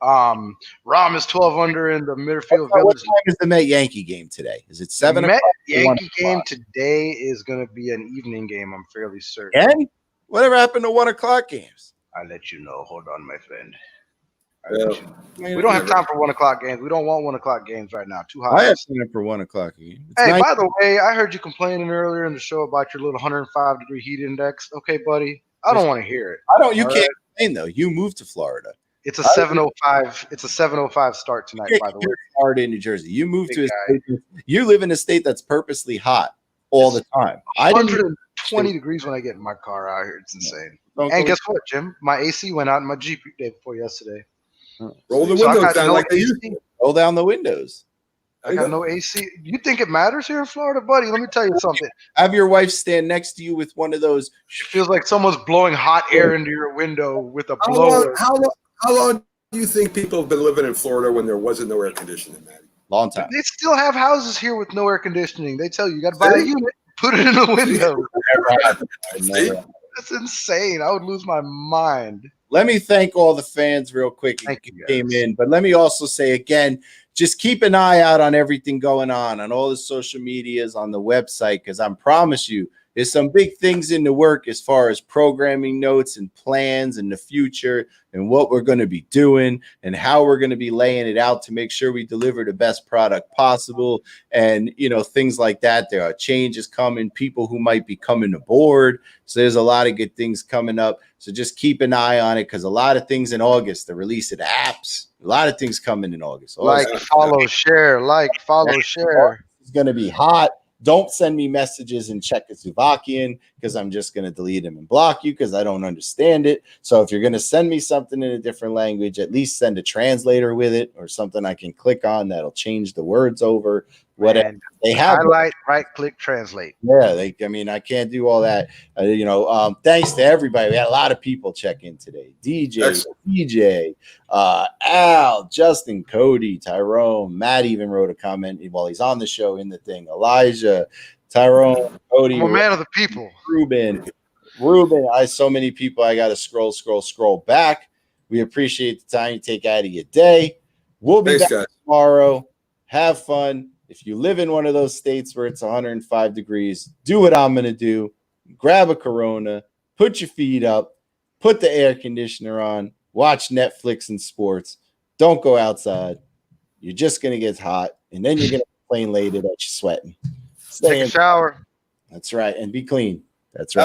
Rom is 12 under in the midfield. What time is the Met Yankee game today? Is it 7 o'clock? Yankee game today is going to be an evening game, I'm fairly certain. And whatever happened to 1 o'clock games? I'll let you know. Hold on, my friend. Yeah. We don't have time for 1 o'clock games. We don't want 1 o'clock games right now. Too high. I have time for 1 o'clock game. Hey, by the way, I heard you complaining earlier in the show about your little 105-degree heat index. Okay, buddy. I don't want to hear it. You can't complain though. You moved to Florida. It's a 7:05. It's a 7:05 start tonight. By the way, Florida and New Jersey. You moved to a state. You live in a state that's purposely hot all the time. 120 degrees when I get in my car out here. It's insane. And guess what, Jim? My AC went out in my Jeep the day before yesterday. Roll the windows down like they used to. Roll down the windows. I got no AC. You think it matters here in Florida, buddy? Let me tell you something. Have your wife stand next to you with one of those. It feels like someone's blowing hot air into your window with a blower. How long do you think people have been living in Florida when there wasn't no air conditioning, man? Long time. They still have houses here with no air conditioning. They tell you got to buy a unit, put it in the window. Never. That's insane. I would lose my mind. Let me thank all the fans real quick who came in. But let me also say again, just keep an eye out on everything going on all the social medias, on the website, because I promise you, there's some big things in the work as far as programming notes and plans in the future and what we're going to be doing and how we're going to be laying it out to make sure we deliver the best product possible. And, things like that. There are changes coming, people who might be coming aboard. So there's a lot of good things coming up. So just keep an eye on it, because a lot of things in August, the release of the apps, a lot of things coming in August. Follow, share. It's going to be hot. Don't send me messages in Czechoslovakian, because I'm just going to delete them and block you because I don't understand it. So if you're going to send me something in a different language, at least send a translator with it or something I can click on that'll change the words over. Whatever. And they have highlight, right click, translate. Yeah, I can't do all that. Thanks to everybody. We had a lot of people check in today. DJ, Al, Justin, Cody, Tyrone, Matt even wrote a comment while he's on the show in the thing. Elijah, Tyrone, Cody, I'm a man of the people. Ruben. I so many people. I got to scroll back. We appreciate the time you take out of your day. We'll be back tomorrow. Have fun. If you live in one of those states where it's 105 degrees, do what I'm going to do. Grab a Corona, put your feet up, put the air conditioner on, watch Netflix and sports. Don't go outside. You're just going to get hot, and then you're going to complain later that you're sweating. Take a shower. That's right, and be clean. That's right.